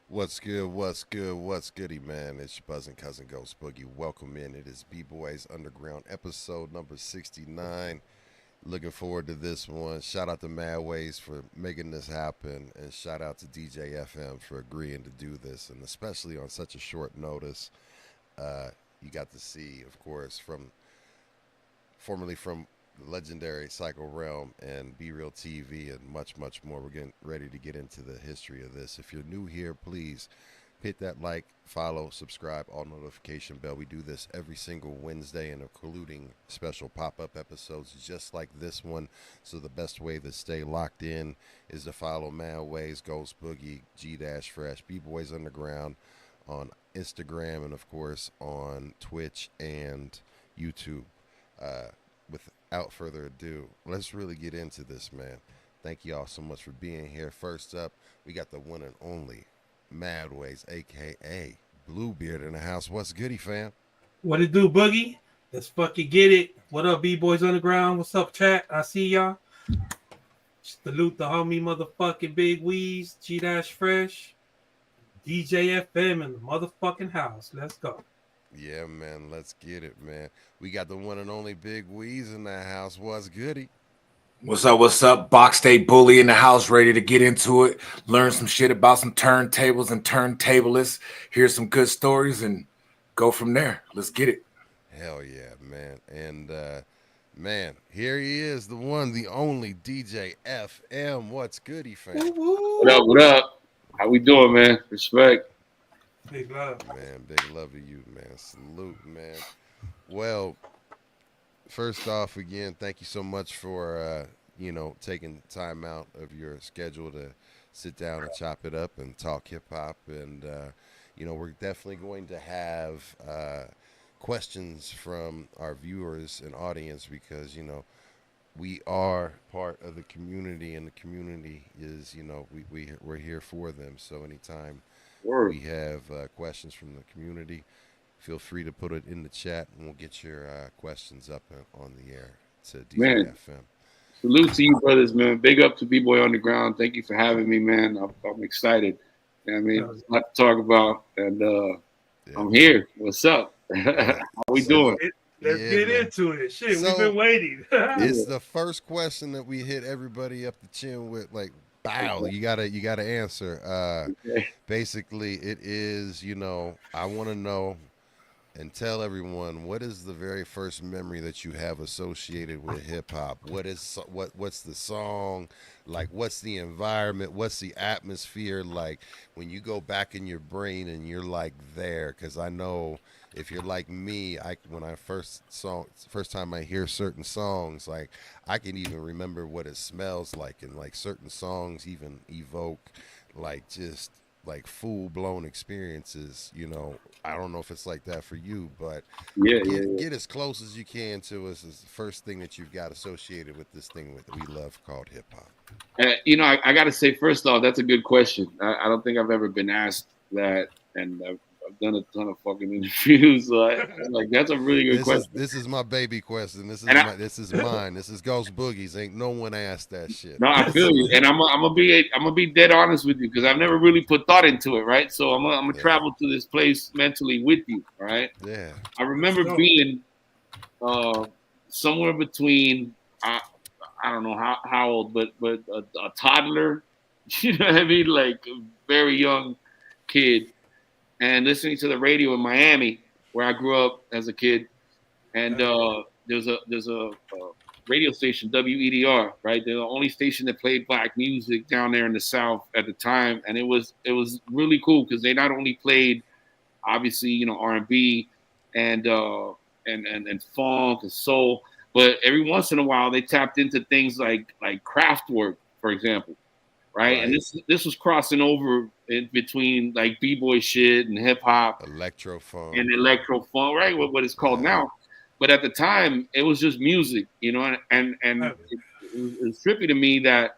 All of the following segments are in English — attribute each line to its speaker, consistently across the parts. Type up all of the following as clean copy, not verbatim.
Speaker 1: What's good? What's good? What's goody, man? It's your buzzing cousin Ghost Boogie. Welcome in. It is B-Boys Underground episode number 69. Looking forward to this one. Shout out to Madways for making this happen, and shout out to DJ FM for agreeing to do this, and especially on such a short notice. You got to see, of course, formerly from the legendary Psycho Realm and BREALTV and much, much more. We're getting ready to get into the history of this. If you're new here, please hit that like, follow, subscribe, all notification bell. We do this every single Wednesday and including special pop-up episodes just like this one. So the best way to stay locked in is to follow Madways, Ghost Boogie, G-Fresh, B-Boys Underground on Instagram and, of course, on Twitch and YouTube. Without further ado, let's really get into this, man. Thank you all so much for being here. First up, we got the one and only Madways, a.k.a. Bluebeard in the house. What's goody, fam?
Speaker 2: What it do, Boogie? Let's fucking get it. What up, B-Boys Underground? What's up, chat? I see y'all. Salute the homie motherfucking Big Weez, G-Fresh, DJ FM in the motherfucking house. Let's go.
Speaker 1: Yeah, man, let's get it, man. We got the one and only Big Weez in the house. What's goody?
Speaker 3: What's up? What's up? Box State Bully in the house, ready to get into it. Learn some shit about some turntables and turntablists. Hear some good stories and go from there. Let's get it.
Speaker 1: Hell yeah, man. And, man, here he is, the one, the only DJ FM. What's goody, fam?
Speaker 4: What up? What up? How we doing, man? Respect.
Speaker 2: Big love.
Speaker 1: Man, big love to you, man. Salute, man. Well, first off, again, thank you so much for, taking time out of your schedule to sit down and chop it up and talk hip-hop. And, we're definitely going to have questions from our viewers and audience because, we are part of the community, and the community is, we're here for them. So anytime
Speaker 4: Word.
Speaker 1: We have questions from the community. Feel free to put it in the chat, and we'll get your questions up on the air to
Speaker 4: Man,
Speaker 1: DJFM.
Speaker 4: salute to you, brothers, man. Big up to B-Boy Underground. Thank you for having me, man. I'm excited. You know what I mean, there's a lot to talk about, and
Speaker 1: Yeah,
Speaker 4: I'm
Speaker 1: man.
Speaker 4: here. What's up?
Speaker 1: Yeah.
Speaker 4: How we
Speaker 1: So
Speaker 4: doing?
Speaker 2: Let's
Speaker 1: yeah,
Speaker 2: get
Speaker 1: man.
Speaker 2: into it. Shit,
Speaker 1: So
Speaker 2: we've been waiting.
Speaker 1: it's the first question that we hit everybody up the chin with, like, bow. You gotta answer.
Speaker 4: Okay.
Speaker 1: Basically, it is. I want to know and tell everyone, what is the very first memory that you have associated with hip hop? What's the song like? What's the environment? What's the atmosphere like when you go back in your brain and you're like there? Because I know if you're like me, when I first time I hear certain songs, like I can even remember what it smells like, and like certain songs even evoke like just like full blown experiences. I don't know if it's like that for you, but
Speaker 4: Yeah.
Speaker 1: get as close as you can to us as the first thing that you've got associated with this thing that we love called hip hop.
Speaker 4: I got to say, first off, that's a good question. I don't think I've ever been asked that, and I've done a ton of fucking interviews. So I'm like, that's a really good
Speaker 1: This is
Speaker 4: question.
Speaker 1: this is my baby question.
Speaker 4: And I,
Speaker 1: This is mine. This is Ghost Boogie's. Ain't no one asked that shit.
Speaker 4: no, I feel you, and I'm gonna be dead honest with you because I've never really put thought into it, right? So I'm gonna
Speaker 1: Yeah.
Speaker 4: travel to this place mentally with you, all right?
Speaker 1: Yeah.
Speaker 4: I remember
Speaker 2: go.
Speaker 4: being uh, somewhere between I don't know how old, but a toddler, you know what I mean, like a very young kid, and listening to the radio in Miami where I grew up as a kid, and there's a radio station WEDR, right? They're the only station that played black music down there in the South at the time, and it was really cool because they not only played obviously R&B and and funk and soul, but every once in a while they tapped into things like craft work, for example, right? And
Speaker 1: Right.
Speaker 4: this was crossing over in between like b-boy shit and hip hop
Speaker 1: Electro funk.
Speaker 4: and electro funk, right? What it's called
Speaker 1: Yeah.
Speaker 4: now. But at the time, it was just music, and it was trippy to me that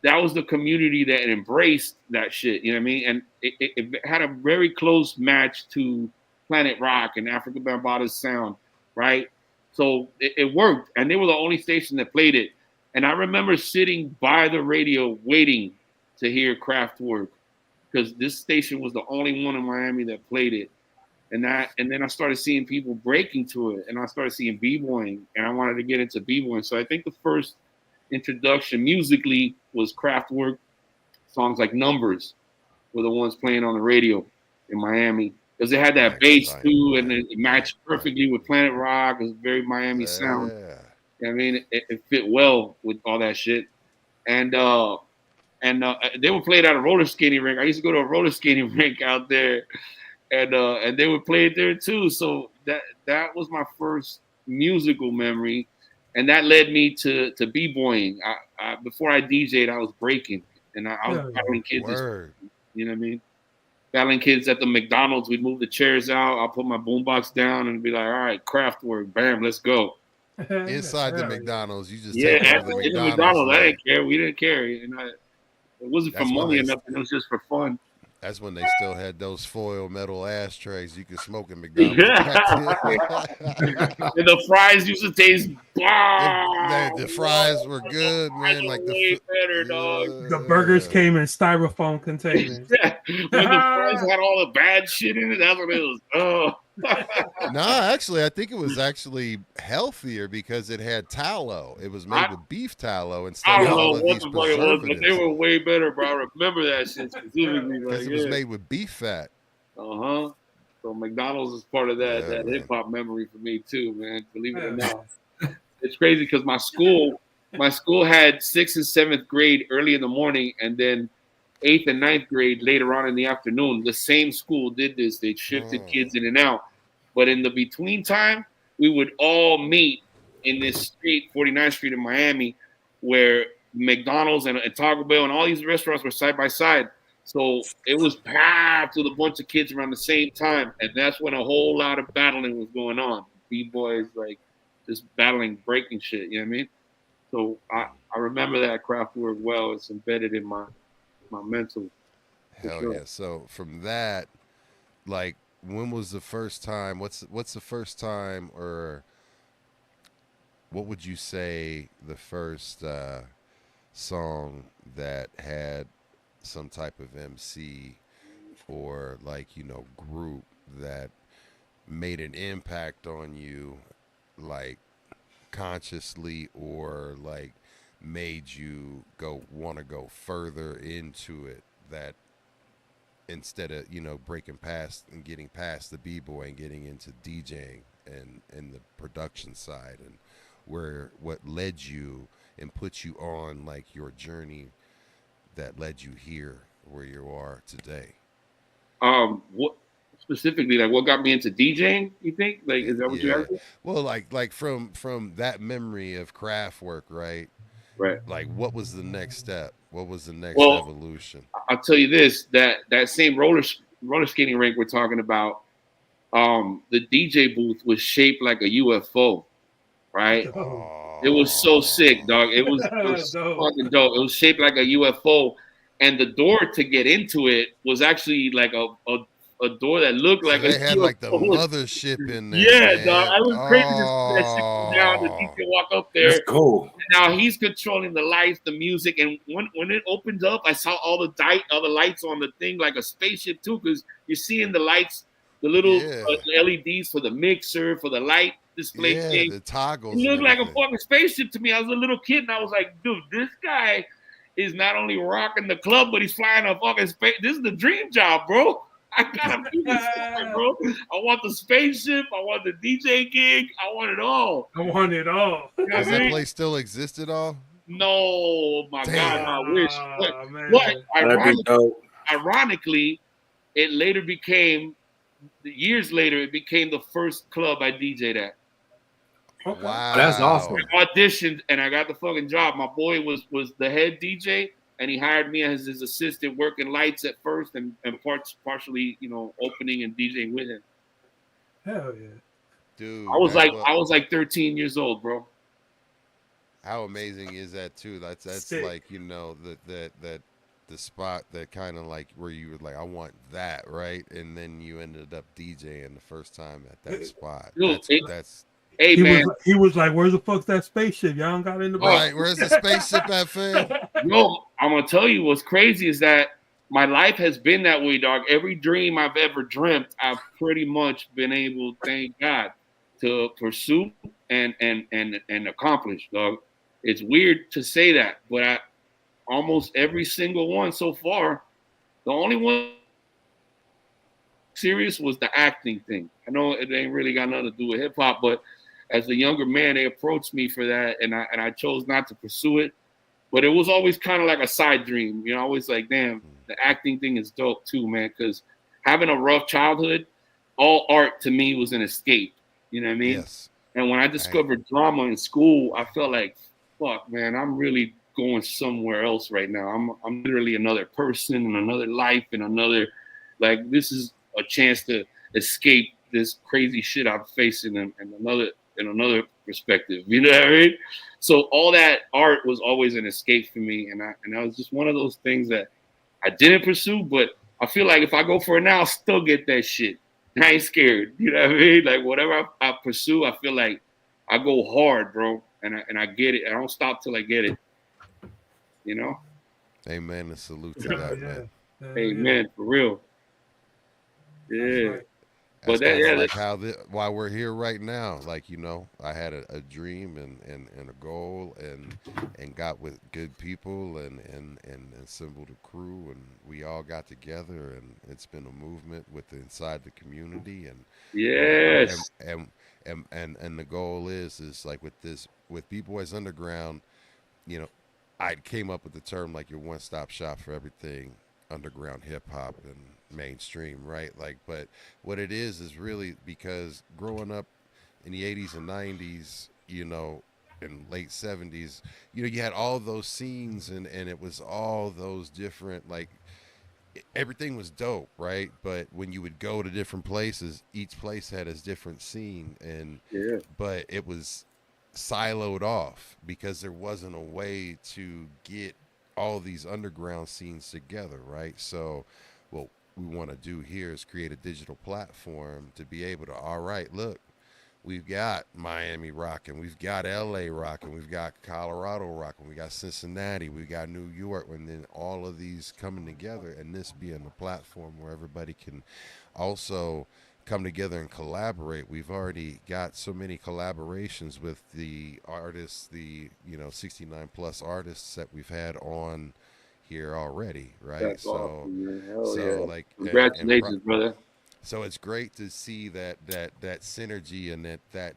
Speaker 4: was the community that embraced that shit. You know what I mean? And it had a very close match to Planet Rock and Africa Bambaata's sound, right? So it worked, and they were the only station that played it. And I remember sitting by the radio waiting to hear Kraftwerk because this station was the only one in Miami that played it. And then I started seeing people breaking to it, and I started seeing b-boying, and I wanted to get into b-boying. So I think the first introduction musically was Kraftwerk. Songs like Numbers were the ones playing on the radio in Miami because they had that bass too, and it matched perfectly with Planet Rock. It was a very Miami sound.
Speaker 1: Yeah.
Speaker 4: I mean, it fit well with all that shit. And they would play it at a roller skating rink. I used to go to a roller skating rink out there, and they would play it there too. So that was my first musical memory, and that led me to b-boying. Before I DJ'd, I was breaking, and I was battling kids.
Speaker 1: Word.
Speaker 4: You know what I mean? Battling kids at the McDonald's. We'd move the chairs out. I'll put my boombox down and be like, "All right, Kraftwerk, bam, let's go."
Speaker 1: Inside the McDonald's, you just
Speaker 4: Yeah,
Speaker 1: take over the
Speaker 4: in the
Speaker 1: McDonald's.
Speaker 4: McDonald's, I
Speaker 1: Like,
Speaker 4: didn't care. We didn't care, and it wasn't for
Speaker 1: that's when
Speaker 4: money or
Speaker 1: they
Speaker 4: nothing. It was just for fun.
Speaker 1: That's when they still had those foil metal ashtrays you could smoke in McDonald's
Speaker 4: Yeah.
Speaker 1: back then.
Speaker 4: And the fries used to taste
Speaker 1: The fries were good, man. Like
Speaker 4: way better, dog.
Speaker 2: The burgers came in styrofoam containers.
Speaker 4: Yeah. When the fries had all the bad shit in it, that's what it was. Oh.
Speaker 1: No, actually, I think it was actually healthier because it had tallow. It was made with beef tallow instead
Speaker 4: I
Speaker 1: of
Speaker 4: don't know
Speaker 1: all of
Speaker 4: what
Speaker 1: these
Speaker 4: the fuck it was, but they
Speaker 1: preservatives.
Speaker 4: were way better, bro. I remember that shit specifically.
Speaker 1: Because it was made with beef fat.
Speaker 4: Uh-huh. So McDonald's is part of that
Speaker 1: Yeah, man.
Speaker 4: hip hop memory for me too, man. Believe it or not. It's crazy because my school had 6th and 7th grade early in the morning, and then 8th and 9th grade later on in the afternoon. The same school did this. They shifted kids in and out. But in the between time, we would all meet in this street, 49th Street in Miami, where McDonald's and Taco Bell and all these restaurants were side by side. So it was packed with a bunch of kids around the same time. And that's when a whole lot of battling was going on. B-boys, like, just battling, breaking shit, you know what I mean? So I remember that Kraftwerk well. It's embedded in my mental.
Speaker 1: Hell
Speaker 4: sure.
Speaker 1: yeah. So from that, like, when was the first time? What's the first time, or what would you say the first song that had some type of MC or, like, group that made an impact on you, like, consciously, or like made you go want to go further into it, that instead of breaking past and getting past the b-boy and getting into DJing and the production side, and what led you and put you on, like, your journey that led you here where you are today?
Speaker 4: What specifically, like, what got me into DJing? You think, like, is that what you
Speaker 1: Yeah,
Speaker 4: asked?
Speaker 1: well, like from that memory of craft work, right?
Speaker 4: Right.
Speaker 1: Like, what was the next step? What was the next
Speaker 4: Well,
Speaker 1: evolution?
Speaker 4: I'll tell you this: that same roller skating rink we're talking about, the DJ booth was shaped like a UFO, right?
Speaker 2: Oh,
Speaker 4: It was so sick,
Speaker 1: Oh,
Speaker 4: dog. It was
Speaker 2: no.
Speaker 4: fucking dope. It was shaped like a UFO, and the door to get into it was actually like a door that looked
Speaker 1: so
Speaker 4: like a
Speaker 1: they had like the
Speaker 4: UFO.
Speaker 1: mothership in there,
Speaker 4: Yeah, dog.
Speaker 1: man.
Speaker 4: I was crazy to see that shit go down. The
Speaker 1: Oh,
Speaker 4: DJ walk up
Speaker 3: That's
Speaker 4: there.
Speaker 3: cool.
Speaker 4: Now he's controlling the lights, the music, and when it opened up, I saw all the lights on the thing like a spaceship too, because you're seeing the lights, the little
Speaker 1: yeah,
Speaker 4: LEDs for the mixer, for the light display
Speaker 1: yeah,
Speaker 4: thing.
Speaker 1: the
Speaker 4: It
Speaker 1: toggles and
Speaker 4: looked like a
Speaker 1: everything.
Speaker 4: fucking spaceship to me. I was a little kid, and I was like, dude, this guy is not only rocking the club, but he's flying a fucking space. This is the dream job, bro. I gotta be this guy, bro. I want the spaceship. I want the DJ gig. I want it all.
Speaker 2: I want it all.
Speaker 4: You know
Speaker 1: Does
Speaker 4: what I
Speaker 1: that
Speaker 4: mean?
Speaker 1: place still exist at all?
Speaker 4: No, my God,
Speaker 1: Damn.
Speaker 4: I wish. But
Speaker 2: Man.
Speaker 3: That'd be dope.
Speaker 4: ironically, it later became, years later, it became the first club I DJ'd at.
Speaker 2: Okay.
Speaker 3: Oh, that's
Speaker 1: Wow.
Speaker 3: awesome.
Speaker 4: I auditioned and I got the fucking job. My boy was the head DJ, and he hired me as his assistant, working lights at first, and partially, opening and DJing with him.
Speaker 2: Hell yeah.
Speaker 1: Dude, that what
Speaker 4: I was like 13 years old, bro.
Speaker 1: how amazing is that too? That's
Speaker 2: Sick.
Speaker 1: like, that the spot that kind of like where you were like, I want that, right? And then you ended up DJing the first time at that spot.
Speaker 4: Dude,
Speaker 1: That's
Speaker 4: hey
Speaker 2: He
Speaker 4: man,
Speaker 2: was he was like, "Where's the fuck's that spaceship? Y'all don't got it in the
Speaker 4: oh,
Speaker 2: back."
Speaker 1: right. Where's the spaceship at, fam?
Speaker 4: yo, I'm gonna tell you what's crazy is that my life has been that way, dog. Every dream I've ever dreamt, I've pretty much been able, thank God, to pursue and accomplish, dog. It's weird to say that, but almost every single one so far. The only one serious was the acting thing. I know it ain't really got nothing to do with hip hop, but as a younger man, they approached me for that, and I chose not to pursue it. But it was always kind of like a side dream, Always like, damn, the acting thing is dope too, man. Because having a rough childhood, all art to me was an escape. You know what I mean?
Speaker 1: Yes.
Speaker 4: And when I
Speaker 1: I,
Speaker 4: discovered drama in school, I felt like, fuck, man, I'm really going somewhere else right now. I'm literally another person in another life and another, like, this is a chance to escape this crazy shit I'm facing in another perspective. You know what I mean? So all that art was always an escape for me, and that was just one of those things that I didn't pursue, but I feel like if I go for it now, I'll still get that shit. I ain't scared. You know what I mean? Like whatever I pursue, I feel like I go hard, bro, and I get it. I don't stop till I get it. You know?
Speaker 1: amen and salute to
Speaker 2: Hell
Speaker 1: that,
Speaker 2: yeah.
Speaker 1: man.
Speaker 2: Hell yeah.
Speaker 4: Amen. For real.
Speaker 2: That's
Speaker 4: Yeah.
Speaker 2: right.
Speaker 4: But
Speaker 1: That's
Speaker 4: that,
Speaker 1: kind of
Speaker 4: yeah,
Speaker 1: like why we're here right now. Like, I had a dream and a goal, and got with good people, and assembled a crew, and we all got together, and it's been a movement inside the community, and and
Speaker 4: yes.
Speaker 1: and and the goal is like with B Boys Underground. you know, I came up with the term, like, your one stop shop for everything underground hip hop and mainstream, right? Like, but what it is really because growing up in the 80s and 90s, in late 70s, you had all those scenes, and it was all those different, like, everything was dope, right? But when you would go to different places, each place had its different scene,
Speaker 4: Yeah.
Speaker 1: but it was siloed off because there wasn't a way to get all these underground scenes together, right? So what we want to do here is create a digital platform to be able to, all right, look, we've got Miami rocking, we've got LA rocking, we've got Colorado rocking, we got Cincinnati, we got New York, and then all of these coming together, and this being a platform where everybody can also come together and collaborate. We've already got so many collaborations with the artists, the 69 plus artists that we've had on here already, right?
Speaker 4: That's
Speaker 1: So
Speaker 4: awesome, man. Hell
Speaker 1: so
Speaker 4: yeah.
Speaker 1: like
Speaker 4: Congratulations, brother.
Speaker 1: so it's great to see that synergy and that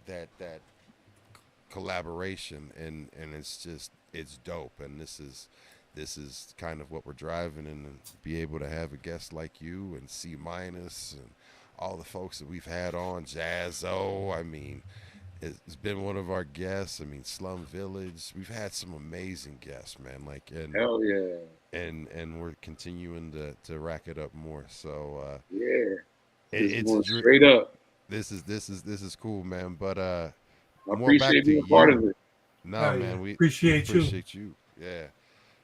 Speaker 1: collaboration, and it's just it's dope, and this is kind of what we're driving, and be able to have a guest like you and C minus and all the folks that we've had on, Jazzo. I mean, it's been one of our guests. I mean, Slum Village. We've had some amazing guests, man. Like,
Speaker 4: Hell yeah.
Speaker 1: and we're continuing to rack it up more. So
Speaker 4: Yeah. Just
Speaker 1: it's
Speaker 4: going straight up.
Speaker 1: this is cool, man. But
Speaker 4: I
Speaker 1: more back
Speaker 4: appreciate
Speaker 1: to
Speaker 4: being a part of
Speaker 1: you.
Speaker 4: it.
Speaker 1: No,
Speaker 2: Oh, yeah.
Speaker 1: man, we
Speaker 2: Appreciate you.
Speaker 1: appreciate you. Yeah.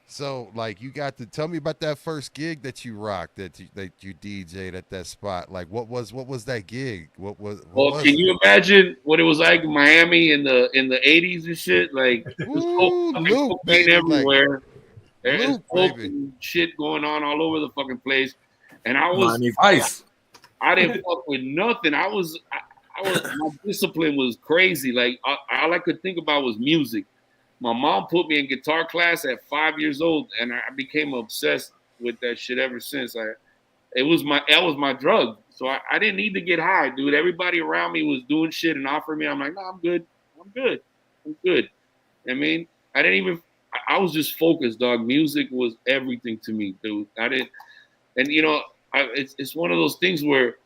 Speaker 1: So, like, you got to tell me about that first gig that you rocked, that you DJ'd at that spot. Like, what was that gig? What
Speaker 4: Well,
Speaker 1: was
Speaker 4: can
Speaker 1: it?
Speaker 4: you imagine what it was like in Miami in the 80s and shit? Like there's
Speaker 1: Woo,
Speaker 4: fucking
Speaker 1: Luke,
Speaker 4: cocaine
Speaker 1: baby, like
Speaker 4: everywhere. There's
Speaker 1: Luke,
Speaker 4: coke
Speaker 1: baby.
Speaker 4: and shit going on all over the fucking place. And
Speaker 3: Miami Vice.
Speaker 4: I didn't fuck with nothing. I was my discipline was crazy. Like all I could think about was music. My mom put me in guitar class at 5 years old, and I became obsessed with that shit ever since. That was my drug. So I didn't need to get high, dude. Everybody around me was doing shit and offering me. I'm like, no, I'm good. I'm good. I'm good. I mean, I didn't even. I was just focused, dog. Music was everything to me, dude. I didn't, and it's one of those things where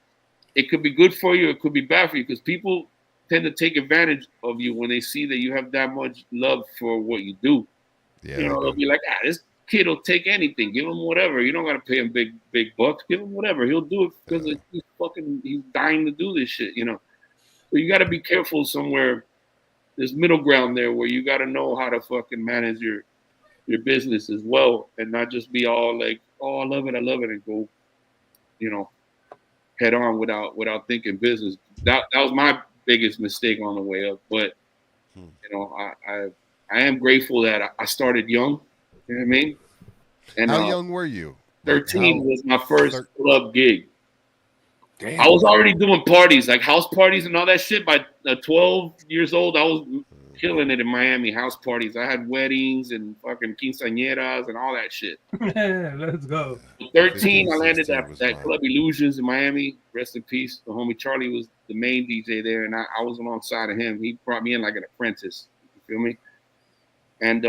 Speaker 4: it could be good for you, it could be bad for you, because people tend to take advantage of you when they see that you have that much love for what you do.
Speaker 1: Yeah, they
Speaker 4: They'll
Speaker 1: do.
Speaker 4: be like, this kid will take anything. Give him whatever. You don't got to pay him big bucks. Give him whatever. He'll do it because
Speaker 1: Yeah,
Speaker 4: he's dying to do this shit. So you got to be careful somewhere. There's middle ground there where you got to know how to fucking manage your business as well, and not just be all like, oh, I love it, and go, you know, head on without thinking business. That was my biggest mistake on the way up. But
Speaker 1: hmm.
Speaker 4: I am grateful that I started young. You know what I mean? And
Speaker 1: How young were you? Like
Speaker 4: 13
Speaker 1: how?
Speaker 4: was my first
Speaker 1: Thir-
Speaker 4: club gig. I
Speaker 3: Damn.
Speaker 4: was already doing parties, like house parties and all that shit. By 12 years old, I was killing it in Miami, house parties. I had weddings and fucking quinceañeras and all that shit.
Speaker 2: Let's go.
Speaker 4: 13,
Speaker 1: 15,
Speaker 4: I landed
Speaker 1: 16
Speaker 4: at
Speaker 1: was
Speaker 4: that
Speaker 1: mine.
Speaker 4: Club Illusions in Miami. Rest in peace. The homie Charlie was the main DJ there, and I was alongside of him. He brought me in like an apprentice. You feel me? And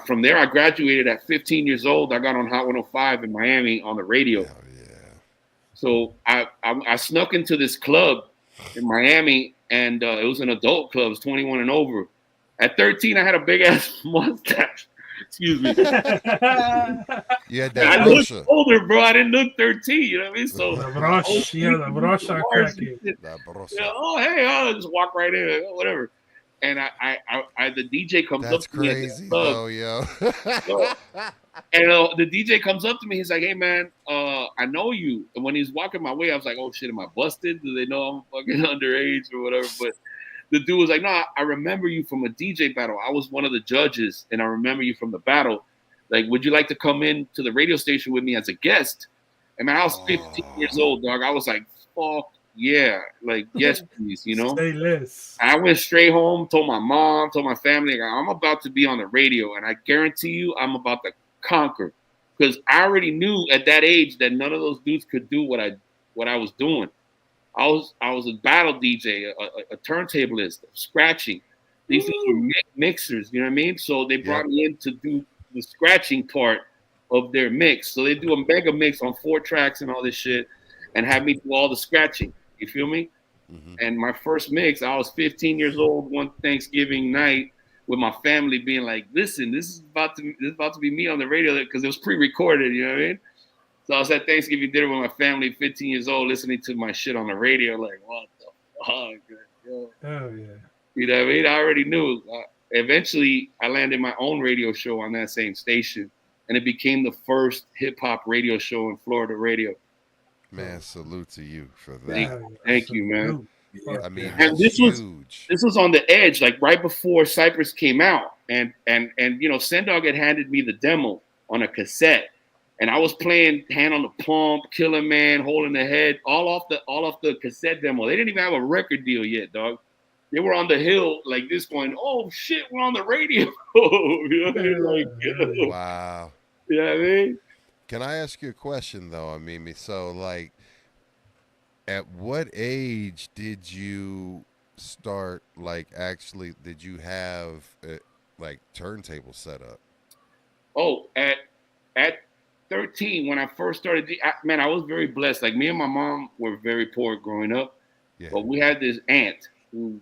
Speaker 4: from there, I graduated at 15 years old. I got on Hot 105 in Miami on the radio.
Speaker 1: Hell yeah.
Speaker 4: So I snuck into this club in Miami, and it was an adult club. It was 21 and over. At 13, I had a big ass mustache. Excuse me.
Speaker 1: You had that
Speaker 4: I looked
Speaker 1: brusher.
Speaker 4: older, bro. I didn't look 13. You know what I mean? So
Speaker 2: The
Speaker 4: I was
Speaker 2: brush, yeah, the brush are cracking.
Speaker 1: That brusher.
Speaker 4: Oh, hey, I'll just walk right in, whatever. And the DJ comes up
Speaker 1: That's
Speaker 4: to me at that
Speaker 1: crazy
Speaker 4: club.
Speaker 1: though, yo.
Speaker 4: Yo, and the DJ comes up to me. He's like, "Hey, man, I know you." And when he's walking my way, I was like, "Oh shit, am I busted? Do they know I'm fucking underage or whatever?" But the dude was like, "No, I remember you from a DJ battle. I was one of the judges, and I remember you from the battle. Like, would you like to come in to the radio station with me as a guest?" And man, I was 15 years old, dog. I was like, "Fuck yeah, like yes, please,"
Speaker 2: Say less.
Speaker 4: I went straight home, told my mom, told my family, like, I'm about to be on the radio, and I guarantee you, I'm about to conquer, because I already knew at that age that none of those dudes could do what I was doing. I was a battle DJ, a turntablist, scratching. These dudes were mixers, you know what I mean? So they brought
Speaker 1: Yep.
Speaker 4: me in to do the scratching part of their mix. So they do a mega mix on 4 tracks and all this shit, and have me do all the scratching. You feel me?
Speaker 1: Mhm.
Speaker 4: And my first mix, I was 15 years old one Thanksgiving night with my family, being like, "Listen, this is about to be me on the radio," because it was pre-recorded. You know what I mean? So I was at Thanksgiving dinner with my family, 15 years old, listening to my shit on the radio, like, what the fuck, yo?
Speaker 2: Oh yeah.
Speaker 4: You know what I mean? I already knew. eventually I landed my own radio show on that same station, and it became the first hip hop radio show in Florida radio.
Speaker 1: Man, salute to you for
Speaker 4: Thank,
Speaker 1: that.
Speaker 4: thank you, man.
Speaker 1: I mean,
Speaker 4: And
Speaker 1: that's huge.
Speaker 4: this was on the edge, like right before Cypress came out, and you know, Sendog had handed me the demo on a cassette, and I was playing Hand on the Pump, Killer Man, Holding the Head, all off the cassette demo. They didn't even have a record deal yet, dog. They were on the hill like this, going, "Oh shit, we're on the radio." You know, like,
Speaker 1: wow.
Speaker 4: You know what I mean?
Speaker 1: Can I ask you a question though? I mean, so like, at what age did you start? Like, actually, did you have like turntable set up?
Speaker 4: Oh, at 13, when I first started, man, I was very blessed. Like me and my mom were very poor growing up,
Speaker 1: Yeah.
Speaker 4: but we had this aunt who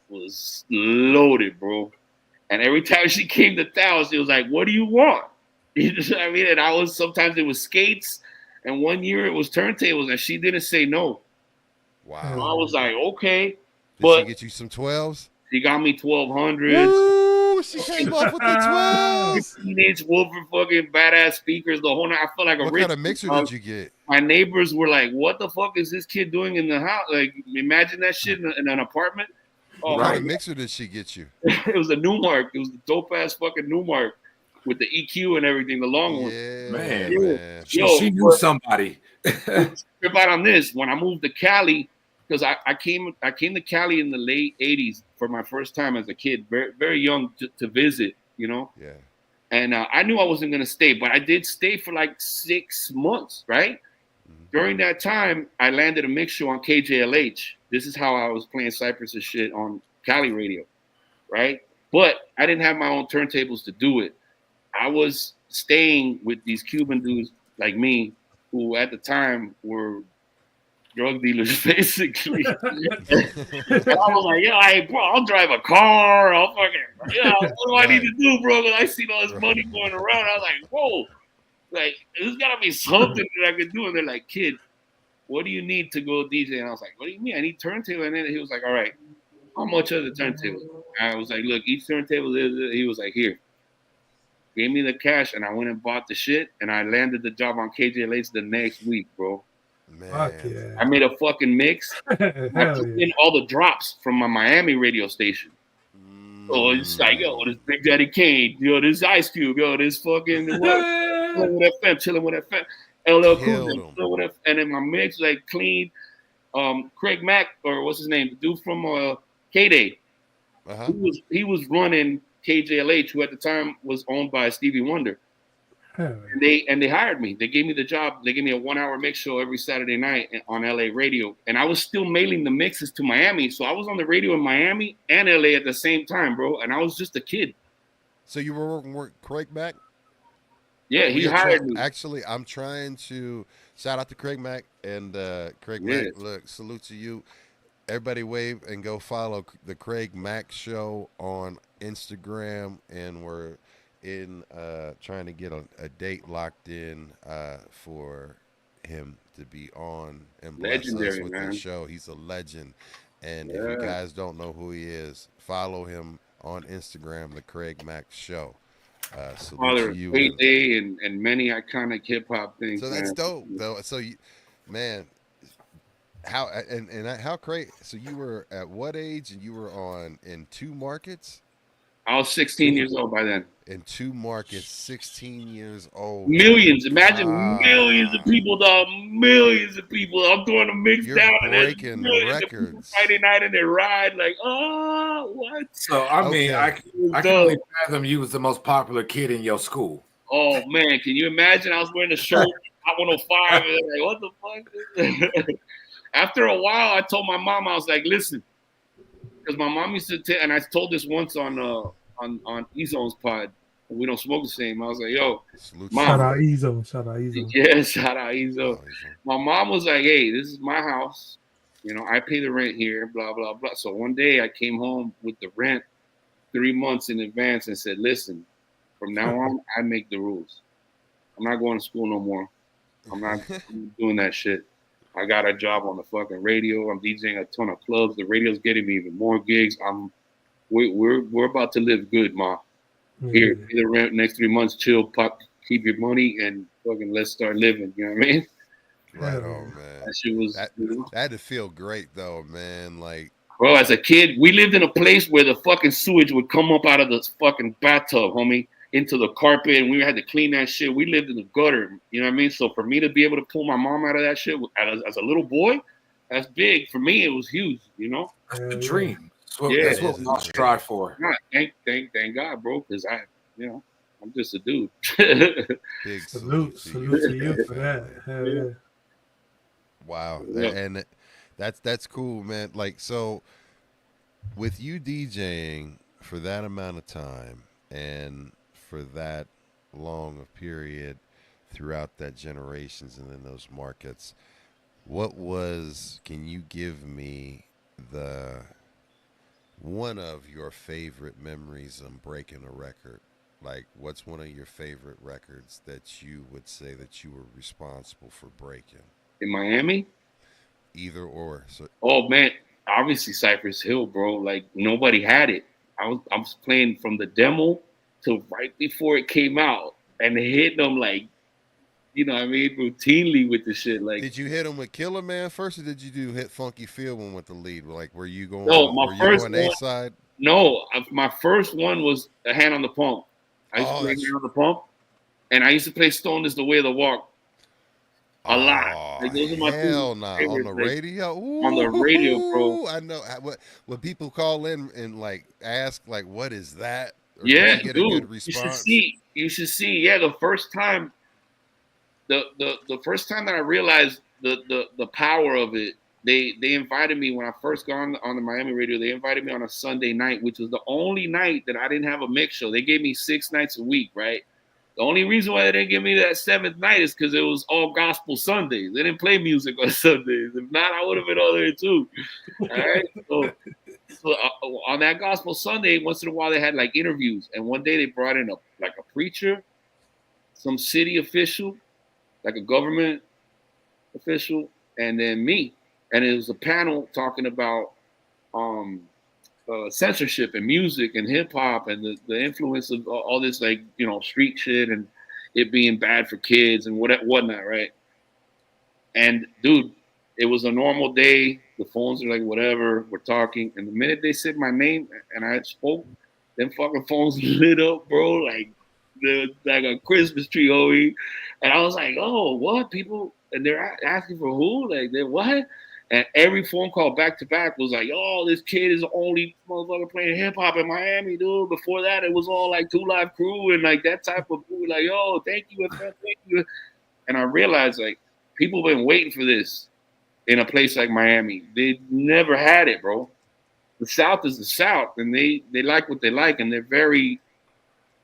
Speaker 4: was loaded, bro. And every time she came to town, she was like, "What do you want?" You know what I mean? And I was, sometimes it was skates, and one year it was turntables, and she didn't say no.
Speaker 1: Wow.
Speaker 4: So I was like, okay.
Speaker 1: Did
Speaker 4: But
Speaker 1: she get you some 12s?
Speaker 4: she got me 1200s.
Speaker 1: Woo! She came up with the 12s.
Speaker 4: 15-inch Woofer fucking badass speakers. The whole night. I felt like a
Speaker 1: What
Speaker 4: rich
Speaker 1: kind of mixer did you get?
Speaker 4: My neighbors were like, "What the fuck is this kid doing in the house?" Like, imagine that shit in an apartment. Oh,
Speaker 1: What kind of mixer did she get you?
Speaker 4: It was a Newmark. It was the dope ass fucking Newmark with the EQ and everything, the long one.
Speaker 1: Yeah,
Speaker 3: man. She knew somebody.
Speaker 4: Trip out on this. When I moved to Cali, because I came to Cali in the late 80s for my first time as a kid, very, very young to visit, you know?
Speaker 1: Yeah.
Speaker 4: And I knew I wasn't going to stay, but I did stay for like 6 months, right? Mm-hmm. During that time, I landed a mix show on KJLH. This is how I was playing Cypress's shit on Cali radio, right? But I didn't have my own turntables to do it. I was staying with these Cuban dudes like me, who at the time were drug dealers, basically. And I was like, "Yeah, hey, bro, I'll drive a car. I'll fucking, yeah, what do I need to do, bro?" Because I seen all this money going around. I was like, "Whoa, like, there's got to be something that I can do." And they're like, "Kid, what do you need to go DJ?" And I was like, "What do you mean? I need turntable." And then he was like, "All right, how much are the turntables?" I was like, "Look, each turntable is," he was like, "Here." Gave me the cash, and I went and bought the shit, and I landed the job on KJLH the next week, bro.
Speaker 1: Man.
Speaker 2: Yeah.
Speaker 4: I made a fucking mix. I put in all the drops from my Miami radio station. So it's like, yo, this Big Daddy Kane, yo, this Ice Cube, yo, this fucking chilling with FM, LL Cool J, and then my mix like clean. Craig Mack, or what's his name, the dude from K-Day. He was running KJLH, who at the time was owned by Stevie Wonder. And they hired me. They gave me the job. They gave me a 1-hour mix show every Saturday night on LA radio. And I was still mailing the mixes to Miami. So I was on the radio in Miami and LA at the same time, bro. And I was just a kid.
Speaker 1: So you were working with Craig Mack?
Speaker 4: Yeah, he hired me.
Speaker 1: Actually, I'm trying to shout out to Craig Mack. And Craig Mack, look, salute to you. Everybody wave and go follow the Craig Mack Show on Instagram. And we're trying to get a date locked in for him to be on and bless us with the show. He's a legend. And if you guys don't know who he is, follow him on Instagram, the Craig Mack Show.
Speaker 4: Father of Day and many iconic hip hop things.
Speaker 1: So that's dope, though. So you, man, how how crazy? So you were at what age? And you were in 2 markets?
Speaker 4: I was 16 years old by then.
Speaker 1: In 2 markets, 16 years old.
Speaker 4: Millions. Imagine millions of people, dog. Millions of people. I'm throwing a mix down.
Speaker 1: Breaking records.
Speaker 4: Friday night and they ride like, oh, what?
Speaker 3: So, I mean, I can only fathom you was the most popular kid in your school.
Speaker 4: Oh, man. Can you imagine? I was wearing a shirt, Hot 105, and they're like, what the fuck? After a while, I told my mom, I was like, listen, because my mom used to and I told this once on E-Zone's pod. We don't smoke the same. I was like, yo, mom.
Speaker 2: Shout out E-Zone.
Speaker 4: Yeah, shout out E-Zone. My mom was like, hey, this is my house. You know, I pay the rent here, blah, blah, blah. So one day I came home with the rent 3 months in advance and said, listen, from now on, I make the rules. I'm not going to school no more. I'm not doing that shit. I got a job on the fucking radio. I'm DJing a ton of clubs. The radio's getting me even more gigs. I'm we're about to live good, ma. Here, pay the rent next 3 months, chill, pop, keep your money, and fucking let's start living. You know what I mean?
Speaker 1: Right on, man.
Speaker 4: That shit was,
Speaker 1: That had to feel great though, man. Like,
Speaker 4: bro, as a kid, we lived in a place where the fucking sewage would come up out of the fucking bathtub, homie, into the carpet, and we had to clean that shit. We lived in the gutter, you know what I mean? So for me to be able to pull my mom out of that shit as a little boy, that's big. For me, it was huge, you know?
Speaker 3: That's the dream.
Speaker 4: Yeah,
Speaker 3: That's what we all strive for.
Speaker 4: Thank God, bro, because I'm just a dude.
Speaker 1: big
Speaker 2: salute to you for that. Hell yeah.
Speaker 1: Wow.
Speaker 4: Yeah.
Speaker 1: And that's cool, man. Like, so with you DJing for that amount of time and for that long a period throughout that generations and in those markets, can you give me the one of your favorite memories of breaking a record? Like, what's one of your favorite records that you would say that you were responsible for breaking?
Speaker 4: In Miami?
Speaker 1: Either or. So,
Speaker 4: oh man, obviously Cypress Hill, bro. Like nobody had it. I was playing from the demo to right before it came out and hitting them like, you know what I mean, routinely with the shit. Like,
Speaker 1: did you hit them with Killer Man first, or did you hit Funky Feeling with the lead? Like, were you going?
Speaker 4: no,
Speaker 1: Were you going A side?
Speaker 4: No, my first one was a Hand on the Pump. I used to play Hand on the Pump, and I used to play Stone is the Way of the Walk a lot. Like, those are my
Speaker 1: hell
Speaker 4: two
Speaker 1: nah.
Speaker 4: favorites,
Speaker 1: On the radio? Ooh,
Speaker 4: on the radio, bro.
Speaker 1: I know. What when people call in and like ask like, what is that? Or
Speaker 4: Yeah,
Speaker 1: did you get
Speaker 4: dude,
Speaker 1: a good response?
Speaker 4: You should see. Yeah, the first time that I realized the power of it, they invited me when I first got on the Miami radio. They invited me on a Sunday night, which was the only night that I didn't have a mix show. They gave me 6 nights a week, right? The only reason why they didn't give me that 7th night is because it was all gospel Sundays. They didn't play music on Sundays. If not, I would have been on there too. All right. So on that gospel Sunday, once in a while they had like interviews, and one day they brought in a preacher, some city official, like a government official, and then me. And it was a panel talking about censorship and music and hip hop and the influence of all this, like, you know, street shit and it being bad for kids and whatnot, right? And dude, it was a normal day. The phones are like, whatever, we're talking. And the minute they said my name and I spoke, them fucking phones lit up, bro, like a Christmas tree, homie. And I was like, oh, what? People, and they're asking for who? Like, they what? And every phone call back to back was like, oh, this kid is the only motherfucker playing hip hop in Miami, dude. Before that, it was all like 2 Live Crew and like that type of food. Like, yo, thank you, thank you. And I realized, like, people been waiting for this in a place like Miami. They never had it, bro. The South is the South, and they like what they like, and they're very,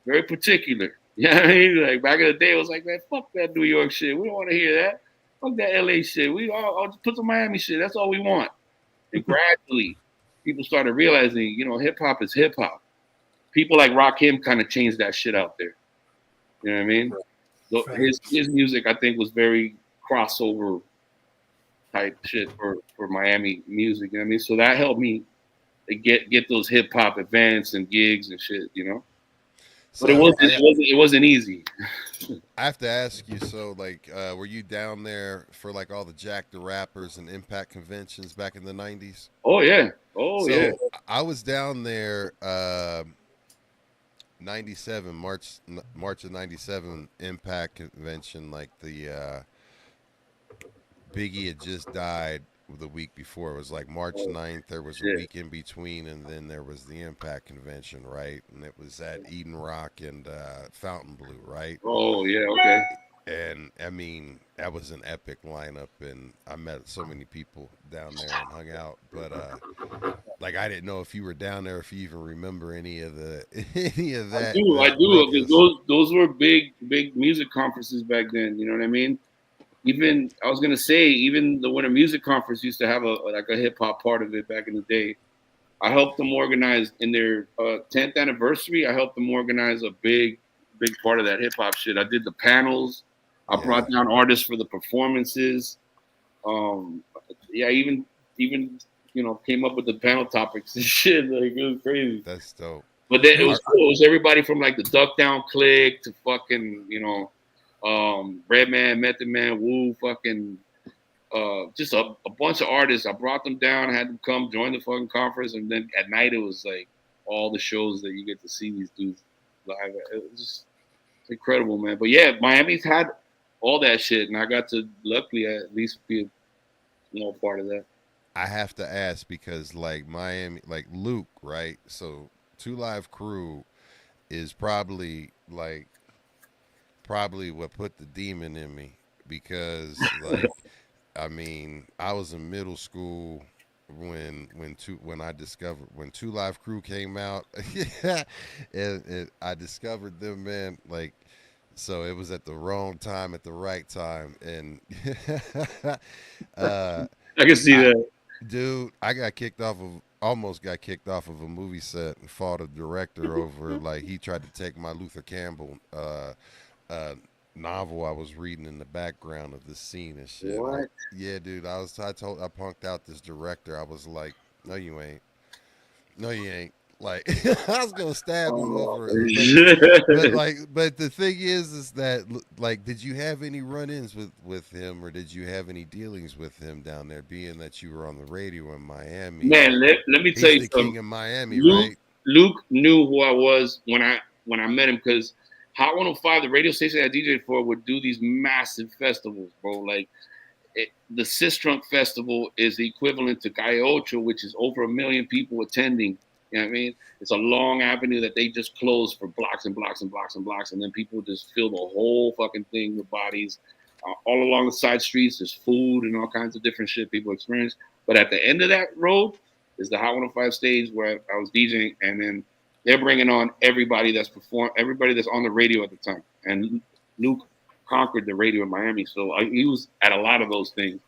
Speaker 4: very particular. You know what I mean? Like, back in the day, it was like, man, fuck that New York shit. We don't want to hear that. Fuck that LA shit. We all just put some Miami shit. That's all we want. And gradually, people started realizing, you know, hip hop is hip hop. People like Rakim kind of changed that shit out there. You know what I mean? So his music, I think, was very crossover type shit for Miami music. You know what I mean? So that helped me to get those hip hop events and gigs and shit. You know.
Speaker 1: So
Speaker 4: But it wasn't easy.
Speaker 1: I have to ask you, so like, were you down there for like all the Jack the Rappers and Impact conventions back in the 90s?
Speaker 4: Oh yeah.
Speaker 1: So I was down there 97, March of 97 Impact convention. Like the Biggie had just died the week before. It was like March 9th. There was a week in between, and then there was the Impact convention, right? And it was at Eden Rock and Fontainebleau, right?
Speaker 4: Oh yeah, okay.
Speaker 1: And I mean, that was an epic lineup, and I met so many people down there and hung out. But like, I didn't know if you were down there, if you even remember any of that.
Speaker 4: I do, because those were big music conferences back then. You know what I mean? Even I was gonna say, even the Winter Music Conference used to have a hip hop part of it back in the day. I helped them organize in their 10th anniversary. I helped them organize a big part of that hip hop shit. I did the panels. I brought down artists for the performances. Even came up with the panel topics and shit. Like it was crazy.
Speaker 1: That's dope.
Speaker 4: But then it was cool. It was everybody from like the Duck Down Click to fucking, Redman, Method Man, Wu, fucking, just a bunch of artists. I brought them down, had them come join the fucking conference, and then at night it was like all the shows that you get to see these dudes live. It was just incredible, man. But yeah, Miami's had all that shit, and I got to luckily at least be a small part of that.
Speaker 1: I have to ask because like Miami, like Luke, right? So 2 Live Crew is probably what put the demon in me because like I mean I was in middle school when 2 Live Crew came out. and I discovered them, man, like so it was at the wrong time at the right time and
Speaker 4: I can see that.
Speaker 1: dude, I almost got kicked off of a movie set and fought a director over like he tried to take my Luther Campbell novel I was reading in the background of the scene and shit.
Speaker 4: What?
Speaker 1: Yeah, dude, I punked out this director. I was like, no, you ain't. No, you ain't. Like I was gonna stab him over it. But the thing is that like, did you have any run-ins with him, or did you have any dealings with him down there? Being that you were on the radio in Miami,
Speaker 4: man. Let me tell you,
Speaker 1: the king of Miami,
Speaker 4: Luke,
Speaker 1: right?
Speaker 4: Luke knew who I was when I met him because Hot 105, the radio station I DJed for, would do these massive festivals, bro. Like the Sis Trunk Festival is the equivalent to Calle Ocho, which is over 1 million people attending. You know what I mean? It's a long avenue that they just close for blocks and blocks and blocks and blocks, and then people just fill the whole fucking thing with bodies. All along the side streets, there's food and all kinds of different shit people experience. But at the end of that road is the Hot 105 stage where I was DJing, and then they're bringing on everybody that's on the radio at the time. And Luke conquered the radio in Miami, so he was at a lot of those things,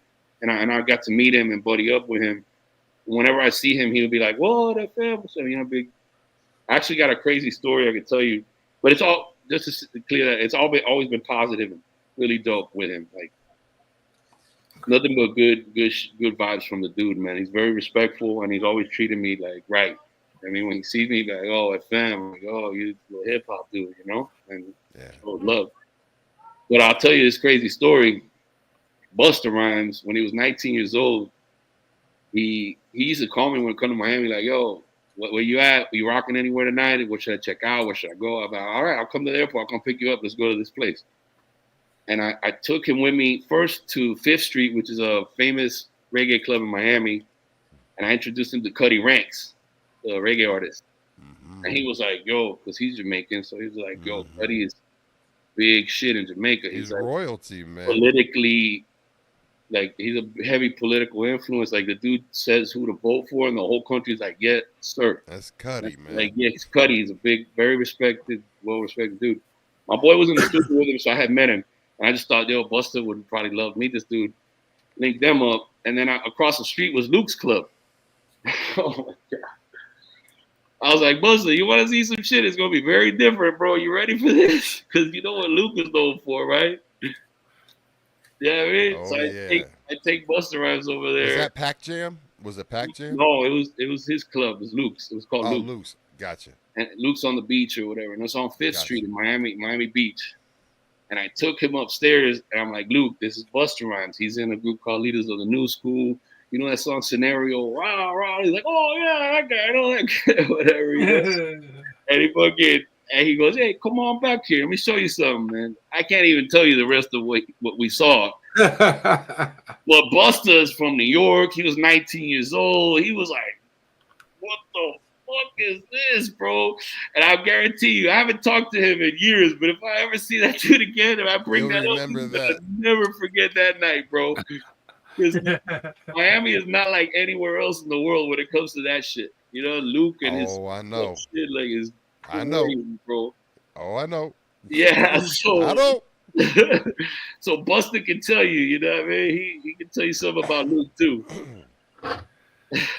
Speaker 4: and I got to meet him and buddy up with him. Whenever I see him, he would be like, "Whoa, that fam!" So, big. I actually got a crazy story I could tell you, but it's all just to clear that it's always been positive and really dope with him. Like nothing but good vibes from the dude, man. He's very respectful and he's always treated me like right. I mean, when he sees me, he's like, "Oh, fam," like, "Oh, you a hip hop dude," and love. But I'll tell you this crazy story. Busta Rhymes, when he was 19 years old. He used to call me when I come to Miami, like, "Yo, where you at? Are you rocking anywhere tonight? What should I check out? Where should I go?" I'm like, "All right, I'll come to the airport. I'll come pick you up. Let's go to this place." And I took him with me first to 5th Street, which is a famous reggae club in Miami. And I introduced him to Cuddy Ranks, the reggae artist. Mm-hmm. And he was like, "Yo," because he's Jamaican. So he was like, "Yo, Cuddy is big shit in Jamaica."
Speaker 1: He's
Speaker 4: like,
Speaker 1: royalty, man.
Speaker 4: Politically, like he's a heavy political influence. Like the dude says who to vote for, and the whole country's like, "Yeah, sir."
Speaker 1: That's Cuddy, man.
Speaker 4: Like, yeah, he's Cuddy. He's a big, very respected, well-respected dude. My boy was in the studio with him, so I had met him, and I just thought, "Yo, Busta would probably love to meet this dude." Linked them up, and then across the street was Luke's club. Oh my god! I was like, "Busta, you want to see some shit? It's gonna be very different, bro. You ready for this? Because you know what Luke is known for, right?" Yeah, I mean, so I take Busta Rhymes over there.
Speaker 1: Was that Pac Jam? Was it Pac Jam?
Speaker 4: No, it was his club. It was Luke's. It was called Luke's.
Speaker 1: Luke's. Gotcha.
Speaker 4: And Luke's on the beach or whatever. And it's on 5th Street in Miami Beach. And I took him upstairs, and I'm like, "Luke, this is Busta Rhymes. He's in a group called Leaders of the New School. You know that song Scenario? Rah, rah." He's like, "Oh, yeah, that guy. I know that guy." Whatever. And he goes, "Hey, come on back here. Let me show you something, man." I can't even tell you the rest of what we saw. Well, Busta is from New York. He was 19 years old. He was like, "What the fuck is this, bro?" And I guarantee you, I haven't talked to him in years, but if I ever see that dude again, if I bring that up, I'll never forget that night, bro. Because Miami is not like anywhere else in the world when it comes to that shit. Luke and his
Speaker 1: I know.
Speaker 4: Shit like is
Speaker 1: I know,
Speaker 4: bro.
Speaker 1: Oh, I know.
Speaker 4: Yeah, so
Speaker 1: I know.
Speaker 4: So Busta can tell you, you know what I mean? He can tell you something about Luke too.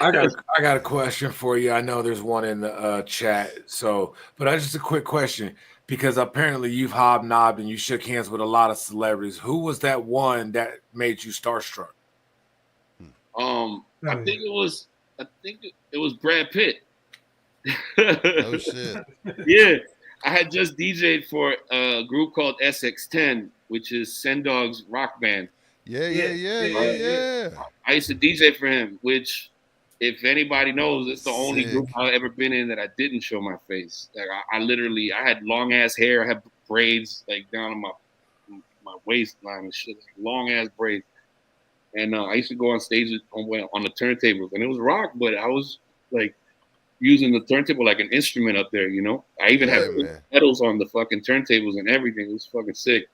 Speaker 3: I got a question for you. I know there's one in the chat. But just a quick question, because apparently you've hobnobbed and you shook hands with a lot of celebrities. Who was that one that made you starstruck?
Speaker 4: I think it was I think it was Brad Pitt.
Speaker 1: Oh shit.
Speaker 4: Yeah, I had just DJ'd for a group called SX10, which is Sendog's rock band.
Speaker 1: Yeah, yeah,
Speaker 2: Yeah,
Speaker 1: yeah,
Speaker 2: yeah,
Speaker 1: yeah,
Speaker 2: yeah.
Speaker 1: yeah.
Speaker 4: I used to DJ for him, which, if anybody knows, it's the only
Speaker 1: Sick.
Speaker 4: group I've ever been in that I didn't show my face. Like I literally, I had long ass hair, I had braids like down on my waistline and shit, like long ass braids. And I used to go on stage on the turntables, and it was rock, but I was like using the turntable like an instrument up there, you know. I even had
Speaker 1: Yeah, man.
Speaker 4: pedals on the fucking turntables and everything. It was fucking sick.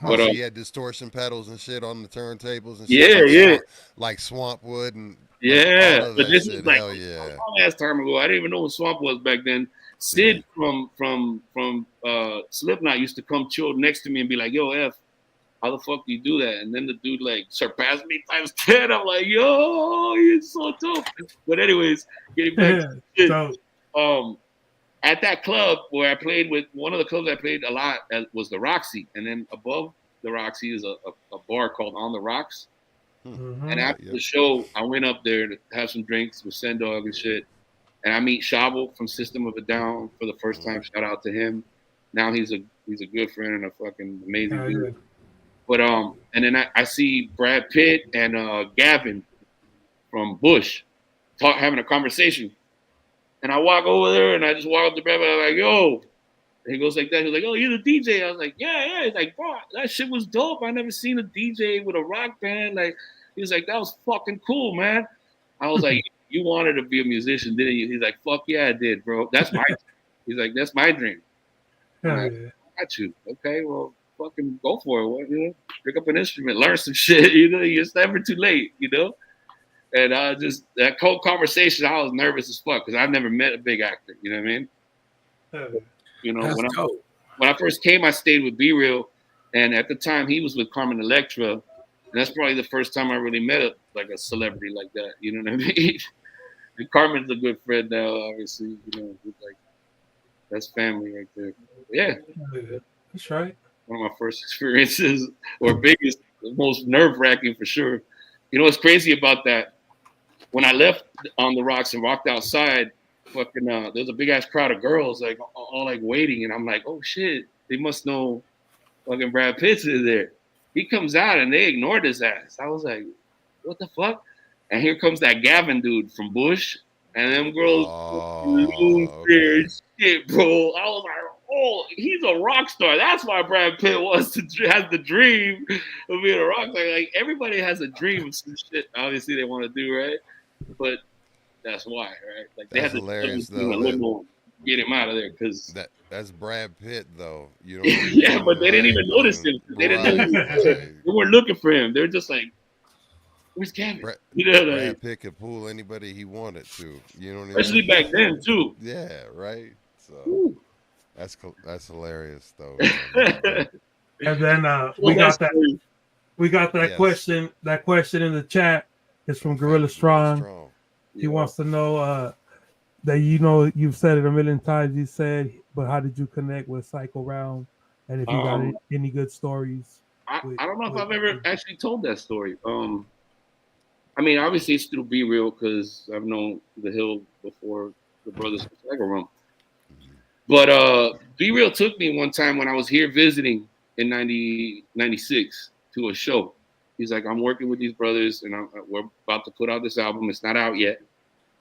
Speaker 1: Oh,
Speaker 4: But
Speaker 1: so you had distortion pedals and shit on the turntables and shit,
Speaker 4: yeah,
Speaker 1: like
Speaker 4: yeah,
Speaker 1: Swamp Wood and like all
Speaker 4: yeah.
Speaker 1: of
Speaker 4: But
Speaker 1: that
Speaker 4: this is
Speaker 1: shit.
Speaker 4: like
Speaker 1: Hell
Speaker 4: a
Speaker 1: yeah.
Speaker 4: long ass time ago. I didn't even know what Swamp was back then.
Speaker 1: Yeah.
Speaker 4: Sid from Slipknot used to come chill next to me and be like, "Yo, F, how the fuck do you do that?" And then the dude like surpassed me times 10. I'm like, "Yo, you're so dope." But anyways, getting back to shit.
Speaker 2: So,
Speaker 4: At that club where I played with, one of the clubs I played a lot at was the Roxy, and then above the Roxy is a bar called On the Rocks.
Speaker 2: mhm.
Speaker 4: And after
Speaker 1: Yep.
Speaker 4: the show, I went up there to have some drinks with Sendog and shit. And I meet Shabo from System of a Down for the first time. Shout out to him. Now he's a good friend and a fucking amazing dude.
Speaker 2: Yeah.
Speaker 4: But and then I see Brad Pitt and Gavin from Bush having a conversation. And I walk over there and I just walk up to Brad. I'm like, "Yo." And he goes like that. He's like, "Oh, you're the DJ." I was like, "Yeah, yeah." He's like, "Bro, that shit was dope. I never seen a DJ with a rock band." Like, he was like, "That was fucking cool, man." I was like, "You wanted to be a musician, didn't you?" He's like, "Fuck yeah, I did, bro. That's my." He's like, "That's my dream." I'm
Speaker 2: Hell
Speaker 4: like,
Speaker 2: yeah.
Speaker 4: "I got you. Okay, well, fucking go for it. What, you know, pick up an instrument, learn some shit. You know, it's never too late. You know." And just that whole conversation, I was nervous as fuck because I've never met a big actor. You know what I mean?
Speaker 2: Hell yeah.
Speaker 4: You know,
Speaker 3: That's dope.
Speaker 4: when I first came, I stayed with Be Real, and at the time he was with Carmen Electra, and that's probably the first time I really met a celebrity like that. You know what I mean? And Carmen's a good friend now, obviously. You know, like that's family right there. But yeah,
Speaker 2: Hell yeah. That's right.
Speaker 4: one of my first experiences, or biggest, most nerve wracking for sure. You know what's crazy about that? When I left On the Rocks and walked outside, fucking there's a big ass crowd of girls like all like waiting, and I'm like, "Oh shit, they must know fucking Brad Pitt's is there." He comes out and they ignored his ass. I was like, "What the fuck?" And here comes that Gavin dude from Bush, and them girls lose
Speaker 1: Oh,
Speaker 4: their
Speaker 1: okay.
Speaker 4: shit, bro. I was like, "Oh, he's a rock star. That's why Brad Pitt has the dream of being a rock star." Like everybody has a dream of some shit. Obviously, they want to do, right? But that's why, right? Like they
Speaker 1: That's
Speaker 4: had to tell
Speaker 1: hilarious
Speaker 4: him a
Speaker 1: though. That
Speaker 4: limo, get him out of there, because
Speaker 1: that's Brad Pitt though. You know what I
Speaker 4: yeah,
Speaker 1: mean?
Speaker 4: but they didn't even
Speaker 1: Like,
Speaker 4: notice
Speaker 1: and
Speaker 4: him. They didn't know he
Speaker 1: right,
Speaker 4: was there.
Speaker 1: right.
Speaker 4: They weren't looking for him. They were just like, "Where's Gavin?"
Speaker 1: Brad,
Speaker 4: You know, like
Speaker 1: Brad Pitt could pull anybody he wanted to. You know what I
Speaker 4: especially
Speaker 1: mean?
Speaker 4: back then too.
Speaker 1: Yeah, right. So
Speaker 4: Ooh.
Speaker 1: that's hilarious though, man. That's dope.
Speaker 2: And then
Speaker 4: Well, that's
Speaker 2: we got that
Speaker 1: Yes.
Speaker 2: question. That question in the chat is from
Speaker 1: Okay,
Speaker 2: Gorilla Strong. He
Speaker 4: yeah.
Speaker 2: wants to know that you've said it a million times. You said, but how did you connect with Psycho Realm? And if you got any good stories?
Speaker 4: I don't know if I've ever actually told that story. I mean, obviously it's through Be Real because I've known the Hill before the brothers from Psycho Realm. But Be Real took me one time when I was here visiting in 96 to a show. He's like, "I'm working with these brothers and we're about to put out this album. It's not out yet,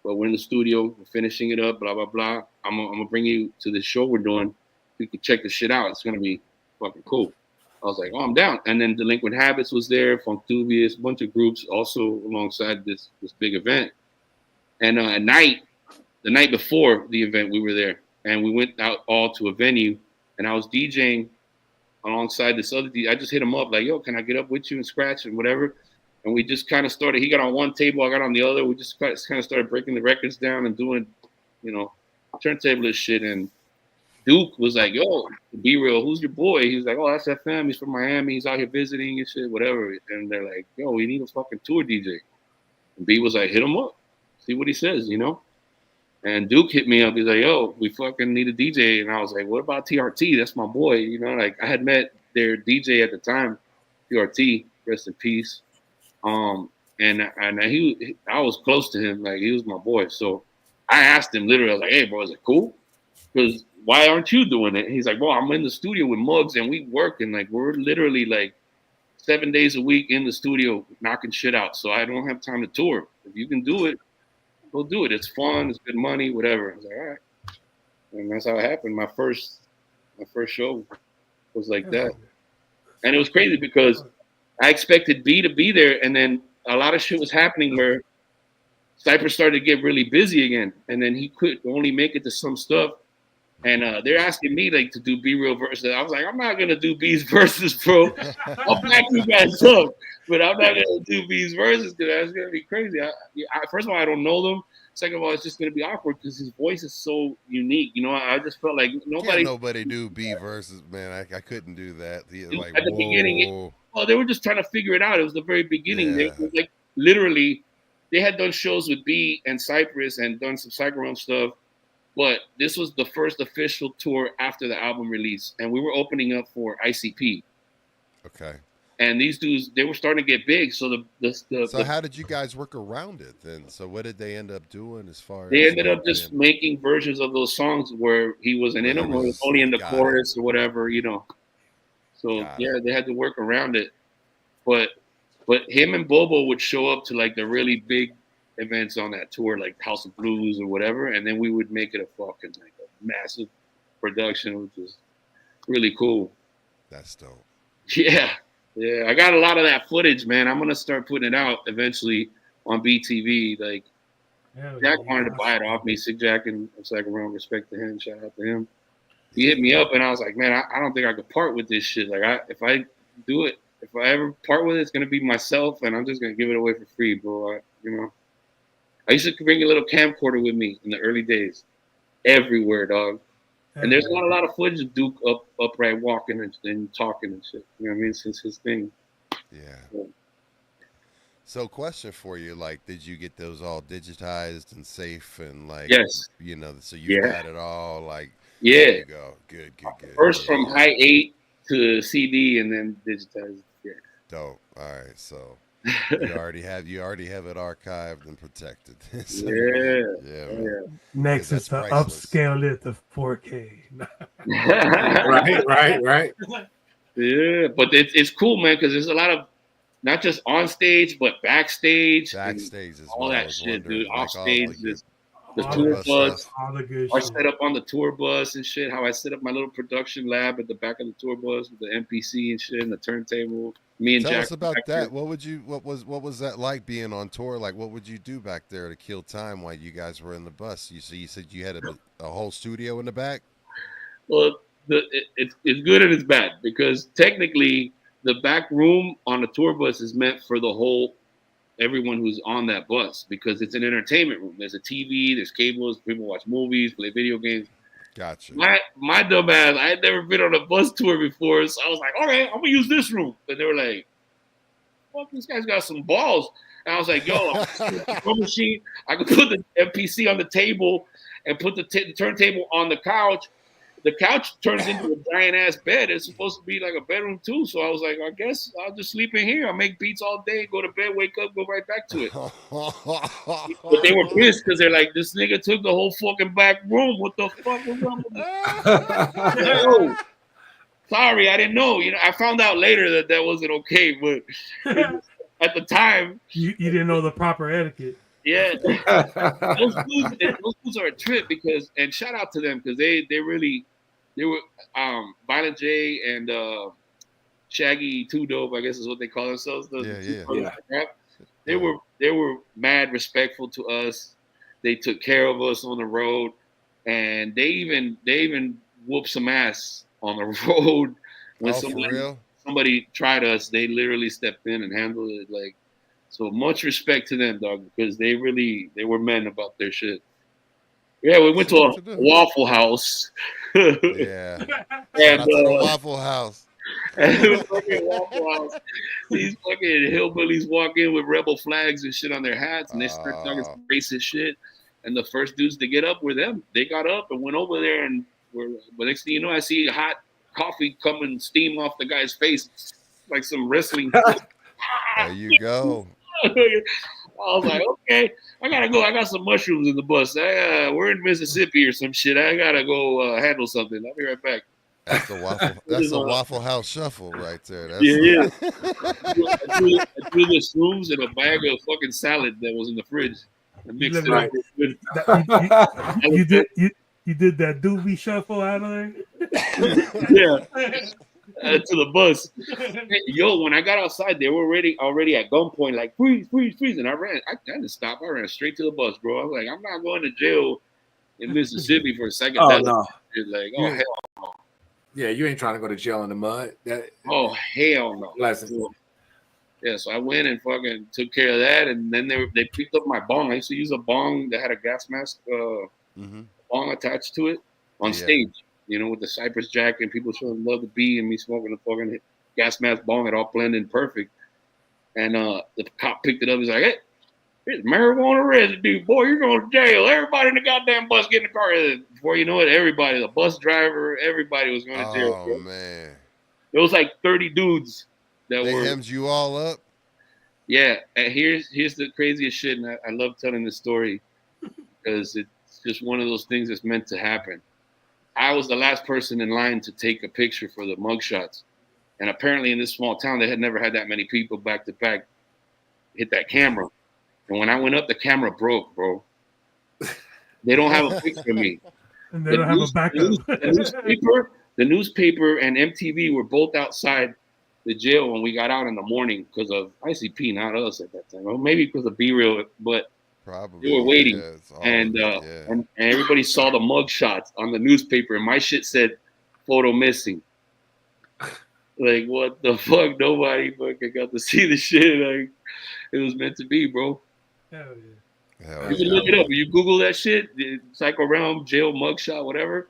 Speaker 4: but we're in the studio. We're finishing it up, blah, blah, blah. I'm going to bring you to this show we're doing. You can check the shit out. It's going to be fucking cool." I was like, "Oh, I'm down." And then Delinquent Habits was there, Funktubious, a bunch of groups also alongside this big event. And the night before the event, we were there. And we went out all to a venue. And I was DJing alongside this other DJ. I just hit him up like, "Yo, can I get up with you and scratch and whatever?" And we just kind of started. He got on one table, I got on the other. We just kind of started breaking the records down and doing, you know, turntablist shit. And Duke was like, "Yo, Be Real, who's your boy?" He was like, "Oh, that's FM. He's from Miami. He's out here visiting and shit, whatever." And they're like, "Yo, we need a fucking tour DJ." And B was like, "Hit him up, see what he says, you know." And Duke hit me up. He's like, "Yo, we fucking need a DJ." And I was like, "What about TRT? That's my boy." You know, like I had met their DJ at the time, TRT, rest in peace. and I was close to him, like he was my boy. So I asked him literally, I was like, "Hey, bro, is it cool? Because why aren't you doing it?" He's like, "Well, I'm in the studio with Muggs, and we work, and like we're literally like 7 days a week in the studio knocking shit out. So I don't have time to tour. If you can do it, go do it. It's fun. It's good money. Whatever." I was like, all right, and that's how it happened. My first show was like that, and it was crazy because I expected B to be there, and then a lot of shit was happening where Cypress started to get really busy again, and then he could only make it to some stuff. And they're asking me like to do B Real verses. I was like, I'm not gonna do B's verses, bro. I'll back you guys up, but I'm not gonna do B's verses because that's gonna be crazy. First of all, I don't know them. Second of all, it's just gonna be awkward because his voice is so unique. You know, I just felt like
Speaker 1: nobody do B verses, man. I couldn't do that. Like,
Speaker 4: at the beginning. Well, they were just trying to figure it out. It was the very beginning.
Speaker 1: Yeah.
Speaker 4: They like literally, they had done shows with B and Cypress and done some Psycho Realm stuff. But this was the first official tour after the album release, and we were opening up for ICP.
Speaker 1: Okay.
Speaker 4: And these dudes, they were starting to get big. So
Speaker 1: So how did you guys work around it then? So what did they end up doing as far as?
Speaker 4: They ended up just making versions of those songs where he wasn't in them, or was only in the chorus or whatever, you know. So they had to work around it. But him and Bobo would show up to like the really big events on that tour, like House of Blues or whatever, and then we would make it a fucking like a massive production, which is really cool.
Speaker 1: That's dope.
Speaker 4: Yeah, I got a lot of that footage, man. I'm gonna start putting it out eventually on BTV. Like Jack wanted to buy it off me. Sick Jack and Psycho Realm, respect to him. Shout out to him. He hit me up, and I was like, man, I don't think I could part with this shit. Like, if I do it, if I ever part with it, it's gonna be myself, and I'm just gonna give it away for free, bro. I used to bring a little camcorder with me in the early days, everywhere, dog. And there's not a lot of footage of Duke upright walking and talking and shit. You know what I mean? Since his thing.
Speaker 1: Yeah. So, question for you: like, did you get those all digitized and safe and like?
Speaker 4: Yes.
Speaker 1: You know, so you got it all. Like,
Speaker 4: yeah.
Speaker 1: There you go. Good.
Speaker 4: First from high 8 to CD and then digitized. Yeah.
Speaker 1: Dope. All right, so. you already have it archived and protected. So,
Speaker 4: yeah.
Speaker 2: Next is to upscale it to 4K.
Speaker 3: right.
Speaker 4: Yeah, but it's cool, man, because there's a lot of not just on stage but backstage
Speaker 1: is
Speaker 4: all that shit, dude.
Speaker 1: Like
Speaker 4: off stage, the
Speaker 2: all
Speaker 4: tour bus,
Speaker 2: all the good
Speaker 4: I
Speaker 2: shit.
Speaker 4: set up on the tour bus and shit. How I set up my little production lab at the back of the tour bus with the MPC and shit and the turntable. Me and
Speaker 1: Tell
Speaker 4: Jack
Speaker 1: us about that. What was that like being on tour? Like, what would you do back there to kill time while you guys were in the bus? You said you had a whole studio in the back.
Speaker 4: Well, it's good and it's bad because technically the back room on the tour bus is meant for everyone who's on that bus because it's an entertainment room. There's a TV, there's cables, people watch movies, play video games.
Speaker 1: Gotcha.
Speaker 4: My dumb ass, I had never been on a bus tour before, so I was like, okay, I'm gonna use this room. And they were like, fuck, this guy's got some balls. And I was like, yo, machine. I could put the MPC on the table and put the turntable on the couch. The couch turns into a giant ass bed. It's supposed to be like a bedroom too. So I was like, I guess I'll just sleep in here. I'll make beats all day, go to bed, wake up, go right back to it. But they were pissed because they're like, this nigga took the whole fucking back room. What the fuck was wrong with this? Oh, sorry, I didn't know. You know, I found out later that wasn't okay, but at the time,
Speaker 2: you didn't know the proper etiquette.
Speaker 4: Yeah, those dudes are a trip because, and shout out to them because they were Violent J and Shaggy Two Dope, I guess is what they call themselves. They were mad respectful to us. They took care of us on the road, and they even whooped some ass on the road when somebody tried us. They literally stepped in and handled it like. So much respect to them, dog, because they were men about their shit. Yeah, we went to a Waffle House.
Speaker 1: Yeah. And the Waffle House.
Speaker 4: Waffle House. These fucking hillbillies walk in with rebel flags and shit on their hats, and they start talking some racist shit. And the first dudes to get up were them. They got up and went over there, and but next thing you know, I see hot coffee coming steam off the guy's face, like some wrestling.
Speaker 1: There you go.
Speaker 4: I was like, okay, I gotta go. I got some mushrooms in the bus. We're in Mississippi or some shit. I gotta go handle something. I'll be right back.
Speaker 1: That's the waffle. That's the Waffle House shuffle right there. That's
Speaker 4: Yeah, yeah. I threw the shrooms in a bag of fucking salad that was in the fridge. I mixed it up.
Speaker 2: You did that doobie shuffle out of there.
Speaker 4: Yeah. To the bus. Yo, when I got outside, they were already at gunpoint, like freeze, freeze, freeze, and I ran. I didn't stop. I ran straight to the bus, bro. I was like, I'm not going to jail in Mississippi for a second.
Speaker 3: Oh no!
Speaker 4: Like, oh hell no.
Speaker 3: Yeah, you ain't trying to go to jail in the mud.
Speaker 4: Oh hell no.
Speaker 3: Lesson.
Speaker 4: Yeah, so I went and fucking took care of that, and then they picked up my bong. I used to use a bong that had a gas mask bong attached to it on stage. You know, with the Cypress Jack and people showing love to be and me smoking a fucking gas mask bong, it all blended perfect. And the cop picked it up. He's like, hey, it's marijuana residue. Boy, you're going to jail. Everybody in the goddamn bus get in the car. Before you know it, everybody, the bus driver, everybody was going to jail.
Speaker 1: Oh, man.
Speaker 4: It was like 30 dudes that
Speaker 1: they
Speaker 4: were.
Speaker 1: hemmed you all up?
Speaker 4: Yeah. And here's the craziest shit. And I love telling this story because it's just one of those things that's meant to happen. I was the last person in line to take a picture for the mugshots. And apparently in this small town, they had never had that many people back to back hit that camera. And when I went up, the camera broke, bro. They don't have a picture of me.
Speaker 2: And they don't have a backup.
Speaker 4: The newspaper and MTV were both outside the jail when we got out in the morning because of ICP, not us at that time. Well, maybe because of B-Real, but
Speaker 1: probably
Speaker 4: they were waiting. And everybody saw the mug shots on the newspaper, and my shit said photo missing. Like, what the fuck? Nobody fucking got to see the shit. Like, it was meant to be, bro.
Speaker 2: Hell
Speaker 4: yeah. You can look it up. You Google that shit, the Psycho Realm, jail, mugshot, whatever,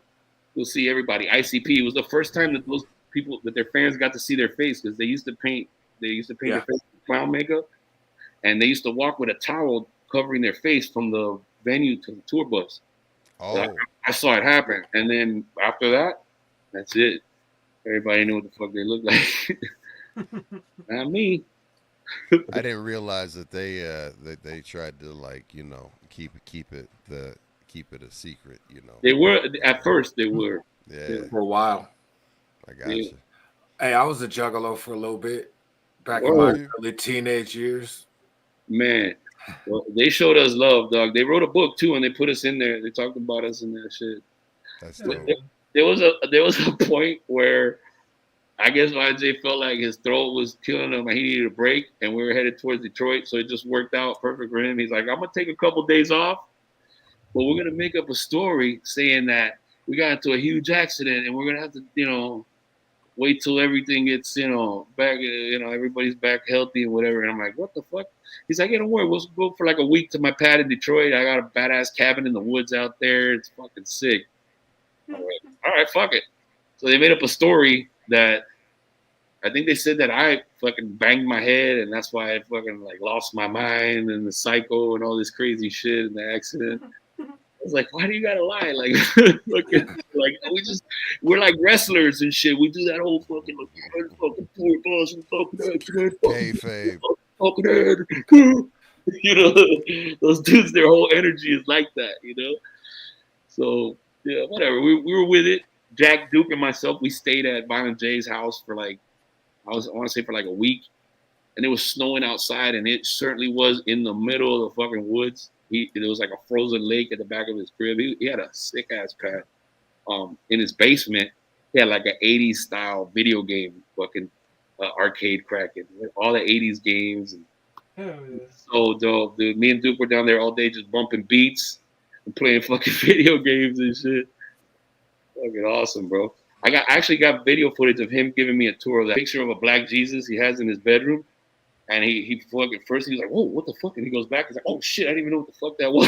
Speaker 4: you'll see everybody. ICP. It was the first time that those people, that their fans got to see their face because they used to paint their face with clown makeup, and they used to walk with a towel covering their face from the venue to the tour bus.
Speaker 1: Oh.
Speaker 4: So I saw it happen, and then after that, that's it. Everybody knew what the fuck they looked like. Not me.
Speaker 1: I didn't realize that they tried to, like, you know, keep it a secret, you know.
Speaker 4: They were at first. They were.
Speaker 1: Yeah.
Speaker 3: For a while.
Speaker 1: I got you.
Speaker 3: Hey, I was a juggalo for a little bit back in my early teenage years.
Speaker 4: Man, well, they showed us love, dog. They wrote a book too, and they put us in there. They talked about us in that shit.
Speaker 1: That's dope.
Speaker 4: There was a point where I guess YJ felt like his throat was killing him and he needed a break, and we were headed towards Detroit, so it just worked out perfect for him. He's like, I'm gonna take a couple days off, but we're gonna make up a story saying that we got into a huge accident and we're gonna have to, you know, wait till everything gets, you know, back, you know, everybody's back healthy and whatever. And I'm like, what the fuck? He's like, yeah, don't worry, we'll go for like a week to my pad in Detroit. I got a badass cabin in the woods out there. It's fucking sick. All right, fuck it. So they made up a story that I think they said that I fucking banged my head and that's why I fucking like lost my mind and the psycho and all this crazy shit in the accident. I was like, why do you gotta lie? Like, like we're like wrestlers and shit. We do that whole fucking you know, those dudes, their whole energy is like that, you know. So yeah, whatever. We were with it. Jack, Duke, and myself. We stayed at Violent J's house for like I want to say for like a week, and it was snowing outside, and it certainly was in the middle of the fucking woods. It was like a frozen lake at the back of his crib. He had a sick ass pad. In his basement, he had like an '80s style video game fucking arcade cracking, all the '80s games. And so dope, dude. Me and Duke were down there all day just bumping beats and playing fucking video games and shit. Fucking awesome, bro. I actually got video footage of him giving me a tour of that picture of a black Jesus he has in his bedroom. And he fucking first he was like, whoa, what the fuck? And he goes back, he's like, oh shit, I didn't even know what the fuck that was.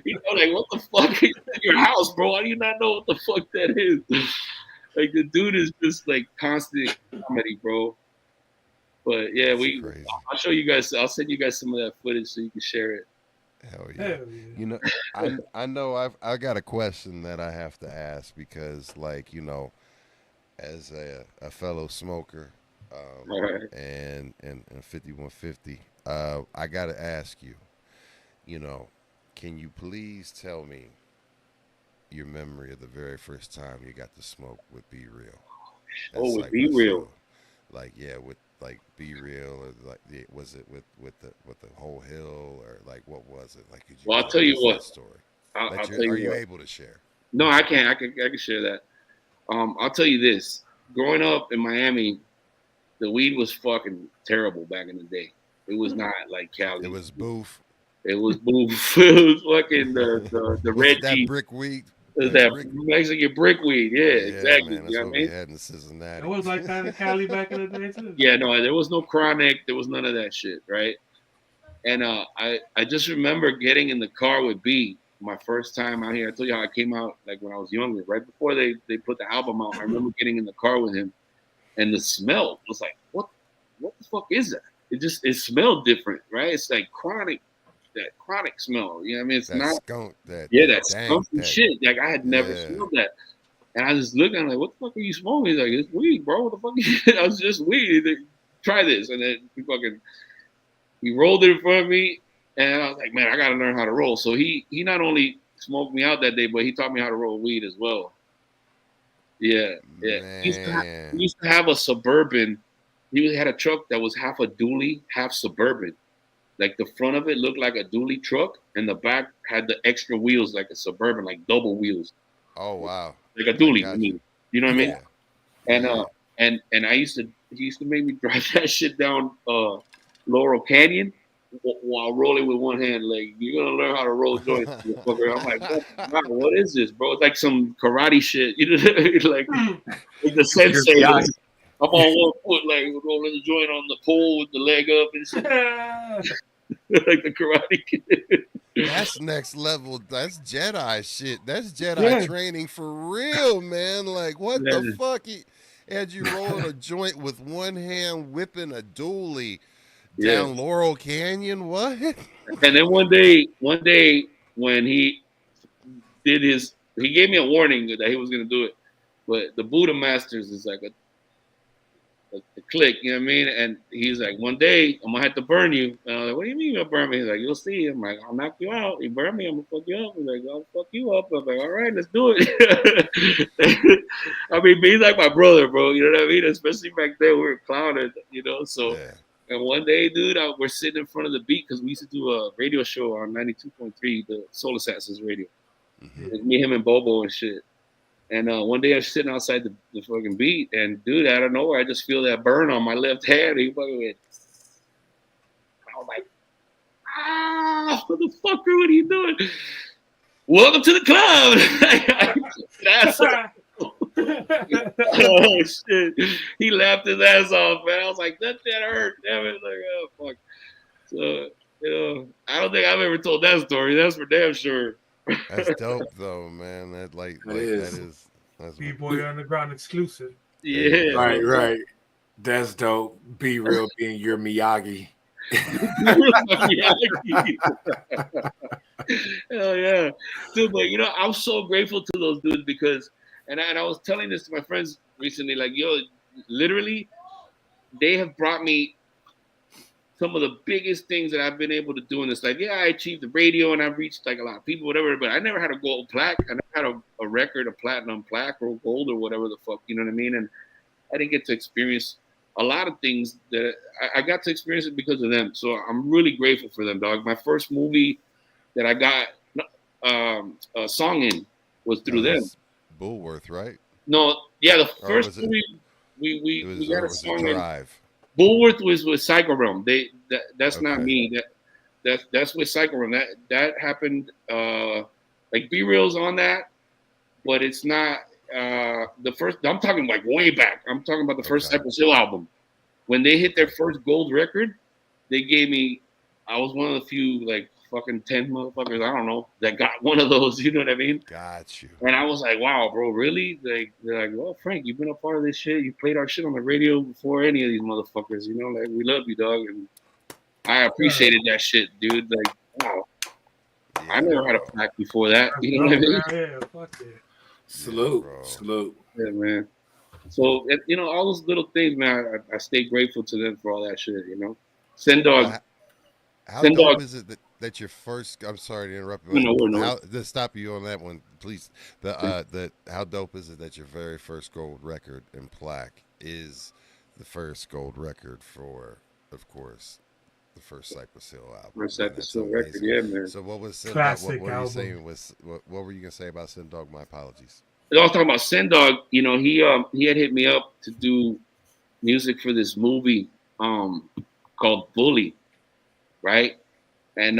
Speaker 4: You know, like, what the fuck? He's in your house, bro. How do you not know what the fuck that is? Like, the dude is just like constant comedy, bro. But yeah, I'll show you guys, I'll send you guys some of that footage so you can share it.
Speaker 1: Hell yeah. You know, I know I got a question that I have to ask because, like, you know, as a fellow smoker, and 5150, I gotta ask you. You know, can you please tell me your memory of the very first time you got to smoke with Be Real? That
Speaker 4: Oh, it be
Speaker 1: Psycho
Speaker 4: real.
Speaker 1: Seal. Like yeah, with like Be Real or like was it with the whole hill or like what was it? Like
Speaker 4: Well, I'll
Speaker 1: like
Speaker 4: tell you
Speaker 1: what's
Speaker 4: what.
Speaker 1: that story?
Speaker 4: I'll
Speaker 1: That
Speaker 4: tell
Speaker 1: are
Speaker 4: you
Speaker 1: you
Speaker 4: what.
Speaker 1: able to share?
Speaker 4: No, I can't. I can share that. I'll tell you this. Growing up in Miami, the weed was fucking terrible back in the day. It was not like
Speaker 1: It
Speaker 4: Cali.
Speaker 1: was boof.
Speaker 4: It was boof. It was fucking the
Speaker 1: Was it that
Speaker 4: Reggie.
Speaker 1: brick weed?
Speaker 4: It was
Speaker 1: That
Speaker 4: that
Speaker 1: brick?
Speaker 4: Mexican brickweed. Yeah,
Speaker 1: Yeah,
Speaker 4: exactly.
Speaker 1: man,
Speaker 4: You
Speaker 1: that's
Speaker 4: know
Speaker 1: what
Speaker 4: what I
Speaker 1: we
Speaker 4: mean?
Speaker 1: had in
Speaker 2: It
Speaker 1: Cincinnati.
Speaker 2: was like that in Cali back in the day too.
Speaker 4: Yeah, no, there was no chronic. There was none of that shit, right? And I just remember getting in the car with B my first time out here. I told you how I came out like when I was younger, right before they put the album out. I remember getting in the car with him, and the smell was like, what the fuck is that? It smelled different, right? It's like chronic, that chronic smell. You know what I mean? It's
Speaker 1: That
Speaker 4: not,
Speaker 1: skunk,
Speaker 4: yeah,
Speaker 1: that
Speaker 4: that
Speaker 1: dank,
Speaker 4: skunky
Speaker 1: that
Speaker 4: shit. Like I had never
Speaker 1: yeah.
Speaker 4: smelled that. And I just looked at him like, what the fuck are you smoking? He's like, it's weed, bro. What the fuck? Is it? I was just weed. Try this. And then he rolled it in front of me. And I was like, man, I got to learn how to roll. So he not only smoked me out that day, but he taught me how to roll weed as well. Yeah, yeah. He
Speaker 1: Man.
Speaker 4: used to have a Suburban. He had a truck that was half a dually, half Suburban. Like the front of it looked like a dually truck, and the back had the extra wheels like a Suburban, like double wheels,
Speaker 1: Oh wow.
Speaker 4: like a
Speaker 1: I
Speaker 4: dually. I
Speaker 1: got you.
Speaker 4: mean, you know what I mean?
Speaker 1: Yeah.
Speaker 4: And
Speaker 1: Yeah.
Speaker 4: he used to make me drive that shit down Laurel Canyon while rolling with one hand. Like you're gonna learn how to roll joints, motherfucker. I'm like, what is this, bro? It's like some karate shit. You know, like the
Speaker 3: You're
Speaker 4: sensei.
Speaker 3: Miyagi.
Speaker 4: I'm on one foot, like rolling the joint on the pole with the leg up and shit, like the karate kid.
Speaker 1: That's next level. That's Jedi shit. That's Jedi
Speaker 4: Yeah,
Speaker 1: training for real, man. Like, what the
Speaker 4: man.
Speaker 1: fuck? He had you rolling a joint with one hand, whipping a dually
Speaker 4: Yeah.
Speaker 1: down Laurel Canyon. What?
Speaker 4: And then one day when he gave me a warning that he was gonna do it. But the Buddha Masters is like a click, you know what I mean? And he's like, one day I'm gonna have to burn you. And I was like, what do you mean you're gonna burn me? He's like, you'll see. I'm like, I'll knock you out. You burn me, I'm gonna fuck you up. He's like, I'll fuck you up. I'm like, all right, let's do it. I mean, he's like my brother, bro. You know what I mean? Especially back then, we were clowning, you know. So,
Speaker 1: Yeah.
Speaker 4: and one day, dude, we're sitting in front of the beat because we used to do a radio show on 92.3, the Soul Assassins radio.
Speaker 1: Hmm.
Speaker 4: It was me, him, and Bobo and shit. And one day I was sitting outside the fucking beat, and dude, out of nowhere, I just feel that burn on my left hand. He fucking went. I was like, motherfucker, what are you doing? Welcome to the club. That's oh shit. He laughed his ass off, man. I was like, that hurt. Damn it. Like, oh fuck. So, I don't think I've ever told that story. That's for damn sure.
Speaker 1: That's dope, though, man. That
Speaker 3: That
Speaker 1: that
Speaker 3: is.
Speaker 1: is. That's
Speaker 2: B-Boy Underground exclusive.
Speaker 1: there you
Speaker 4: Yeah.
Speaker 1: go.
Speaker 3: Right. That's dope. Be real being your Miyagi.
Speaker 4: Hell yeah, dude. But I'm so grateful to those dudes because, and I was telling this to my friends recently, like, yo, literally, they have brought me some of the biggest things that I've been able to do in this life. Yeah, I achieved the radio and I've reached like a lot of people, whatever. But I never had a gold plaque. I never had a record, a platinum plaque, or gold, or whatever the fuck. You know what I mean? And I didn't get to experience a lot of things that I got to experience it because of them. So I'm really grateful for them, dog. My first movie that I got a song in was
Speaker 1: That
Speaker 4: through them.
Speaker 1: was Bullworth, right?
Speaker 4: No, yeah, the
Speaker 1: Or
Speaker 4: first
Speaker 1: was it?
Speaker 4: movie we got
Speaker 1: Or
Speaker 4: a
Speaker 1: was it
Speaker 4: song in.
Speaker 1: Drive?
Speaker 4: Bullworth was with Psycho Realm. That's not
Speaker 1: Okay.
Speaker 4: me. That's with Psycho Realm. That happened. Like B Real's on that, but it's not the first. I'm talking like way back. I'm talking about the first
Speaker 1: Okay.
Speaker 4: Cypress Hill album. When they hit their
Speaker 1: Okay.
Speaker 4: first gold record, they gave me. I was one of the few like fucking 10 motherfuckers. I don't know that got one of those. You know what I mean?
Speaker 1: Got you.
Speaker 4: And I was like, wow, bro, really? They're like, well, Frank, you've been a part of this shit. You played our shit on the radio before any of these motherfuckers. You know, like, we love you, dog. And I appreciated that shit, dude. Like, wow, I
Speaker 1: Yeah,
Speaker 4: never had a
Speaker 1: bro.
Speaker 4: plaque before that.
Speaker 2: That's
Speaker 4: You know what I
Speaker 2: dope,
Speaker 4: mean?
Speaker 2: man. Yeah, fuck yeah.
Speaker 3: Salute.
Speaker 1: bro.
Speaker 3: Salute.
Speaker 4: Yeah, man. So, all those little things, man, I stay grateful to them for all that shit, Send
Speaker 1: Well,
Speaker 4: Dog,
Speaker 1: How
Speaker 4: Send
Speaker 1: dope
Speaker 4: Dog.
Speaker 1: is it that your first? I'm sorry to interrupt,
Speaker 4: No,
Speaker 1: but
Speaker 4: no, no.
Speaker 1: how to stop you on that one, please. The how dope is it that your very first gold record and plaque is the first gold record for, of course, the first Cypress Hill album,
Speaker 4: First
Speaker 1: man. That's
Speaker 4: episode record,
Speaker 1: amazing.
Speaker 4: yeah, man.
Speaker 1: So what was Sin Dog? What
Speaker 2: Classic
Speaker 1: were you
Speaker 2: album.
Speaker 1: saying? What were you gonna say about Sin Dog? My apologies.
Speaker 4: I was talking about Send Dog. You know, he had hit me up to do music for this movie called Bully, right? And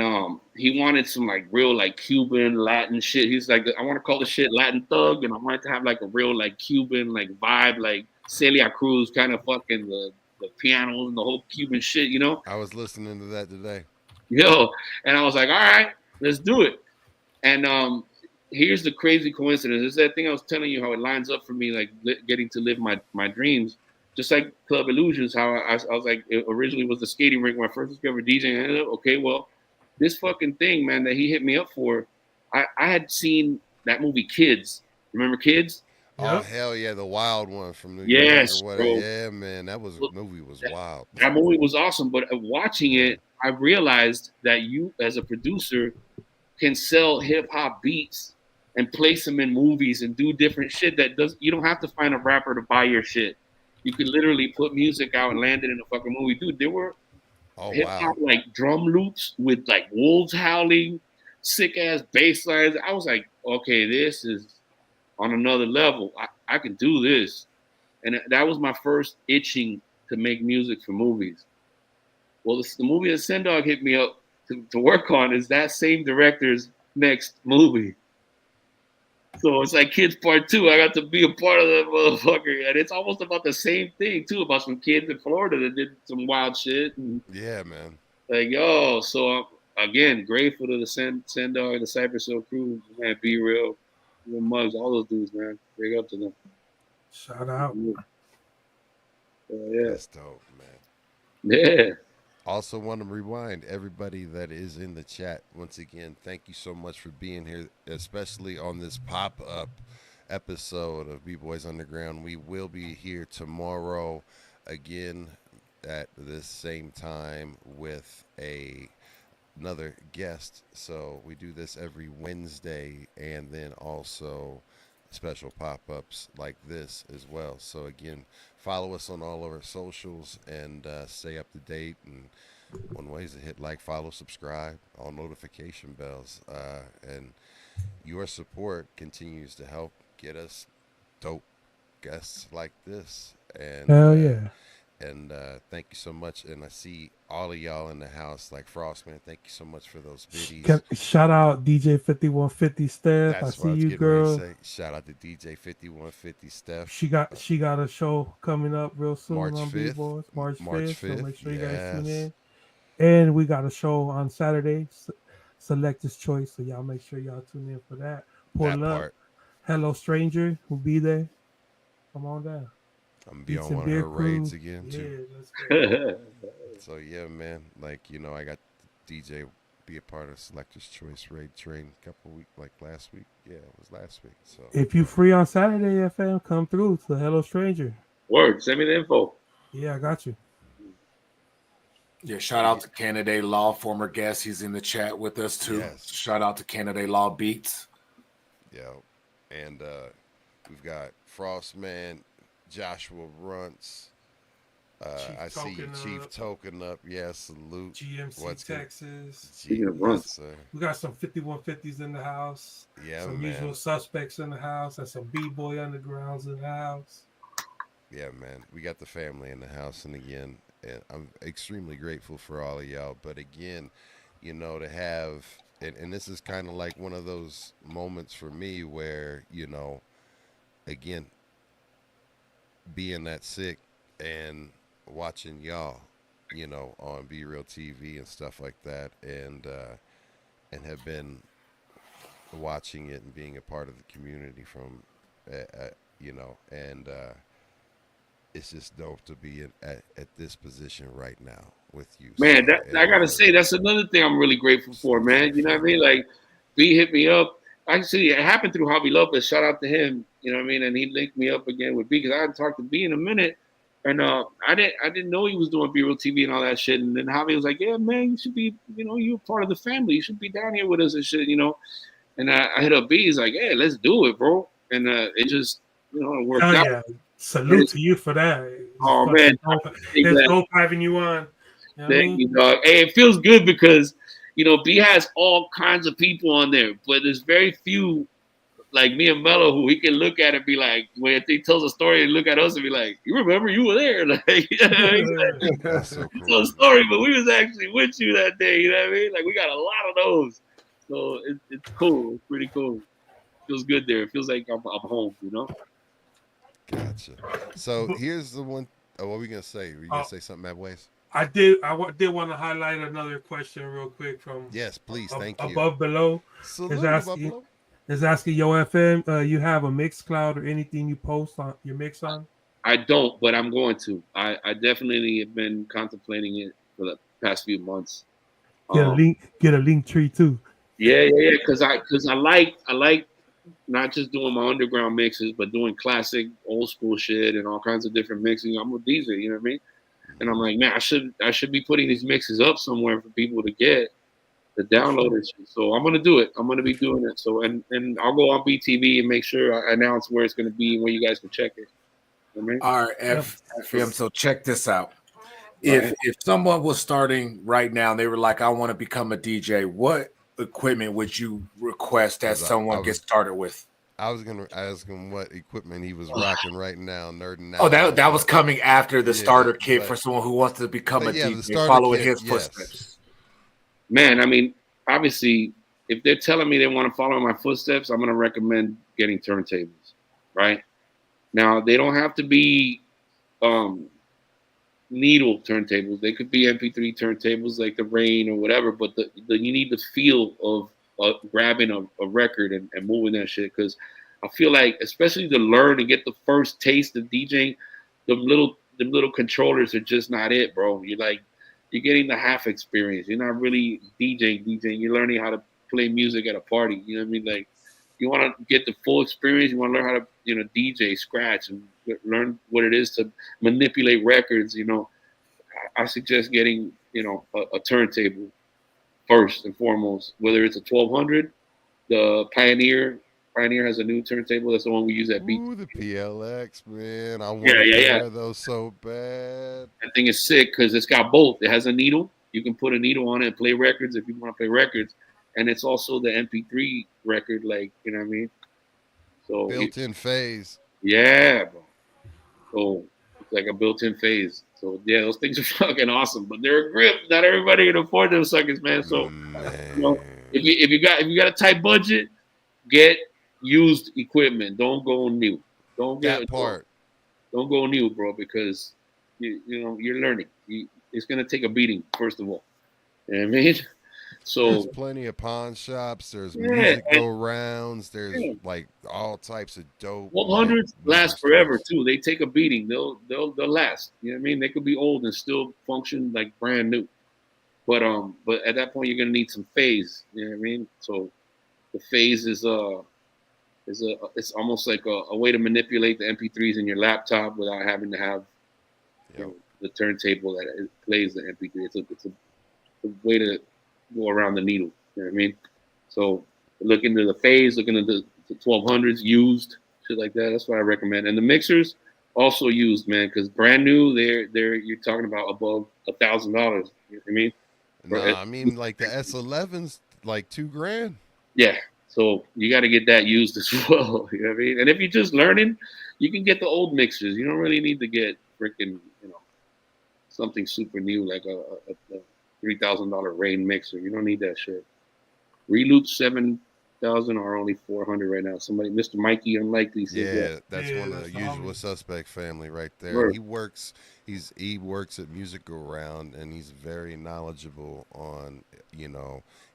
Speaker 4: he wanted some like real like Cuban Latin shit. He's like, I want to call the shit Latin Thug, and I wanted to have like a real like Cuban like vibe, like Celia Cruz kind of fucking the pianos and the whole Cuban shit, you know?
Speaker 1: I was listening to that today.
Speaker 4: Yo, and I was like, all right, let's do it. And here's the crazy coincidence. It's that thing I was telling you how it lines up for me, like getting to live my dreams. Just like Club Illusions, how I was like, it originally was the skating rink when I first discovered DJing. I ended up, okay, well, this fucking thing, man, that he hit me up for, I had seen that movie Kids. Remember Kids?
Speaker 1: Oh
Speaker 2: Yep.
Speaker 1: hell yeah, the wild one from New York or
Speaker 4: Yes,
Speaker 1: whatever.
Speaker 4: bro.
Speaker 1: Yeah, man, that was movie was wild.
Speaker 4: That movie was awesome, but watching it, I realized that you, as a producer, can sell hip hop beats and place them in movies and do different shit that does. You don't have to find a rapper to buy your shit. You could literally put music out and land it in a fucking movie, dude. There were
Speaker 1: Oh
Speaker 4: hip
Speaker 1: wow.
Speaker 4: hop like drum loops with like wolves howling, sick ass bass lines. I was like, okay, this is on another level. I can do this, and that was my first itching to make music for movies. Well, the movie that Sendog hit me up to work on is that same director's next movie. So it's like Kids Part 2. I got to be a part of that motherfucker. And it's almost about the same thing, too, about some kids in Florida that did some wild shit. And
Speaker 1: Yeah, man.
Speaker 4: like, yo, so again, grateful to the Sendog, the Cypress Hill crew, man, Be Real, the Mugs, all those dudes, man. Big up to them.
Speaker 2: Shout out.
Speaker 4: Yeah.
Speaker 1: That's dope, man.
Speaker 4: Yeah.
Speaker 1: Also, want to rewind everybody that is in the chat once again. Thank you so much for being here, especially on this pop up episode of B Boys Underground. We will be here tomorrow again at this same time with another guest. So we do this every Wednesday, and then also special pop-ups like this as well. So again, follow us on all of our socials and stay up to date. And one way is to hit like, follow, subscribe, all notification bells. And your support continues to help get us dope guests like this. And
Speaker 2: Hell yeah.
Speaker 1: and thank you so much. And I see all of y'all in the house, like Frostman. Thank you so much for those biddies.
Speaker 2: Shout out DJ 5150 Steph.
Speaker 1: That's
Speaker 2: I
Speaker 1: what
Speaker 2: see
Speaker 1: I was
Speaker 2: you,
Speaker 1: getting ready to
Speaker 2: girl.
Speaker 1: say. Shout out to DJ 5150 Steph.
Speaker 2: She got a show coming up real soon
Speaker 1: March
Speaker 2: on
Speaker 1: 5th.
Speaker 2: B-Boys. March 5th. So make sure you guys tune in.
Speaker 1: Yes.
Speaker 2: And we got a show on Saturday, Selector's Choice. So y'all make sure y'all tune in for that. Pull
Speaker 1: That
Speaker 2: up.
Speaker 1: part.
Speaker 2: Hello Stranger will be there. Come on down.
Speaker 1: I'm gonna be
Speaker 2: Beats
Speaker 1: on
Speaker 2: and
Speaker 1: one of
Speaker 2: Beer
Speaker 1: her
Speaker 2: Crew.
Speaker 1: raids again
Speaker 2: Yeah,
Speaker 1: too.
Speaker 2: let's go.
Speaker 1: So yeah, man. Like, you know, I got DJ be a part of Selector's Choice raid train a couple weeks, like last week. Yeah, it was last week. So
Speaker 2: If you free on Saturday, FM, come through to Hello Stranger.
Speaker 4: Word, send me the info.
Speaker 2: Yeah, I got you.
Speaker 3: Yeah, shout out to Canada Law, former guest. He's in the chat with us too.
Speaker 1: Yes.
Speaker 3: Shout out to Canada Law Beats.
Speaker 1: yeah. And we've got Frostman, Joshua Runts. I see you, Chief Token up. Yes, salute.
Speaker 2: GMC
Speaker 1: What's good?
Speaker 2: Texas.
Speaker 4: Speaking of Runts.
Speaker 1: sir.
Speaker 2: We got some 5150s in the house.
Speaker 1: Yeah,
Speaker 2: Some
Speaker 1: man.
Speaker 2: usual suspects in the house, and some B-boy undergrounds in the house.
Speaker 1: Yeah, man. We got the family in the house, and again, and I'm extremely grateful for all of y'all. But again, you know, to have, and this is kind of like one of those moments for me where, you know, again, being that sick and watching y'all, you know, on Be Real TV and stuff like that, and have been watching it and being a part of the community from, you know, and it's just dope to be at this position right now with you.
Speaker 4: Man,
Speaker 1: So,
Speaker 4: I gotta say, that's another thing I'm really grateful for, man. You know what I mean? Like, B hit me up. Actually, it happened through Javi Lopez. Shout out to him. You know what I mean? And he linked me up again with B because I hadn't talked to B in a minute. And I didn't know he was doing B-Real TV and all that shit. And then Javi was like, "Yeah, man, you should be, you're part of the family. You should be down here with us and shit." And I hit up B. He's like, "Yeah, let's do it, bro." And it just, it worked
Speaker 2: Hell
Speaker 4: out.
Speaker 2: yeah. Salute to you for that. It's
Speaker 4: Oh man,
Speaker 2: fucking dope.
Speaker 4: thank
Speaker 2: It's
Speaker 4: that,
Speaker 2: dope having you on. You know what I
Speaker 4: thank
Speaker 2: mean?
Speaker 4: you, dog. Hey, it feels good because B has all kinds of people on there, but there's very few like me and Mello who he can look at and be like, when he tells a story and look at us and be like, "You remember you were there?" Like,
Speaker 1: That's so
Speaker 4: he
Speaker 1: cool.
Speaker 4: told a story, but we was actually with you that day. You know what I mean? Like we got a lot of those, so it's cool. It's pretty cool. Feels good there. It feels like I'm home.
Speaker 1: Gotcha. So here's the one. Oh, what were we gonna say? Were you gonna say something, Matt Ways?
Speaker 2: I did want to highlight another question real quick from
Speaker 1: Yes, please. Thank you.
Speaker 2: above below.
Speaker 1: Salute above below.
Speaker 2: Is asking Yo FM, you have a Mixcloud or anything you post on your mix on?
Speaker 4: I don't, but I'm going to. I definitely have been contemplating it for the past few months.
Speaker 2: Get a link tree too.
Speaker 4: Yeah. Because I like not just doing my underground mixes, but doing classic old school shit and all kinds of different mixing. I'm a DJ, you know what I mean? And I'm like, man, I should be putting these mixes up somewhere for people to get the download and shit. So I'm gonna do it. I'm gonna be doing it. So and I'll go on BTV and make sure I announce where it's gonna be and where you guys can check it. You know what I mean?
Speaker 3: All right, FM. So check this out. If someone was starting right now and they were like, I want to become a DJ, what equipment would you request that someone gets started with?
Speaker 1: I was gonna ask him what equipment he was rocking right now, nerding out.
Speaker 3: Oh, that was coming after the starter kit for someone who wants to become a DJ, following his footsteps.
Speaker 4: Man, I mean, obviously, if they're telling me they want to follow my footsteps, I'm gonna recommend getting turntables. Right now, they don't have to be needle turntables. They could be MP3 turntables like the Rain or whatever. But you need the feel of grabbing a record and moving that shit, because I feel like, especially to learn and get the first taste of DJing, the little controllers are just not it, bro. You're getting the half experience. You're not really DJing. You're learning how to play music at a party. You know what I mean? Like, you want to get the full experience. You want to learn how to DJ, scratch, and learn what it is to manipulate records. I suggest getting a turntable first and foremost, whether it's a 1200, the Pioneer has a new turntable. That's the one we use at Beat.
Speaker 1: Ooh, the PLX, man. I want to pair those so bad.
Speaker 4: That thing is sick because it's got both. It has a needle. You can put a needle on it and play records if you want to play records. And it's also the MP3 record, like, you know what I mean? So
Speaker 1: built-in phase.
Speaker 4: Yeah, bro. So it's like a built-in phase. So yeah, those things are fucking awesome, but they're a grip. Not everybody can afford those suckers, man. So if you got a tight budget, get used equipment. Don't go new. Don't go new, bro, because you're learning. It's gonna take a beating, first of all. You know what I mean? So
Speaker 1: there's plenty of pawn shops. There's music go rounds. There's like all types of dope.
Speaker 4: 1200s last forever too. They take a beating. They'll last. You know what I mean? They could be old and still function like brand new. But at that point you're gonna need some phase. You know what I mean? So the phase is it's almost like a way to manipulate the MP3s in your laptop without having to have the turntable that plays the MP3. It's a way to go around the needle. You know what I mean? So look into the phase, look into the 1200s used, shit like that. That's what I recommend. And the mixers also used, man, because brand new, they're you're talking about above $1,000. You know what I mean?
Speaker 1: Nah, I mean like the S11's like $2,000.
Speaker 4: Yeah. So you got to get that used as well. You know what I mean? And if you're just learning, you can get the old mixers. You don't really need to get freaking, something super new like a $3,000 Rain mixer. You don't need that shit. Reloop 7,000 are only 400 right now. Somebody, Mr. Mikey Unlikely says
Speaker 1: that's one of the usual suspect family right there. He works at Music Around, and he's very knowledgeable on,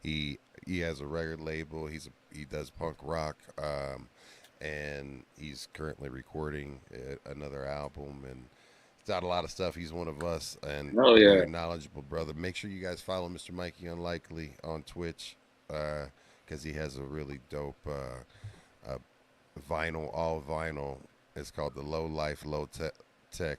Speaker 1: he has a record label. He does punk rock, and he's currently recording another album, and got a lot of stuff. He's one of us, and very knowledgeable brother. Make sure you guys follow Mr. Mikey Unlikely on Twitch, because he has a really dope vinyl, all vinyl. It's called the Low Life, Low tech.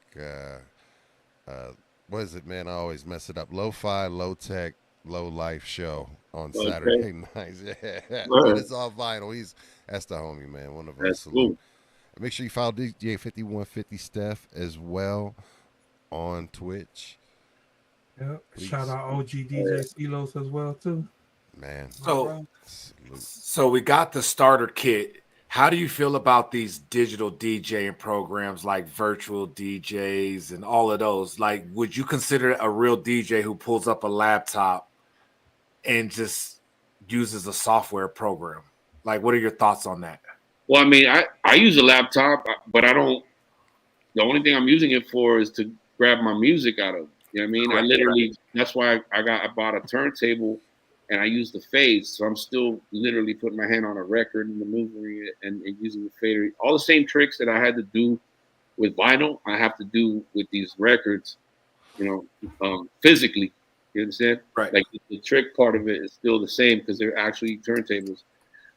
Speaker 1: What is it, man? I always mess it up. Lo-fi, low-tech, low-life show on
Speaker 4: Okay.
Speaker 1: Saturday nights. Yeah, but
Speaker 4: Right.
Speaker 1: it's all vinyl. That's the homie, man. One of us.
Speaker 4: That's
Speaker 1: Salute.
Speaker 4: cool.
Speaker 1: Make sure you follow DJ 5150 Steph as well on Twitch,
Speaker 2: Yeah. Shout
Speaker 1: please,
Speaker 2: out OG DJ Silos as well too.
Speaker 1: man.
Speaker 2: All
Speaker 3: So
Speaker 2: right.
Speaker 1: Salute.
Speaker 3: so we got the starter kit. How do you feel about these digital DJing programs like virtual DJs and all of those? Like, would you consider a real DJ who pulls up a laptop and just uses a software program? Like, what are your thoughts on that?
Speaker 4: Well, I mean, I use a laptop, but I don't. The only thing I'm using it for is to grab my music out of it. You know what I mean? I
Speaker 3: Correct.
Speaker 4: literally, that's why I bought a turntable and I use the fades. So I'm still literally putting my hand on a record and maneuvering it and using the fader. All the same tricks that I had to do with vinyl, I have to do with these records, physically. You understand?
Speaker 3: Right.
Speaker 4: Like the trick part of it is still the same because they're actually turntables.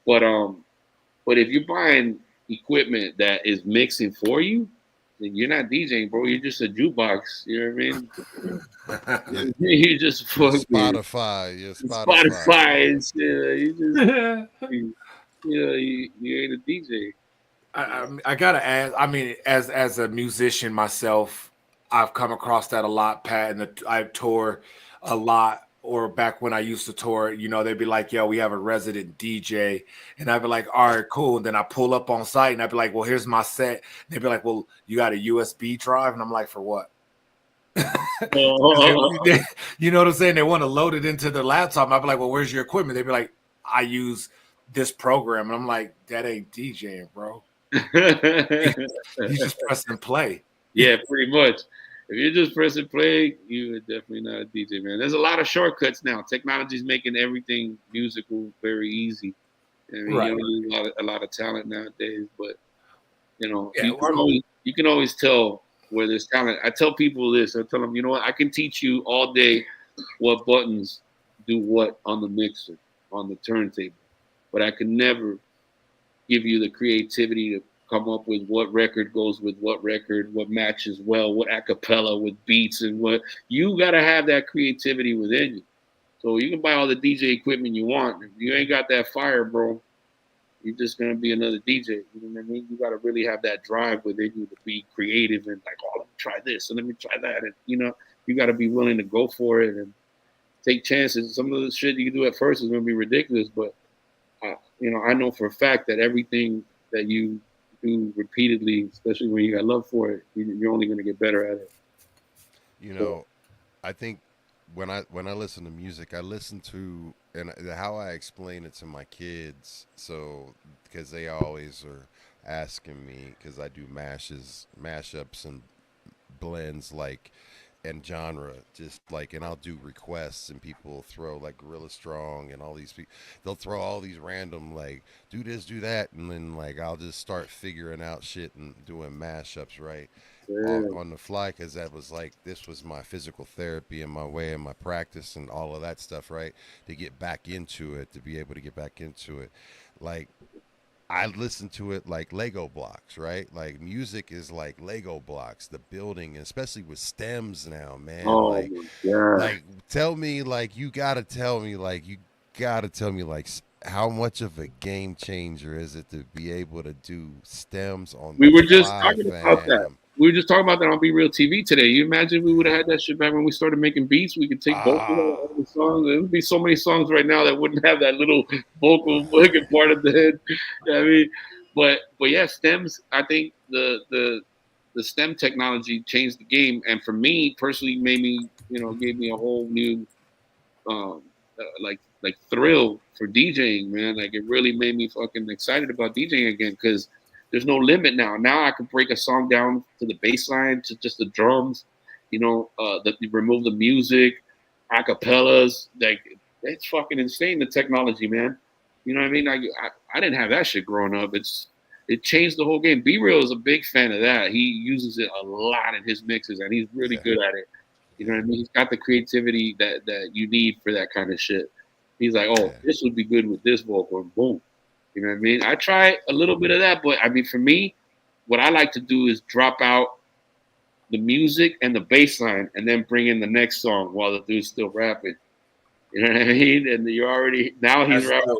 Speaker 4: But if you're buying equipment that is mixing for you, then you're not DJing, bro. You're just a jukebox. You know what I
Speaker 1: Yeah,
Speaker 4: mean? You're just fucking
Speaker 1: Spotify. Yeah, Spotify,
Speaker 4: Spotify
Speaker 1: man.
Speaker 4: and shit. You just you ain't a DJ.
Speaker 3: I gotta ask. I mean, as a musician myself, I've come across that a lot, Pat, and I tour a lot. Or back when I used to tour, they'd be like, "Yo, we have a resident DJ," and I'd be like, "All right, cool." And then I pull up on site, and I'd be like, "Well, here's my set." And they'd be like, "Well, you got a USB drive?" And I'm like, "For what?" You know what I'm saying? They want to load it into their laptop. I'd be like, "Well, where's your equipment?" They'd be like, "I use this program," and I'm like, "That ain't DJing, bro." You just press and play.
Speaker 4: Yeah, pretty much. If you're just pressing play, you are definitely not a DJ, man. There's a lot of shortcuts now. Technology's making everything musical very easy. I mean,
Speaker 3: Right.
Speaker 4: you don't need a lot of talent nowadays, but
Speaker 3: Yeah.
Speaker 4: you can always tell where there's talent. I tell people this. I tell them, you know what? I can teach you all day what buttons do what on the mixer, on the turntable, but I can never give you the creativity to come up with what record goes with what record, what matches well, what acapella with beats, and what you got to have that creativity within you. So you can buy all the DJ equipment you want. If you ain't got that fire, bro, you're just gonna be another DJ. You know what I mean? You gotta really have that drive within you to be creative and like, oh, let me try this and let me try that, and you gotta be willing to go for it and take chances. Some of the shit you do at first is gonna be ridiculous, but I know for a fact that everything that you do repeatedly, especially when you got love for it, you're only gonna get better at it.
Speaker 1: You
Speaker 4: So,
Speaker 1: know, I think when I listen to music, I listen to and how I explain it to my kids. So because they always are asking me because I do mashups, and blends like and genre, just like, and I'll do requests, and people throw like Gorilla Strong and all these people. They'll throw all these random like do this, do that, and then like I'll just start figuring out shit and doing mashups right off
Speaker 4: yeah.
Speaker 1: on the fly because that was like this was my physical therapy and my way and my practice and all of that stuff, right? To get back into it, to be able to get back into it, like I listen to it like Lego blocks, right? Like music is like Lego blocks, the building, especially with stems now, man.
Speaker 4: Oh my god.
Speaker 1: Like tell me, like you gotta tell me, like how much of a game changer is it to be able to do stems on
Speaker 4: We
Speaker 1: the
Speaker 4: were just
Speaker 1: fly,
Speaker 4: talking about that.
Speaker 1: fam?
Speaker 4: We were just talking about that on Be Real TV today. You imagine we would have had that shit back when we started making beats? We could take vocal
Speaker 1: Ah,
Speaker 4: all the songs. There would be so many songs right now that wouldn't have that little vocal fucking part of the head. You know what I mean, but yeah, stems. I think the STEM technology changed the game, and for me personally, made me gave me a whole new like thrill for DJing, man. Like it really made me fucking excited about DJing again because there's no limit now. Now I can break a song down to the bass line, to just the drums, remove the music, acapellas. Like it's fucking insane, the technology, man. You know what I mean? Like I didn't have that shit growing up. It changed the whole game. B Real is a big fan of that. He uses it a lot in his mixes, and he's really
Speaker 1: yeah,
Speaker 4: good at it. You know what I mean? He's got the creativity that you need for that kind of shit. He's like, oh,
Speaker 1: yeah.
Speaker 4: this would be good with this vocal, and boom. You know what I mean? I try a little bit of that, but I mean, for me, what I like to do is drop out the music and the bass line, and then bring in the next song while the dude's still rapping. You know what I mean? And you're already now he's rapping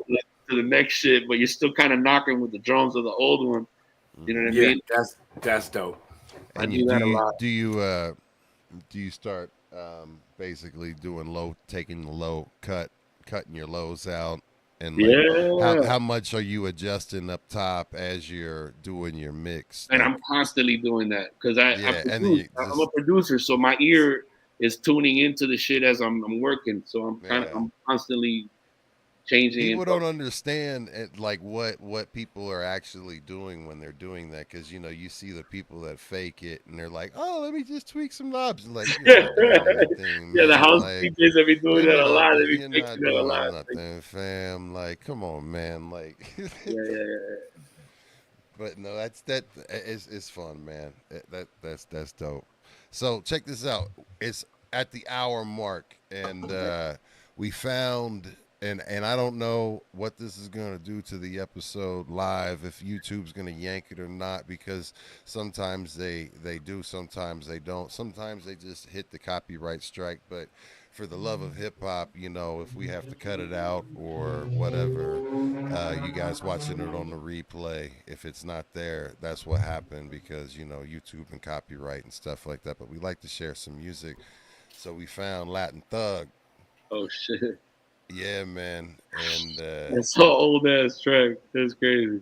Speaker 4: to the next shit, but you're still kind of knocking with the drums of the old one. You know what I mean?
Speaker 3: That's dope.
Speaker 4: I do that a lot.
Speaker 1: Do you start basically doing taking the cutting your lows out, and like how much are you adjusting up top as you're doing your mix?
Speaker 4: And I'm constantly doing that because I'm a producer, so my ear is tuning into the shit as I'm working. So I'm constantly changing.
Speaker 1: People don't understand like what people are actually doing when they're doing that, because you see the people that fake it and they're like, oh, let me just tweak some knobs, like
Speaker 4: the house DJs that be doing that a lot. They be
Speaker 1: you're
Speaker 4: fixing
Speaker 1: not
Speaker 4: that a
Speaker 1: doing
Speaker 4: lot.
Speaker 1: nothing, fam. Like, come on, man. Like,
Speaker 4: yeah.
Speaker 1: But no, it's fun, man. That's dope. So check this out. It's at the hour mark, and we found. And I don't know what this is going to do to the episode live, if YouTube's going to yank it or not, because sometimes they do, sometimes they don't. Sometimes they just hit the copyright strike. But for the love of hip hop, if we have to cut it out or whatever, you guys watching it on the replay, if it's not there, that's what happened, because, YouTube and copyright and stuff like that. But we like to share some music. So we found Latin Thug.
Speaker 4: Oh, shit.
Speaker 1: Yeah, man, and
Speaker 4: it's so old ass track. That's crazy.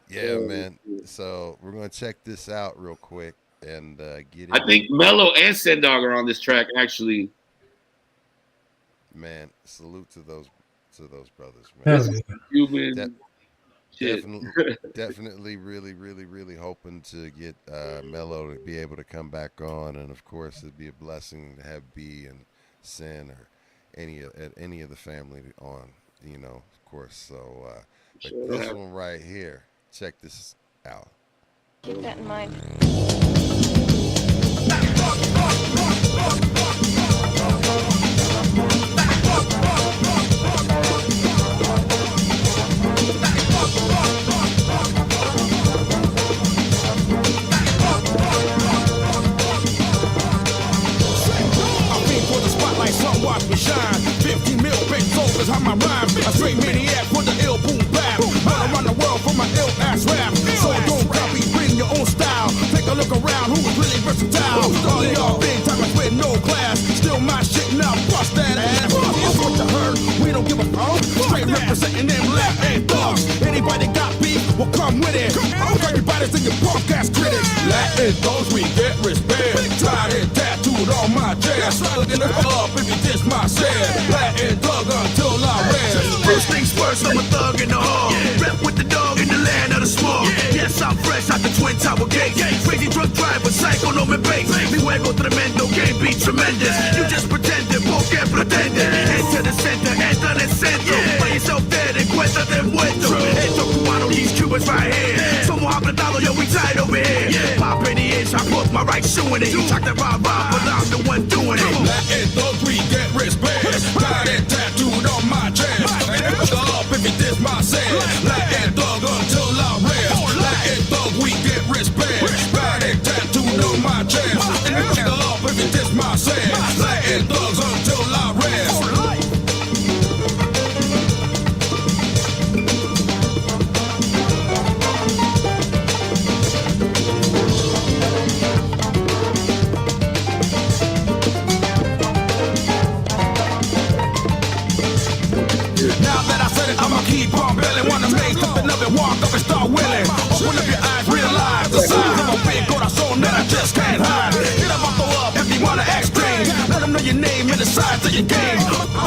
Speaker 1: Yeah, man. So we're gonna check this out real quick and get it.
Speaker 4: I think Mello and Sendog are on this track, actually.
Speaker 1: Man, salute to those brothers, man.
Speaker 2: Cuban.
Speaker 1: Definitely, really hoping to get Mello to be able to come back on, and of course, it'd be a blessing to have B and Sen or any of the family on, of course. So but this one right here, check this out.
Speaker 5: Keep that in mind.
Speaker 6: Watch me shine. 50 mil big soldiers on my rhyme. A straight maniac with the ill boom bap. Run around the world for my ill ass rap. So don't copy, bring your own style. Take a look around, who's really versatile. All y'all big timers with no class. Still my shit now, bust that ass. It's what you heard, we don't give a fuck. Straight representing them Latin thugs. Anybody got beef, well come with it. Everybody's in your punk ass critics. Latin thugs, we get respect. Tied and tattooed on my chest. Looking up if you diss my set. Latin thug until I rest.
Speaker 7: First things first, I'm a thug in the hall. Rep with the dog in the land of the small. Yes, I'm fresh out the Twin Tower Gate. Crazy drunk driver, psycho no me base. Mi juego tremendo, game beat tremendous. You just pretended, porque pretended. Enter the center, enter the centro. Find yourself dead, encuéntrate envuelto. Esto cubano, these Cubans right here. Somos apretados, yo, we tight over here. Pop in the inch, I put my right shoe in it. You talk that rah, but I'm the one doing it.
Speaker 6: Latin thugs, we get respect. Got it tattooed on my chest. Up if you diss my set. Latin thug until I rest. Latin thug, we get respect. Got it tattooed on my chest. Up if you diss my set. Latin thugs until I rest. I'ma keep on belling, wanna make something of it, walk up and start willing. Open up your eyes, realize the size of a big corazon that I just can't hide. Get up off the up if you wanna act strange. Let them know your name and the size of your game.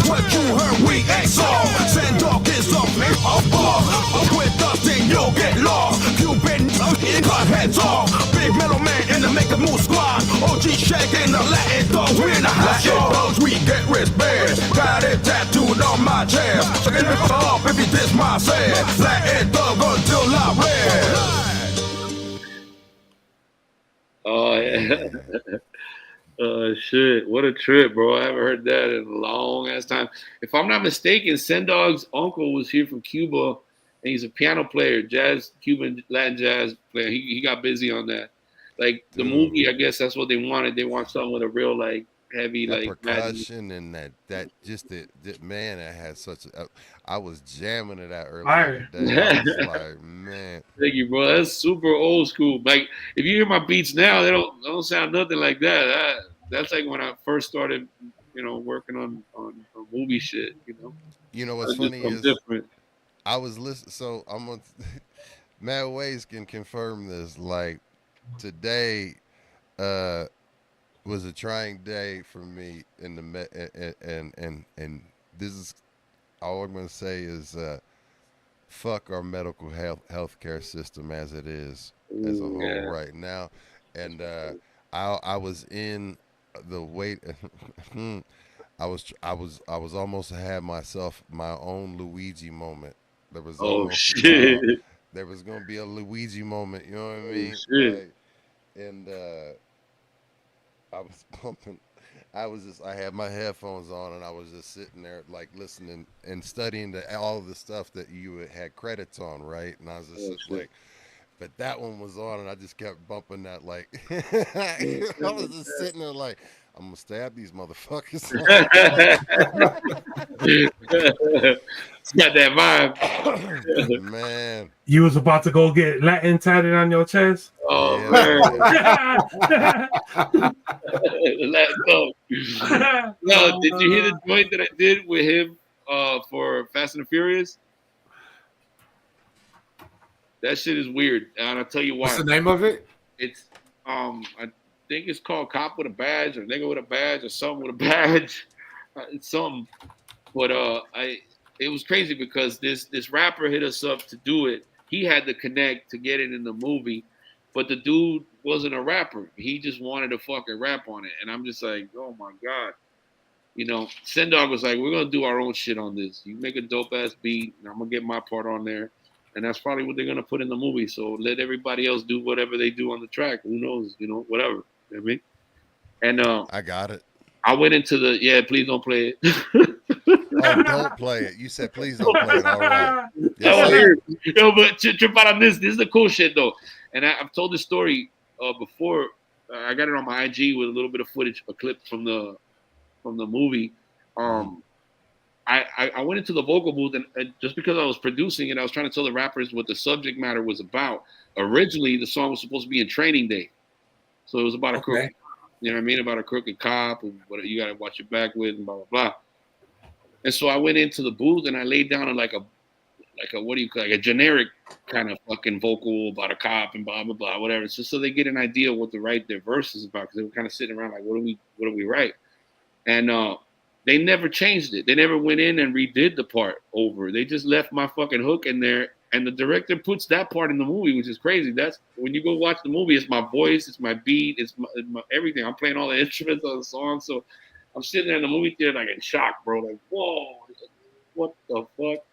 Speaker 6: What you heard, we ain't saw. Send dog is off, off ball. Up with us, then you'll get lost. Cuban, cut heads off. Big metal man in the Make a Move squad. OG Shake in the Latin thugs, we in the hot show. We get respect. Got it tattooed on my chest. Get it up if you diss my set. Latin thug until I rest.
Speaker 4: Oh yeah. Oh shit! What a trip, bro! I haven't heard that in a long ass time. If I'm not mistaken, Sendog's uncle was here from Cuba, and he's a piano player, Cuban Latin jazz player. He got busy on that. like the
Speaker 1: Dude.
Speaker 4: movie. I guess that's what they wanted. They want something with a real like heavy
Speaker 1: That
Speaker 4: like
Speaker 1: percussion and that just the man, that had such a. I was jamming to that earlier
Speaker 2: Fire.
Speaker 1: today. I was like, man.
Speaker 4: Thank you, bro. That's super old school. Like if you hear my beats now, they don't sound nothing like that. That's like when I first started, working on movie shit.
Speaker 1: You know what's
Speaker 4: I just
Speaker 1: funny
Speaker 4: come
Speaker 1: is
Speaker 4: different.
Speaker 1: I was listening. So I'm on. Matt Ways can confirm this. Like today, was a trying day for me in the and this is all I'm going to say is fuck our medical healthcare system as it is as a
Speaker 4: Ooh,
Speaker 1: whole
Speaker 4: yeah.
Speaker 1: right now, and I was in the wait. I was almost had myself my own Luigi moment. There was
Speaker 4: Oh
Speaker 1: almost
Speaker 4: shit.
Speaker 1: there was gonna be a Luigi moment. You know what I
Speaker 4: Oh
Speaker 1: mean?
Speaker 4: shit.
Speaker 1: Like, and I was pumping. I had my headphones on and I was just sitting there like listening and studying all of the stuff that you had credits on, right? And I was just
Speaker 4: Oh shit.
Speaker 1: like, but that one was on and I just kept bumping that like I was just sitting there like, I'm gonna stab these motherfuckers.
Speaker 4: It's got that vibe.
Speaker 1: Man.
Speaker 2: You was about to go get Latin tatted on your chest?
Speaker 4: Oh
Speaker 1: Yeah,
Speaker 4: man.
Speaker 1: man.
Speaker 4: Let go. No, did you hear the joint that I did with him for Fast and the Furious? That shit is weird, and I'll tell you why.
Speaker 3: What's the name of it?
Speaker 4: It's I think it's called Cop with a Badge or Nigga with a Badge or something with a badge. It's something, but it was crazy because this rapper hit us up to do it. He had to connect to get it in the movie, but the dude wasn't a rapper. He just wanted to fucking rap on it, and I'm just like, oh my god. Sendog was like, we're gonna do our own shit on this. You make a dope ass beat, and I'm gonna get my part on there. And that's probably what they're gonna put in the movie. So let everybody else do whatever they do on the track. Who knows? Whatever. You know what I mean? And
Speaker 1: I got it.
Speaker 4: I went into please don't play it.
Speaker 1: Oh, don't play it. You said please don't play it. All right.
Speaker 4: I
Speaker 1: Yes,
Speaker 4: want to
Speaker 1: sir.
Speaker 4: hear it. But trip out on this. This is the cool shit though. And I've told this story before. I got it on my IG with a little bit of footage, a clip from the movie. I went into the vocal booth and just because I was producing it, I was trying to tell the rappers what the subject matter was about. Originally, the song was supposed to be in Training Day, so it was about a crooked, you know what I mean, about a crooked cop and what you got to watch your back with and blah blah blah. And so I went into the booth and I laid down like a what do you call like a generic kind of fucking vocal about a cop and blah blah blah whatever. It's just so they get an idea of what to write their verses about because they were kind of sitting around like what do we write, and they never changed it. They never went in and redid the part over. They just left my fucking hook in there. And the director puts that part in the movie, which is crazy. That's when you go watch the movie, it's my voice, it's my beat, it's my everything. I'm playing all the instruments on the song. So I'm sitting there in the movie theater like in shock, bro. Like, whoa, what the fuck?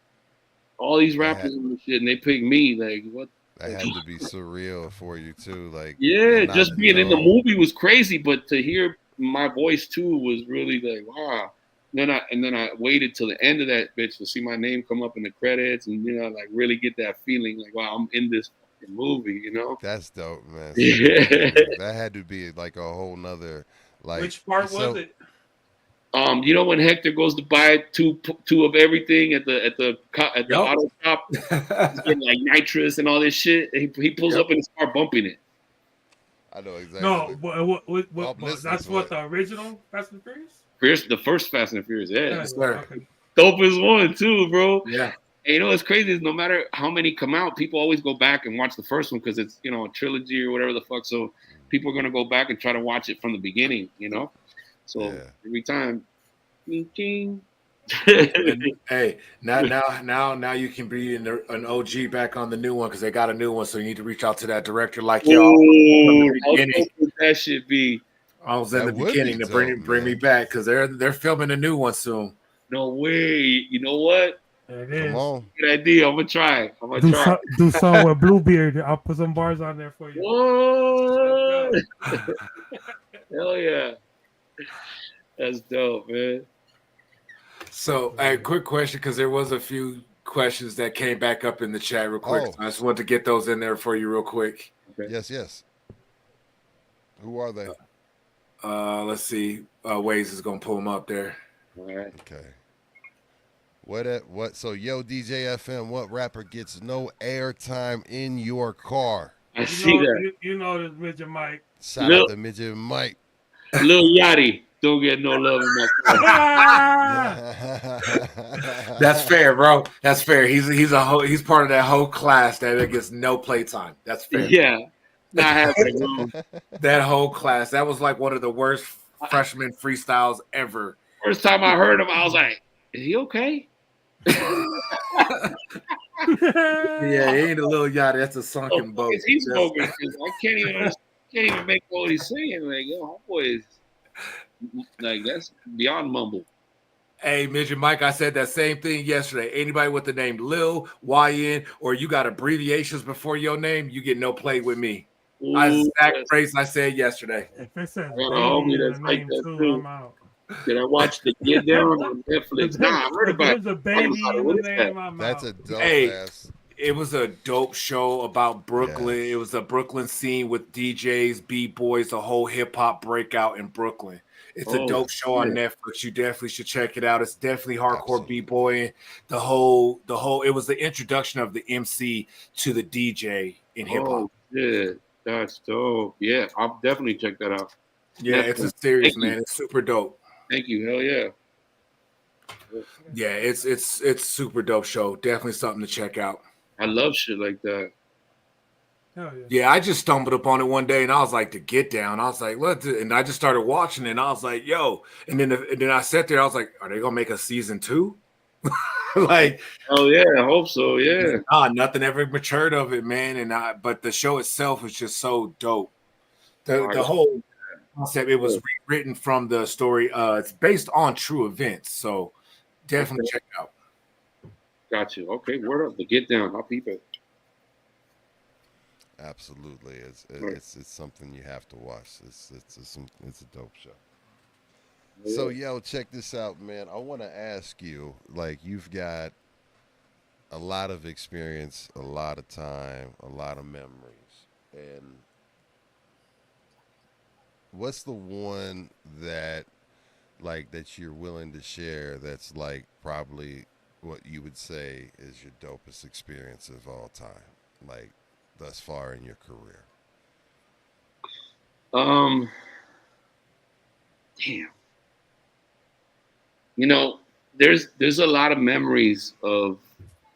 Speaker 4: All these rappers and shit, and they pick me. Like, what?
Speaker 1: That had to be surreal for you too. Like,
Speaker 4: yeah, just being in the movie was crazy, but to hear my voice too was really like, wow. And then I waited till the end of that bitch to see my name come up in the credits and like really get that feeling like, wow, I'm in this fucking movie,
Speaker 1: That's dope, man.
Speaker 4: Yeah.
Speaker 1: That had to be like a whole nother like.
Speaker 2: Which part was it?
Speaker 4: When Hector goes to buy two of everything at the auto shop, he's getting like nitrous and all this shit. He pulls up in his car bumping it.
Speaker 1: I know exactly.
Speaker 2: No, what that's what the original Fast and Furious?
Speaker 4: The first Fast and Furious, yeah.
Speaker 3: Yes, sir.
Speaker 2: Okay.
Speaker 4: Dopest one too, bro.
Speaker 3: Yeah.
Speaker 4: And what's crazy is no matter how many come out, people always go back and watch the first one because it's a trilogy or whatever the fuck. So people are gonna go back and try to watch it from the beginning, So every time, king.
Speaker 3: Hey, now you can be an OG back on the new one because they got a new one. So you need to reach out to that director like y'all.
Speaker 4: How dope would that should be?
Speaker 3: I was in the beginning to bring me back because they're filming a new one soon.
Speaker 4: No way. You know what?
Speaker 2: It is.
Speaker 1: Come on.
Speaker 4: Good idea. I'm gonna try.
Speaker 2: Do some with Bluebeard. I'll put some bars on there for you.
Speaker 4: What? Hell yeah. That's dope, man.
Speaker 3: So, a quick question because there was a few questions that came back up in the chat real quick.
Speaker 1: Oh.
Speaker 3: So I just wanted to get those in there for you real quick.
Speaker 1: Okay. Yes. Who are they?
Speaker 3: Let's see. Waze is gonna pull them up there.
Speaker 4: All right.
Speaker 1: Okay. What? So, yo, DJ FM, what rapper gets no airtime in your car?
Speaker 4: I see that.
Speaker 2: You know this midget Mike.
Speaker 1: Shout out to Midget Mike.
Speaker 4: Lil Yachty don't get no love in my car.
Speaker 3: That's fair, bro. That's fair. He's part of that whole class that gets no playtime. That's fair.
Speaker 4: Yeah, not happening, bro.
Speaker 3: That whole class. That was like one of the worst freshman freestyles ever.
Speaker 4: First time I heard him, I was like, "Is he okay?"
Speaker 3: Yeah, he ain't a little yacht. That's a sunken boat.
Speaker 4: Is he smoking? 'Cause I can't even make what he's saying. Like, yo, homeboy is like that's beyond mumble.
Speaker 3: Hey, Midget Mike, I said that same thing yesterday. Anybody with the name Lil, YN, or you got abbreviations before your name, you get no play with me.
Speaker 4: Ooh,
Speaker 3: Exact phrase I said yesterday.
Speaker 2: If it says
Speaker 4: Yeah,
Speaker 2: baby
Speaker 4: homie,
Speaker 2: in
Speaker 4: that's
Speaker 2: the
Speaker 4: like
Speaker 2: name
Speaker 4: that
Speaker 2: too,
Speaker 4: too.
Speaker 2: I'm out.
Speaker 4: Did I watch the Get Down on Netflix? Nah, I heard
Speaker 2: If
Speaker 4: about
Speaker 2: there's
Speaker 4: it.
Speaker 2: a baby in
Speaker 4: What
Speaker 2: the
Speaker 4: is that?
Speaker 2: name, I'm
Speaker 1: That's
Speaker 2: out.
Speaker 1: a dope
Speaker 3: Hey.
Speaker 1: ass.
Speaker 3: It was a dope show about Brooklyn.
Speaker 1: Yes.
Speaker 3: It was a Brooklyn scene with DJs, B-boys, the whole hip-hop breakout in Brooklyn. It's a dope show on Netflix. You definitely should check it out. It's definitely hardcore
Speaker 1: Absolutely.
Speaker 3: B-boying. The whole it was the introduction of the MC to the DJ in hip-hop.
Speaker 4: Oh, shit. That's dope. Yeah, I'll definitely check that out.
Speaker 3: Yeah, it's a series,
Speaker 4: Thank you.
Speaker 3: man. It's super dope.
Speaker 4: Thank you. Hell yeah.
Speaker 3: Yeah, it's super dope show. Definitely something to check out.
Speaker 4: I love shit like that.
Speaker 2: Hell yeah.
Speaker 3: Yeah, I just stumbled upon it one day and I was like, The Get Down. I was like, what? And I just started watching it and I was like, yo. And then I sat there. I was like, are they gonna make a season 2? Like,
Speaker 4: Oh yeah, I hope so. Yeah.
Speaker 3: nothing ever matured of it, man. But the show itself was just so dope. The whole concept, it was rewritten from the story. It's based on true events, so definitely check it out.
Speaker 4: Got you. Okay, word up. The Get Down. I'll peep it.
Speaker 1: Absolutely, it's something you have to watch. It's a dope show. So, yo, check this out, man. I want to ask you, like, you've got a lot of experience, a lot of time, a lot of memories, and what's the one that, like, that you're willing to share? That's like probably what you would say is your dopest experience of all time, like thus far in your career.
Speaker 4: Damn. You know, there's a lot of memories of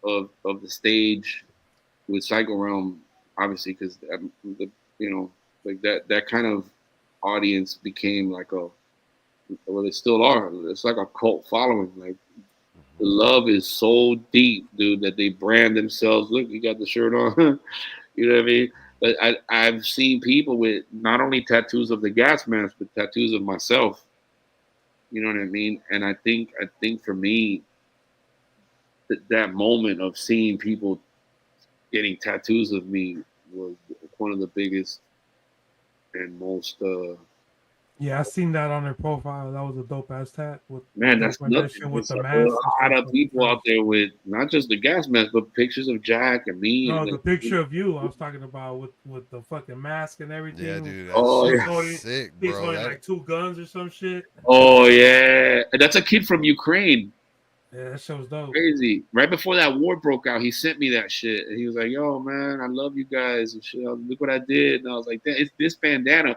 Speaker 4: the stage with Psycho Realm, obviously, because like that kind of audience became like well, they still are. It's like a cult following. Like the love is so deep, dude, that they brand themselves. Look, you got the shirt on. You know what I mean? But I've seen people with not only tattoos of the gas mask, but tattoos of myself. You know what I mean? And I think for me, that moment of seeing people getting tattoos of me was one of the biggest and most.
Speaker 2: Yeah, I seen that on their profile. That was a dope ass tat.
Speaker 4: Man, that's nothing.
Speaker 2: With the
Speaker 4: There's
Speaker 2: mask.
Speaker 4: a lot of people out there with not just the gas mask, but pictures of Jack and me.
Speaker 2: No,
Speaker 4: and
Speaker 2: the picture of you. I was talking about with the fucking mask and everything.
Speaker 1: Yeah, dude,
Speaker 2: He's
Speaker 1: sick,
Speaker 2: He's
Speaker 1: bro.
Speaker 2: holding like 2 guns or some shit.
Speaker 4: Oh yeah, that's a kid from Ukraine.
Speaker 2: Yeah, that shit was dope.
Speaker 4: Crazy. Right before that war broke out, he sent me that shit, and he was like, "Yo, man, I love you guys and shit. Look what I did." And I was like, "It's this bandana."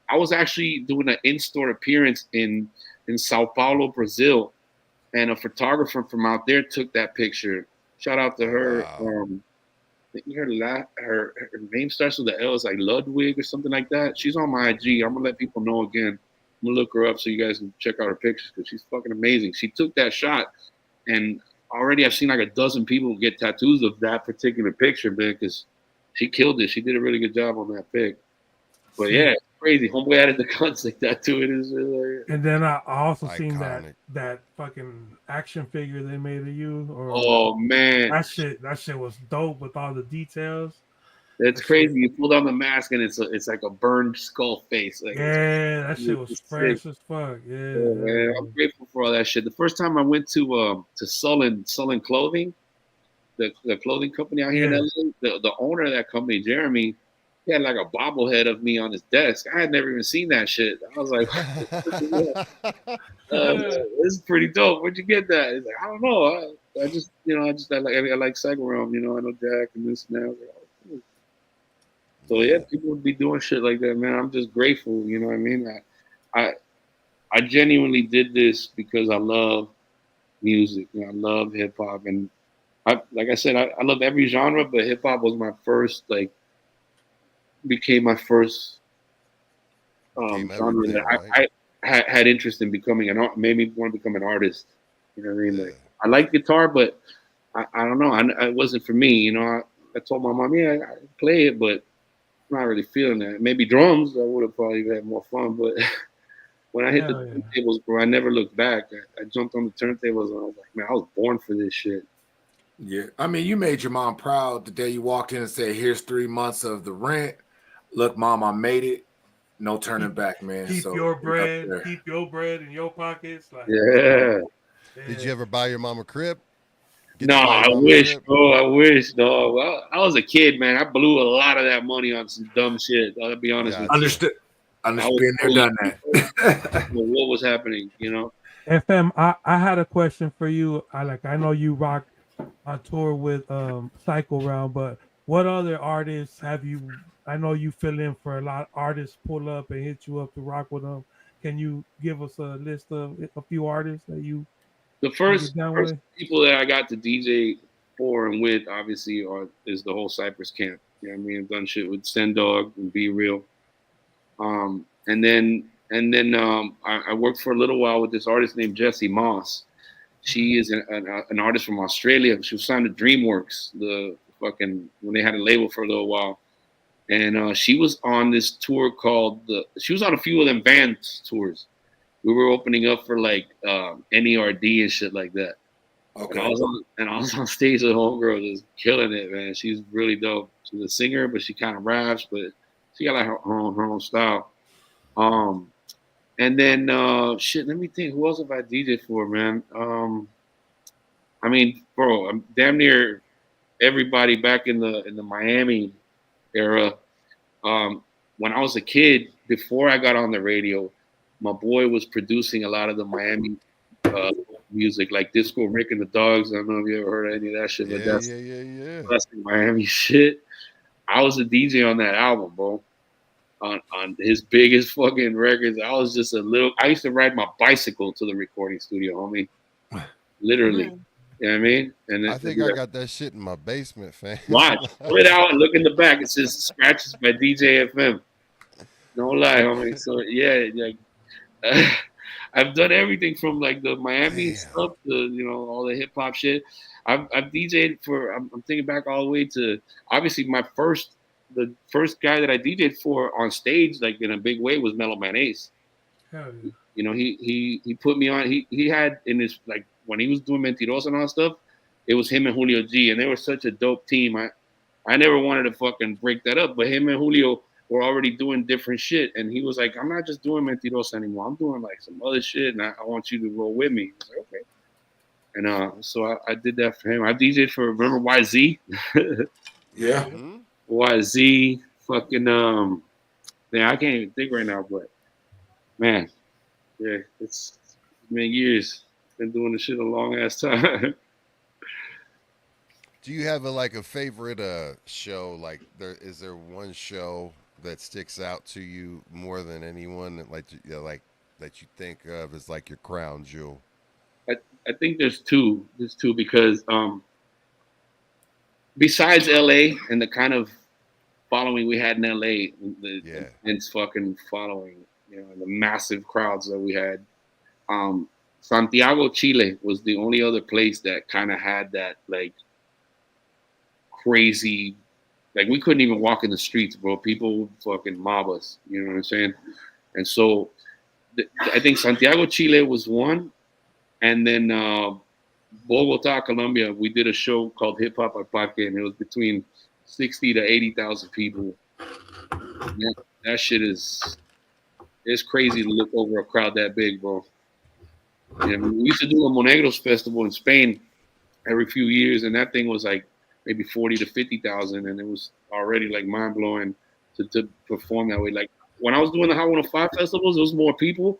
Speaker 4: I was actually doing an in-store appearance in Sao Paulo, Brazil, and a photographer from out there took that picture. Shout out to her.
Speaker 1: Wow.
Speaker 4: I think her name starts with the L. It's like Ludwig or something like that. She's on my IG. I'm gonna let people know again. I'm gonna look her up so you guys can check out her pictures because she's fucking amazing. She took that shot, and already I've seen like a dozen people get tattoos of that particular picture, man, because she killed it. She did a really good job on that pic. But yeah, it's crazy. Homeboy added the guns like that to it.
Speaker 2: And then I also seen
Speaker 1: Iconic.
Speaker 2: that fucking action figure they made of you.
Speaker 4: Oh man,
Speaker 2: that shit was dope with all the details.
Speaker 4: That's crazy. You pull down the mask and it's like a burned skull face. Like,
Speaker 2: yeah, that shit was fresh as fuck. Yeah,
Speaker 4: man, I'm grateful for all that shit. The first time I went to Sullen Clothing, the clothing company out here in LA, the owner of that company, Jeremy, he had like a bobblehead of me on his desk. I had never even seen that shit. I was like, this is pretty dope. Where'd you get that? He's like, I don't know. I just, I like Psycho Realm. I know Jack and this and that. I was like, oh, cool. So yeah, people would be doing shit like that, man. I'm just grateful. You know what I mean? I genuinely did this because I love music. I love hip hop, and like I said, I love every genre, but hip hop was my first, became my first genre that
Speaker 1: right?
Speaker 4: I had interest in becoming made me want to become an artist. You know what I mean?
Speaker 1: Yeah.
Speaker 4: Like, I like guitar, but I don't know. It wasn't for me. I told my mom, yeah, I play it, but I'm not really feeling that. Maybe drums, I would have probably had more fun. But when I hit the turntables, bro, I never looked back. I jumped on the turntables and I was like, man, I was born for this shit.
Speaker 3: Yeah, I mean, you made your mom proud the day you walked in and said, "Here's 3 months of the rent. Look, mom, I made it. No turning back, man."
Speaker 2: Keep
Speaker 3: So
Speaker 2: your bread in your pockets. Like,
Speaker 4: yeah.
Speaker 1: Did you ever buy your mom a crib?
Speaker 4: No, I wish, bro. I wish, dog. Well, I was a kid, man. I blew a lot of that money on some dumb shit. I'll be honest with you.
Speaker 3: Understood. Been there, done that.
Speaker 4: What was happening,
Speaker 2: FM, I had a question for you. I know you rock on tour with Psycho Realm, but what other artists have you? I know you fill in for a lot of artists, pull up and hit you up to rock with them. Can you give us a list of a few artists that you?
Speaker 4: The first people that I got to DJ for and with, obviously, is the whole Cypress camp. You know what I mean? I've done shit with Sendog and Be Real. And then I worked for a little while with this artist named Jessie Moss. She is an artist from Australia. She was signed to DreamWorks, when they had a label for a little while. And she was on this tour she was on a few of them Vans tours. We were opening up for NERD and shit like that. Okay. And I was on stage with homegirl just killing it, man. She's really dope. She's a singer, but she kind of raps, but she got like her own style. And then let me think. Who else have I DJed for, man? I mean, bro, I'm damn near everybody back in the Miami era. When I was a kid, before I got on the radio, my boy was producing a lot of the Miami music, like Disco Rick and the Dogs. I don't know if you ever heard any of that shit, but that's the Miami shit. I was a DJ on that album, bro. On his biggest fucking records. I was just I used to ride my bicycle to the recording studio, homie. Literally. You know what I mean? And
Speaker 1: I think I got that shit in my basement, fam.
Speaker 4: Watch. Pull it out and look in the back. It says Scratches by DJ FM. No lie, homie. So yeah, I've done everything from like the Miami stuff to all the hip hop shit. I've DJed for. I'm thinking back all the way to obviously the first guy that I DJed for on stage like in a big way was Mellow Man Ace.
Speaker 2: Hell yeah.
Speaker 4: He put me on. He had in his when he was doing Mentirosa and all that stuff. It was him and Julio G, and they were such a dope team. I never wanted to fucking break that up, but him and Julio were already doing different shit. And he was like, I'm not just doing Mentirosa anymore. I'm doing like some other shit, and I want you to roll with me. I was like, okay. And so I did that for him. I DJed for, remember YZ?
Speaker 3: Yeah.
Speaker 4: Mm-hmm. YZ, fucking, man, I can't even think right now, but man, yeah, it's been years. Been doing this shit a long ass time.
Speaker 1: Do you have a favorite show? Is there one show that sticks out to you more than anyone that that you think of as like your crown jewel?
Speaker 4: I think there's two. There's two because besides LA and the kind of following we had in LA, the intense fucking following, and the massive crowds that we had. Santiago, Chile was the only other place that kind of had that crazy, we couldn't even walk in the streets, bro. People would fucking mob us, you know what I'm saying? And so I think Santiago, Chile was one. And then Bogota, Colombia, we did a show called Hip Hop al Parque, and it was between 60 to 80,000 people. That shit it's crazy to look over a crowd that big, bro. We used to do a Monegros festival in Spain every few years, and that thing was maybe 40 to 50,000, and it was already mind blowing to perform that way. Like when I was doing the Hot 105 festivals, there was more people,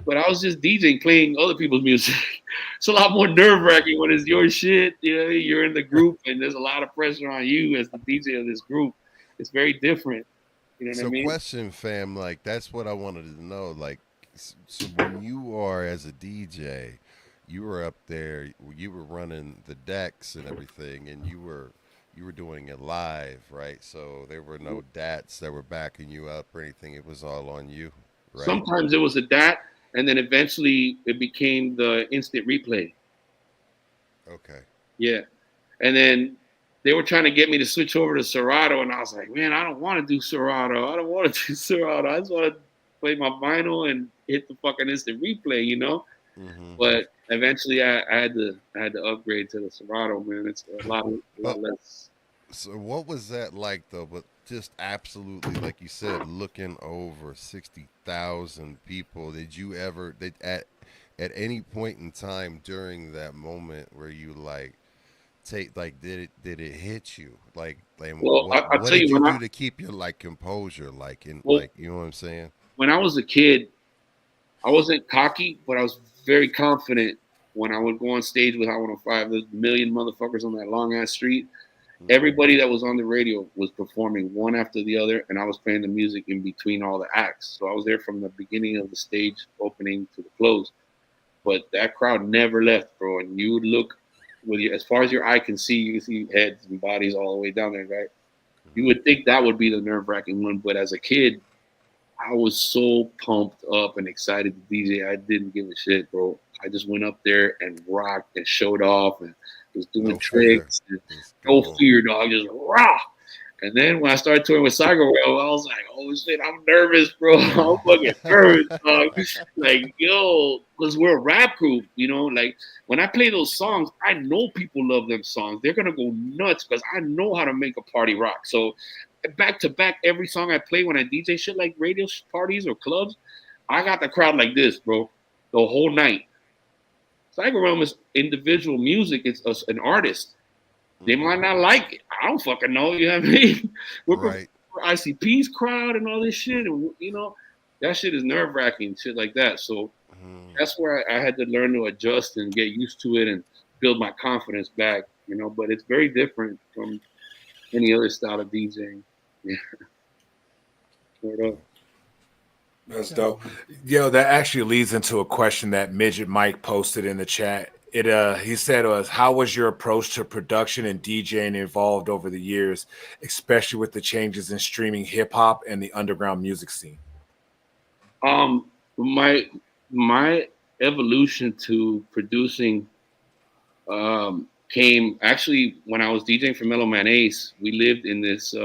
Speaker 4: but I was just DJing, playing other people's music. It's a lot more nerve wracking when it's your shit. You know, you're in the group, and there's a lot of pressure on you as the DJ of this group. It's very different. You know what I
Speaker 1: So,
Speaker 4: mean?
Speaker 1: question, fam, like that's what I wanted to know. Like, so when you are as a DJ, you were up there, you were running the decks and everything, and you were doing it live, right? So there were no DATs that were backing you up or anything. It was all on you, right?
Speaker 4: Sometimes it was a DAT, and then eventually it became the instant replay.
Speaker 1: Okay.
Speaker 4: Yeah. And then they were trying to get me to switch over to Serato, and I was like, man, I don't want to do Serato. I don't want to do Serato. I just want to play my vinyl and hit the fucking instant replay, you know?
Speaker 1: Mm-hmm.
Speaker 4: But eventually I had to upgrade to the Serato, man. It's a lot less.
Speaker 1: So what was that like though? But just absolutely, like you said, looking over 60,000 people. Did you ever at any point in time during that moment where you like take like did it hit you like
Speaker 4: Well, I'll
Speaker 1: what
Speaker 4: tell
Speaker 1: did
Speaker 4: you
Speaker 1: you do to keep your like composure like in
Speaker 4: well,
Speaker 1: like you know what I'm saying?
Speaker 4: when I was a kid, I wasn't cocky, but I was very confident when I would go on stage with Hot 105. There's a million motherfuckers on that long ass street. Everybody that was on the radio was performing one after the other, and I was playing the music in between all the acts. So I was there from the beginning of the stage opening to the close. But that crowd never left, bro. And you would look with you as far as your eye can see, you can see heads and bodies all the way down there, right? You would think that would be the nerve wracking one, but as a kid, I was so pumped up and excited to DJ. I didn't give a shit, bro. I just went up there and rocked and showed off and was doing
Speaker 1: No fear.
Speaker 4: tricks. No fear, dog. Just rock. And then when I started touring with Psycho Realm, I was like, oh shit, I'm nervous, bro. I'm fucking nervous, dog. Like, yo, because we're a rap group, you know, like when I play those songs, I know people love them songs. They're gonna go nuts because I know how to make a party rock. So back to back, every song I play when I DJ shit like radio parties or clubs, I got the crowd like this, bro, the whole night. Psycho Realm is individual music. It's an artist. They might not like it. I don't fucking know. You know what I mean? We're
Speaker 1: Right.
Speaker 4: ICP's crowd and all this shit, and you know that shit is nerve wracking, shit like that. So that's where I had to learn to adjust and get used to it and build my confidence back. You know, but it's very different from any other style of DJing. Yeah. Word up.
Speaker 3: That's dope. Yo, that actually leads into a question that Midget Mike posted in the chat. He said how was your approach to production and DJing evolved over the years, especially with the changes in streaming hip hop and the underground music scene?
Speaker 4: My evolution to producing came actually when I was DJing for Mellow Man Ace. We lived in this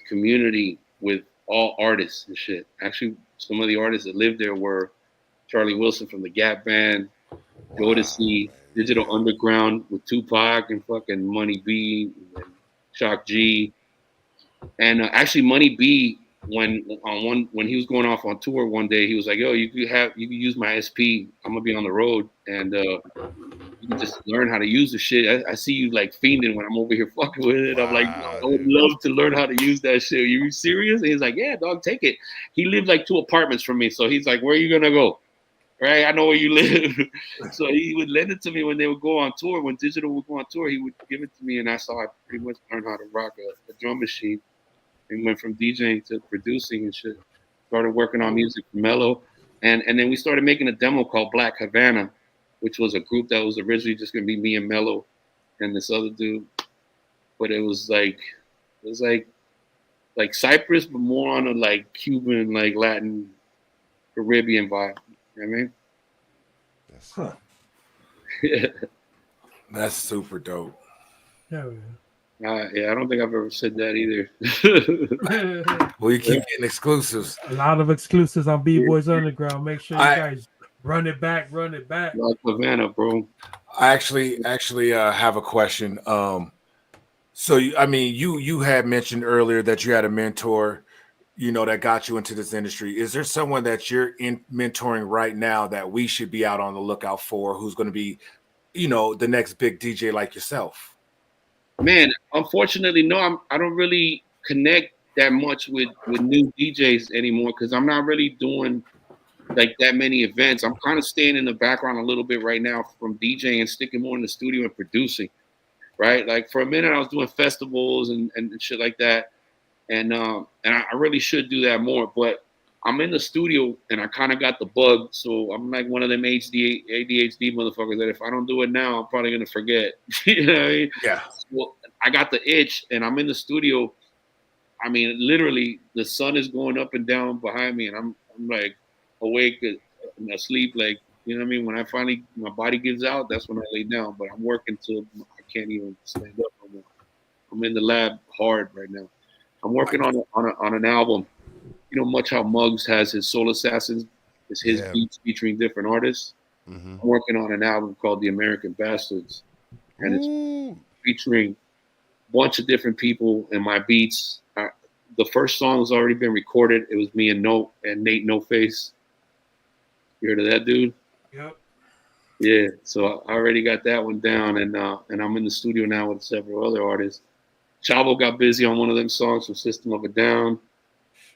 Speaker 4: community with all artists and shit. Actually, some of the artists that lived there were Charlie Wilson from the Gap Band, Jodeci, Digital Underground with Tupac and fucking Money B and Shock G. And actually, Money B, when he was going off on tour one day, he was like, "Yo, you can use my SP. I'm gonna be on the road, and you can just learn how to use the shit. I see you like fiending when I'm over here fucking with it. I'm like, I would love to learn how to use that shit. Are you serious?" And he's like, "Yeah, dog, take it." He lived like 2 apartments from me, so he's like, "Where are you gonna go? Right? I know where you live." So he would lend it to me when they would go on tour. When Digital would go on tour, he would give it to me, and that's how I pretty much learned how to rock a drum machine. And went from DJing to producing and shit. Started working on music for Mello. And then we started making a demo called Black Havana, which was a group that was originally just gonna be me and Mello and this other dude. But it was like Cyprus, but more on a like Cuban, like Latin, Caribbean vibe. You know what I mean?
Speaker 3: Huh. That's super dope.
Speaker 2: Yeah,
Speaker 4: yeah, I don't think I've ever said that either.
Speaker 3: Well, you keep getting exclusives.
Speaker 2: A lot of exclusives on B-Boys Underground. Make sure you guys run it back.
Speaker 4: Like Havana, bro.
Speaker 3: I actually have a question. So you had mentioned earlier that you had a mentor, you know, that got you into this industry. Is there someone that you're mentoring right now that we should be out on the lookout for, who's going to be, you know, the next big DJ like yourself?
Speaker 4: Man, unfortunately, no. I don't really connect that much with new DJs anymore because I'm not really doing like that many events. I'm kind of staying in the background a little bit right now from DJing and sticking more in the studio and producing. Right, like for a minute I was doing festivals and shit like that, and I really should do that more. But I'm in the studio and I kind of got the bug, so I'm like one of them ADHD motherfuckers that if I don't do it now, I'm probably gonna forget. You know what I mean?
Speaker 3: Yeah.
Speaker 4: Well, I got the itch, and I'm in the studio. I mean, literally, the sun is going up and down behind me, and I'm like awake and asleep. Like, you know what I mean? When I finally my body gives out, that's when I lay down. But I'm working till I can't even stand up no more. I'm in the lab hard right now. I'm working on an album. You know, much how Muggs has his Soul Assassins, is his
Speaker 1: Yeah.
Speaker 4: beats featuring different artists.
Speaker 1: Mm-hmm.
Speaker 4: I'm working on an album called The American Bastards, and it's
Speaker 1: Ooh.
Speaker 4: featuring a bunch of different people and my beats. The first song has already been recorded. It was me and Nate No Face. You heard of that dude?
Speaker 2: Yep.
Speaker 4: Yeah. So I already got that one down, and I'm in the studio now with several other artists. Chavo got busy on one of them songs from System of a Down.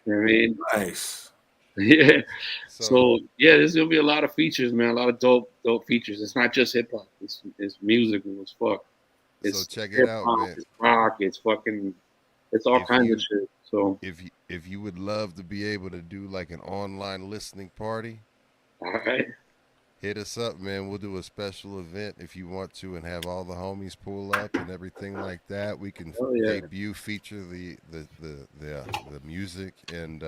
Speaker 4: You know what I mean?
Speaker 3: Nice.
Speaker 4: Yeah.
Speaker 1: So,
Speaker 4: So yeah, there's gonna be a lot of features, man. A lot of dope features. It's not just hip hop. It's musical as fuck. It's
Speaker 1: check it
Speaker 4: hip
Speaker 1: out,
Speaker 4: hop.
Speaker 1: man.
Speaker 4: It's rock. It's fucking. It's all
Speaker 1: If
Speaker 4: kinds
Speaker 1: you-
Speaker 4: of shit. So
Speaker 1: If you would love to be able to do like an online listening party,
Speaker 4: all right.
Speaker 1: hit us up, man. We'll do a special event if you want to, and have all the homies pull up and everything like that. We can
Speaker 4: Oh yeah.
Speaker 1: feature the music, and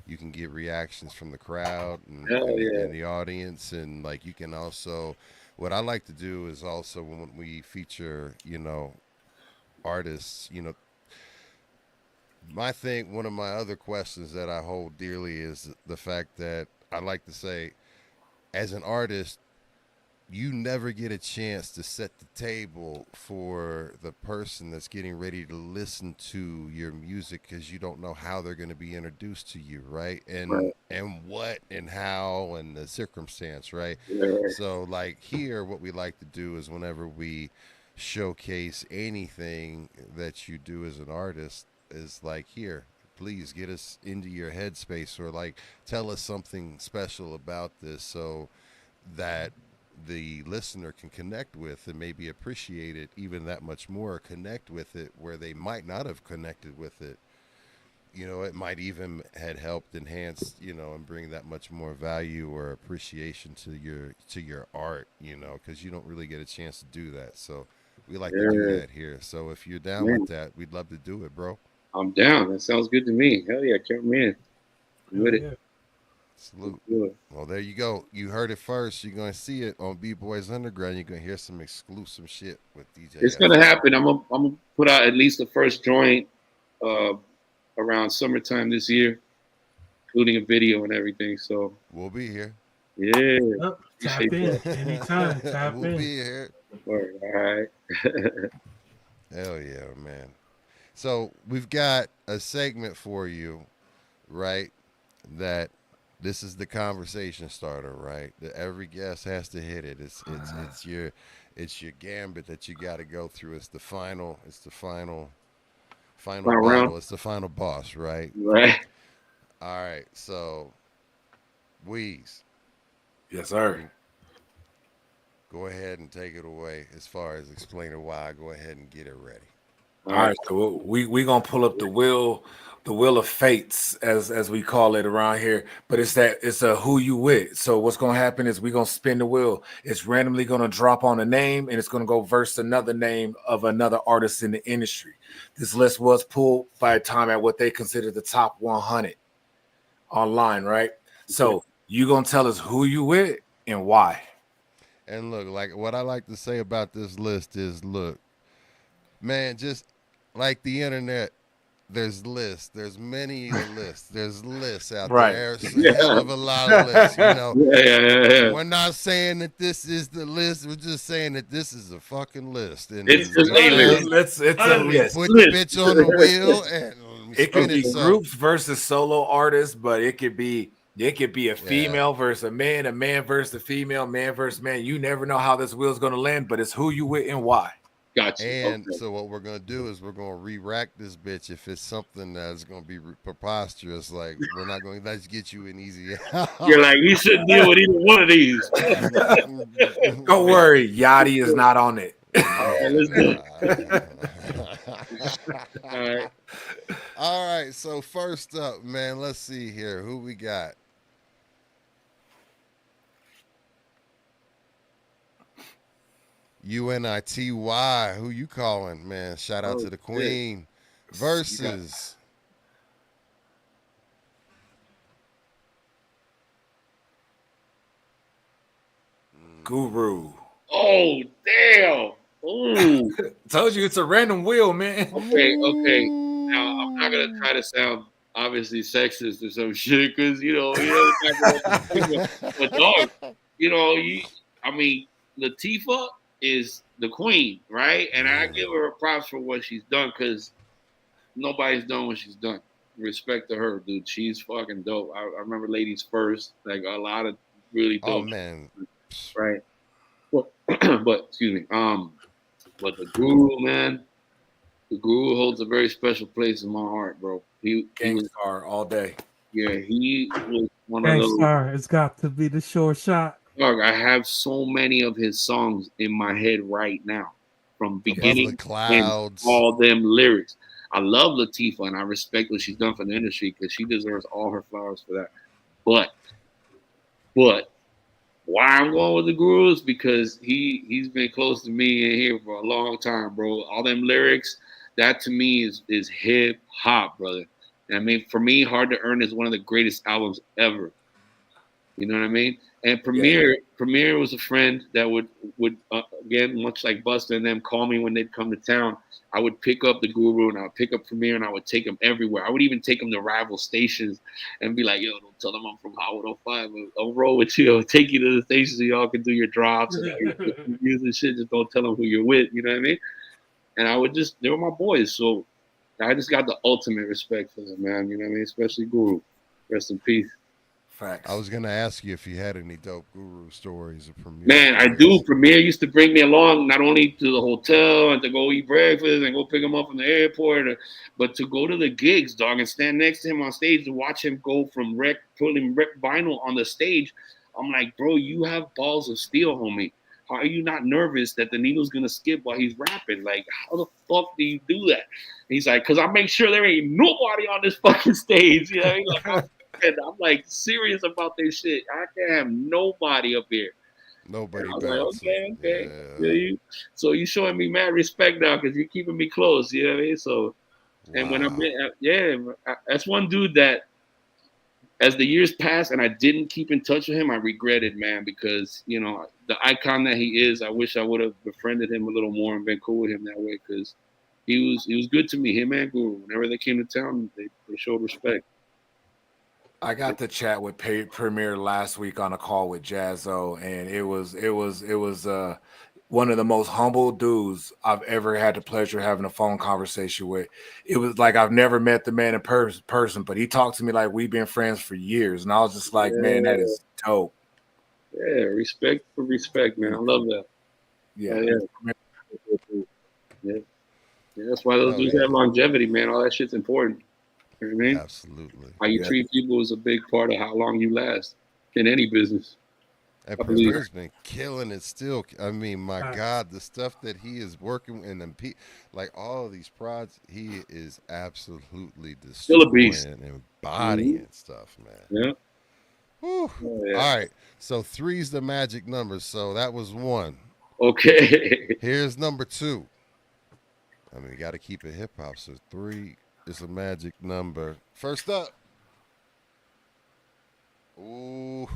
Speaker 1: you can get reactions from the crowd
Speaker 4: Hell yeah.
Speaker 1: and the audience, and like you can also. What I like to do is also when we feature, artists, one of my other questions that I hold dearly is the fact that I like to say, as an artist, you never get a chance to set the table for the person that's getting ready to listen to your music because you don't know how they're going to be introduced to you, right?
Speaker 4: Right.
Speaker 1: And what and how and the circumstance, right?
Speaker 4: Right.
Speaker 1: So like here, what we like to do is whenever we showcase anything that you do as an artist is like, here, please get us into your headspace, or like tell us something special about this so that the listener can connect with and maybe appreciate it even that much more, connect with it where they might not have connected with it. It might even had helped enhance, and bring that much more value or appreciation to your art, because you don't really get a chance to do that. So we like to do
Speaker 4: Yeah.
Speaker 1: that here. So if you're down
Speaker 4: Man.
Speaker 1: with that, we'd love to do it, bro.
Speaker 4: I'm down. That sounds good to me. Hell yeah, count me in. I'm with it.
Speaker 2: Yeah.
Speaker 1: Salute.
Speaker 4: Good.
Speaker 1: Well, there you go. You heard it first. You're gonna see it on B-Boys Underground. You're gonna hear some exclusive shit with DJ.
Speaker 4: It's gonna happen. I'm gonna put out at least the first joint around summertime this year, including a video and everything. So
Speaker 1: We'll be here.
Speaker 4: yeah.
Speaker 2: Yep. Tap
Speaker 4: Appreciate
Speaker 2: in
Speaker 4: that.
Speaker 2: anytime. Tap
Speaker 1: We'll
Speaker 2: in.
Speaker 1: be here.
Speaker 4: All right.
Speaker 1: Hell yeah, man. So we've got a segment for you, right? That this is the conversation starter, right? That every guest has to hit it. It's your gambit that you got to go through. It's the final
Speaker 4: Final
Speaker 1: battle.
Speaker 4: round.
Speaker 1: It's the final boss, right?
Speaker 4: Right.
Speaker 1: All right. So, Weeze,
Speaker 3: Yes, sir.
Speaker 1: go ahead and take it away as far as explaining why. Go ahead and get it ready.
Speaker 3: All right, so we gonna pull up the wheel of fates as we call it around here. But it's a who you with. So what's gonna happen is we gonna spin the wheel. It's randomly gonna drop on a name, and it's gonna go verse another name of another artist in the industry. This list was pulled by a time at what they consider the top 100 online, right? So you gonna tell us who you with and why.
Speaker 1: And look, like what I like to say about this list is, look, man, just like the internet, there's lists. There's many lists. There's lists out
Speaker 3: Right.
Speaker 1: there. There's a hell of a lot of lists.
Speaker 4: Yeah.
Speaker 1: We're not saying that this is the list. We're just saying that this is a fucking list. And
Speaker 4: It's just a list.
Speaker 3: It's a list.
Speaker 1: Put the bitch on the wheel and
Speaker 3: It could
Speaker 1: spin
Speaker 3: be
Speaker 1: it. So,
Speaker 3: groups versus solo artists, but it could be a female versus a man versus a female, man versus man. You never know how this wheel's gonna land, but it's who you with and why.
Speaker 4: Gotcha.
Speaker 1: And
Speaker 4: Okay.
Speaker 1: so what we're gonna do is we're gonna re-rack this bitch if it's something that's gonna be preposterous. Like we're not going to let's get you an easy
Speaker 4: You're
Speaker 1: out.
Speaker 4: like, he shouldn't deal with either one of these.
Speaker 3: Don't worry, Yachty is not on it.
Speaker 4: All right, let's do it. All right.
Speaker 1: All right, so first up, man, let's see here. Who we got? UNITY. Who you calling, man? Shout out
Speaker 4: Oh,
Speaker 1: to the
Speaker 4: shit.
Speaker 1: queen. Versus
Speaker 3: Guru.
Speaker 4: Oh, damn. Ooh.
Speaker 3: Told you it's a random wheel, man.
Speaker 4: Okay. Now I'm not gonna try to sound obviously sexist or some shit, because but dog, I mean, Latifah is the queen, right? And I give her props for what she's done, because nobody's done what she's done. Respect to her, dude. She's fucking dope. I remember Ladies First, like a lot of really
Speaker 1: Oh
Speaker 4: dope,
Speaker 1: man.
Speaker 4: right? But, but excuse me. But the Guru, man, the Guru holds a very special place in my heart, bro. He was,
Speaker 3: Gangstar all day.
Speaker 4: yeah, he was one of those.
Speaker 2: Gangstar, it's got to be the short shot.
Speaker 4: Dog, I have so many of his songs in my head right now, from
Speaker 1: Above the
Speaker 4: beginning and
Speaker 1: clouds.
Speaker 4: all them lyrics. I love Latifah and I respect what she's done for the industry, because she deserves all her flowers for that. But why I'm going with the Guru is because he's been close to me in here for a long time, bro. All them lyrics, that to me is hip hop, brother. And I mean, for me, Hard to Earn is one of the greatest albums ever. You know what I mean? And Premier was a friend that would again, much like Busta and them, call me when they'd come to town. I would pick up the Guru and I would pick up Premier and I would take him everywhere. I would even take him to rival stations and be like, "Yo, don't tell them I'm from Howard 05. I'll roll with you. I'll take you to the station so y'all can do your drops and your reviews and shit. Just don't tell them who you're with." You know what I mean? And I would they were my boys. So I just got the ultimate respect for them, man. You know what I mean? Especially Guru. Rest in peace.
Speaker 3: Facts.
Speaker 1: I was gonna ask you if you had any dope Guru stories of Premier.
Speaker 4: Man, I do. Premier used to bring me along not only to the hotel and to go eat breakfast and go pick him up from the airport, but to go to the gigs, dog, and stand next to him on stage to watch him go from putting vinyl on the stage. I'm like, bro, you have balls of steel, homie. How are you not nervous that the needle's gonna skip while he's rapping? Like, how the fuck do you do that? And he's like, because I make sure there ain't nobody on this fucking stage. You know what I mean? Like, and I'm like serious about this shit. I can't have nobody up here.
Speaker 1: Nobody
Speaker 4: Like,
Speaker 1: bouncing.
Speaker 4: okay.
Speaker 1: Yeah.
Speaker 4: So you showing me mad respect now because you're keeping me close. You know what I mean? So, and when that's one dude that, as the years passed and I didn't keep in touch with him, I regretted, man, because the icon that he is. I wish I would have befriended him a little more and been cool with him that way, because he was good to me. Him and Guru, whenever they came to town, they showed respect.
Speaker 3: I got to chat with Premier last week on a call with Jazzo, and it was one of the most humble dudes I've ever had the pleasure of having a phone conversation with. It was like I've never met the man in person, but he talked to me like we've been friends for years, and I was just like, man, that is dope.
Speaker 4: Yeah, respect for respect, man. I love that.
Speaker 3: Yeah.
Speaker 4: Yeah, that's why those dudes have longevity, man. All that shit's important. You know what I mean?
Speaker 1: Absolutely.
Speaker 4: How you treat people is a big part of how long you last in any business.
Speaker 1: And Premier's been killing it still. I mean, my God, the stuff that he is working in, like all of these prods, he is absolutely destroying and embodying stuff, man.
Speaker 4: Yeah.
Speaker 1: Oh, yeah. All right. So 3's the magic number. So that was 1.
Speaker 4: Okay.
Speaker 1: Here's number 2. I mean, we got to keep it hip hop. So 3 is a magic number. First up. Ooh.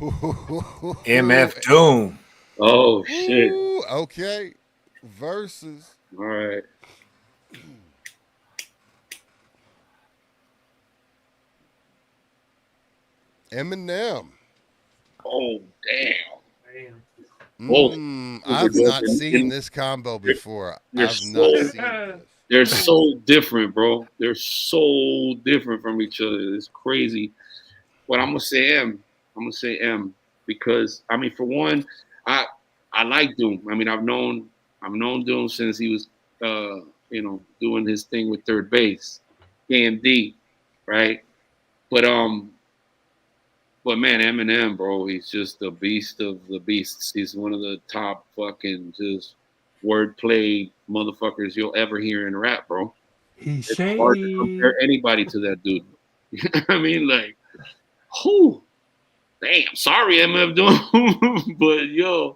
Speaker 3: MF Doom.
Speaker 4: Oh, shit.
Speaker 1: Ooh, okay. Versus.
Speaker 4: All right.
Speaker 1: Eminem.
Speaker 4: Oh, damn.
Speaker 1: I've not seen this combo before.
Speaker 4: They're so different, bro. They're so different from each other. It's crazy. But I'm gonna say M. Because for one, I like Doom. I mean, I've known Doom since he was doing his thing with third base, KMD, right? But man, Eminem, bro, he's just the beast of the beasts. He's one of the top fucking just wordplay motherfuckers you'll ever hear in rap, bro.
Speaker 2: He's
Speaker 4: It's hard to
Speaker 2: shady.
Speaker 4: compare anybody to that dude. I mean, like, who? Damn, sorry, MF Doom, but yo,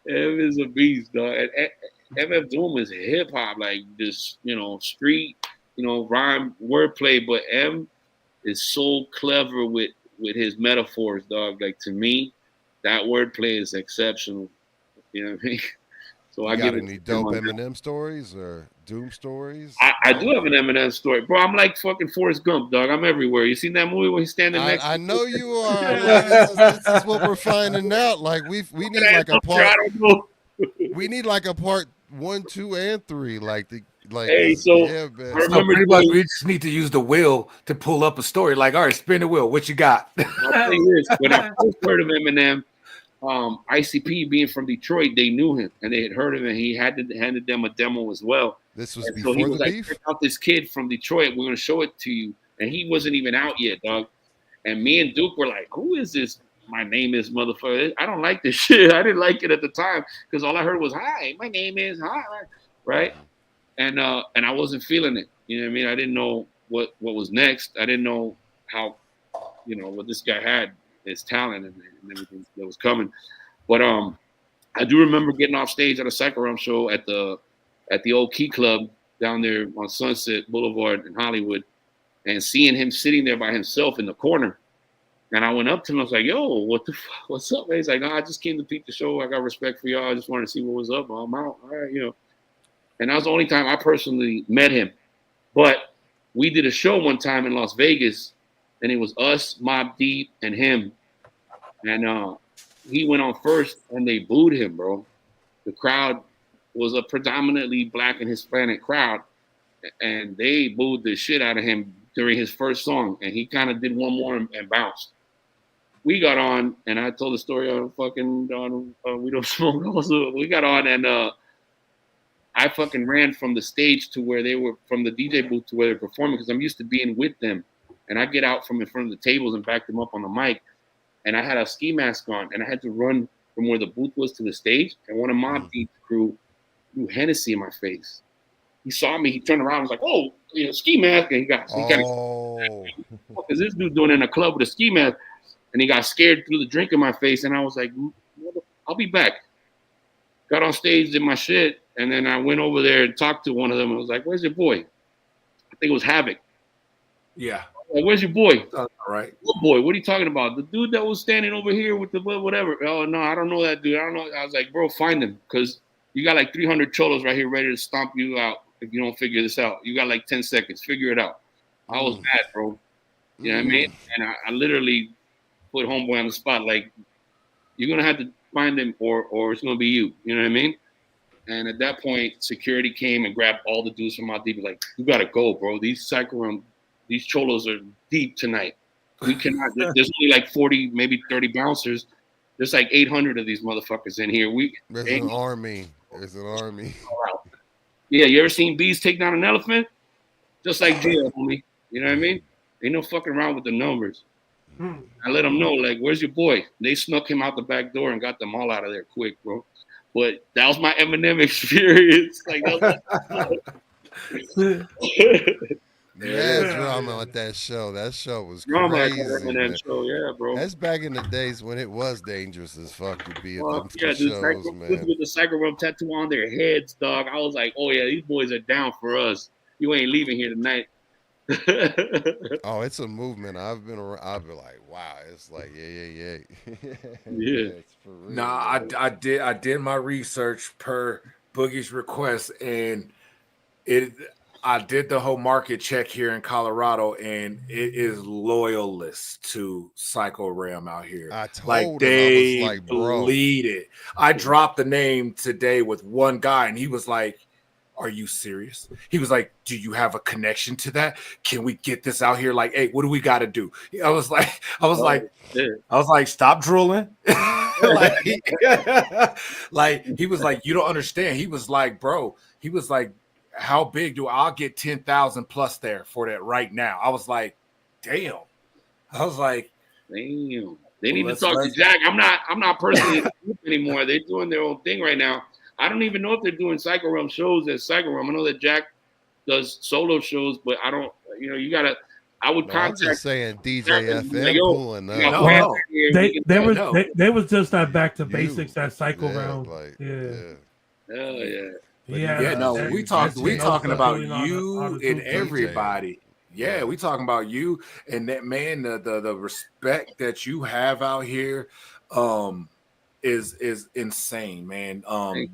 Speaker 4: M is a beast, dog. And MF Doom is hip hop, like this, street, rhyme wordplay. But M is so clever with his metaphors, dog. Like to me, that wordplay is exceptional. You know what I mean? So
Speaker 1: You
Speaker 4: I
Speaker 1: got
Speaker 4: give it
Speaker 1: any
Speaker 4: to him
Speaker 1: dope
Speaker 4: on that.
Speaker 1: Eminem stories or Doom stories?
Speaker 4: I do have an Eminem story, bro. I'm like fucking Forrest Gump, dog. I'm everywhere. You seen that movie when he's standing next?
Speaker 1: I
Speaker 4: to
Speaker 1: know you are. Like this is what we're finding out. Like we need like a part.
Speaker 4: I don't know.
Speaker 1: We need like a part 1, 2, and 3. Like
Speaker 4: Hey, so
Speaker 1: yeah, man.
Speaker 4: I
Speaker 3: So
Speaker 4: remember
Speaker 3: pretty much we just need to use the wheel to pull up a story. Like, all right, spin the wheel. What you got?
Speaker 4: I'll tell you this: when I first heard of Eminem, ICP being from Detroit, they knew him and they had heard him, and he handed them a demo as well.
Speaker 1: This was
Speaker 4: And so he
Speaker 1: before
Speaker 4: was
Speaker 1: the
Speaker 4: like,
Speaker 1: beef.
Speaker 4: "Check out this kid from Detroit. We're gonna show it to you." And he wasn't even out yet, dog. And me and Duke were like, "Who is this? My name is motherfucker. I don't like this shit. I didn't like it at the time because all I heard was hi. My name is hi, right?" And I wasn't feeling it. You know what I mean? I didn't know what was next. I didn't know how, what this guy had, his talent and everything that was coming. But I do remember getting off stage at a Psycho Realm show at the old Key Club down there on Sunset Boulevard in Hollywood, and seeing him sitting there by himself in the corner. And I went up to him. I was like, "Yo, what's up?" Man? He's like, "No, I just came to peep the show. I got respect for y'all. I just wanted to see what was up. I'm out. All right, And that was the only time I personally met him. But we did a show one time in Las Vegas, and it was us, Mobb Deep, and him. And he went on first, and they booed him, bro. The crowd was a predominantly Black and Hispanic crowd, and they booed the shit out of him during his first song. And he kind of did one more and bounced. We got on, and I told the story on We Don't Smoke. Also, we got on, and I fucking ran from the stage to where they were, from the DJ booth to where they're performing, because I'm used to being with them. And I get out from in front of the tables and back them up on the mic. And I had a ski mask on, and I had to run from where the booth was to the stage. And one of Mobb Deep's crew threw Hennessy in my face. He saw me, he turned around, and was like, "Oh, ski mask." And he kind of, what is this dude doing in a club with a ski mask? And he got scared, threw the drink in my face. And I was like, "I'll be back." Got on stage, did my shit. And then I went over there and talked to one of them. I was like, "Where's your boy?" I think it was Havoc.
Speaker 3: Yeah.
Speaker 4: Like, "Where's your boy?"
Speaker 3: All right.
Speaker 4: "What boy? What are you talking about?" "The dude that was standing over here with the whatever." "Oh, no, I don't know that dude. I don't know." I was like, "Bro, find him, because you got like 300 cholos right here ready to stomp you out if you don't figure this out. You got like 10 seconds. Figure it out." I was mad, bro. You know what I mean? And I literally put homeboy on the spot. Like, "You're going to have to find him or it's going to be you." You know what I mean? And at that point, security came and grabbed all the dudes from my deep. Like, "You got to go, bro. These these cholos are deep tonight. We cannot." There's only like 40, maybe 30 bouncers. There's like 800 of these motherfuckers in here.
Speaker 1: There's an army. There's an army.
Speaker 4: Yeah, you ever seen bees take down an elephant? Just like jail, homie. You know what I mean? Ain't no fucking around with the numbers. I let them know, like, "Where's your boy?" They snuck him out the back door and got them all out of there quick, bro. But that was my Eminem experience. Like,
Speaker 1: Yeah, drama at that show. That show was
Speaker 4: drama
Speaker 1: crazy.
Speaker 4: at the Eminem show, yeah, bro.
Speaker 1: That's back in the days when it was dangerous as fuck to be at them
Speaker 4: Yeah, dude,
Speaker 1: shows, man.
Speaker 4: with the Psycho Realm tattoo on their heads, dog. I was like, "Oh yeah, these boys are down for us. You ain't leaving here tonight."
Speaker 1: Oh, it's a movement. I've been like, wow. It's like, yeah.
Speaker 4: Yeah.
Speaker 1: It's for real.
Speaker 3: Nah, I did my research per Boogie's request, and I did the whole market check here in Colorado, and it is loyalist to Psycho Realm out here.
Speaker 1: I told
Speaker 3: like
Speaker 1: him,
Speaker 3: they
Speaker 1: I was like, bro.
Speaker 3: bleed it. I dropped the name today with one guy, and he was like, "Are you serious?" He was like, "Do you have a connection to that? Can we get this out here? Like, hey, what do we got to do?" I was like, "Stop drooling." like he was like, "You don't understand." He was like, "Bro," he was like, how big do I'll get 10,000 plus there for that right now? I was like, damn. I was like,
Speaker 4: damn. They need to talk to Jack. I'm not personally anymore. They're doing their own thing right now. I don't even know if they're doing Psycho Realm shows at Psycho Realm. I know that Jack does solo shows, but I don't. You know, you gotta. I would contact.
Speaker 1: I'm just saying DJ FM pulling up.
Speaker 3: No.
Speaker 2: They was just that back to basics at Psycho Realm.
Speaker 1: Like,
Speaker 4: Hell yeah.
Speaker 3: Yeah, no, we talking about you and everybody. Yeah, we talking about you and that, man. The respect that you have out here is insane, man.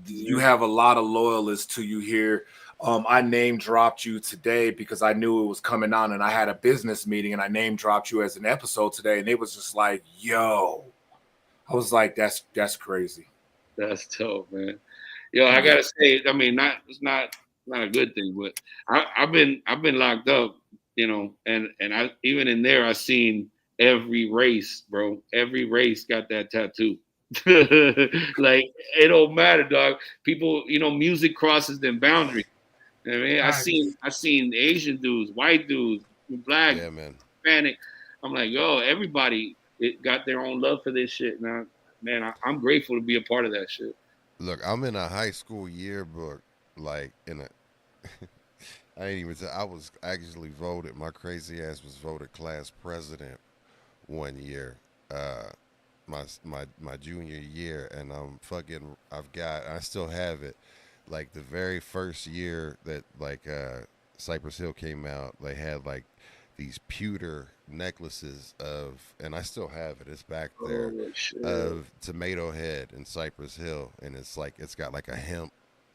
Speaker 3: You have a lot of loyalists to you here. I name dropped you today because I knew it was coming on, and I had a business meeting, and I name dropped you as an episode today, and it was just like, yo, I was like, that's crazy.
Speaker 4: That's dope, man. Yo, I gotta say, I mean, it's not a good thing, but I've been locked up, you know, and I even in there I seen every race, bro. Every race got that tattoo. Like it don't matter, dog. People, you know, music crosses them boundaries. You know what I mean, I seen Asian dudes, white dudes, black, Hispanic. I'm like, yo, everybody got their own love for this shit. Now, man, I'm grateful to be a part of that shit.
Speaker 1: Look, I'm in a high school yearbook, like in a. I ain't even. I was actually voted. My crazy ass was voted class president one year, my junior year, and I still have it. Like the very first year that Cypress Hill came out, they had like these pewter necklaces and I still have it. It's back there of Tomato Head and Cypress Hill, and it's got like a hemp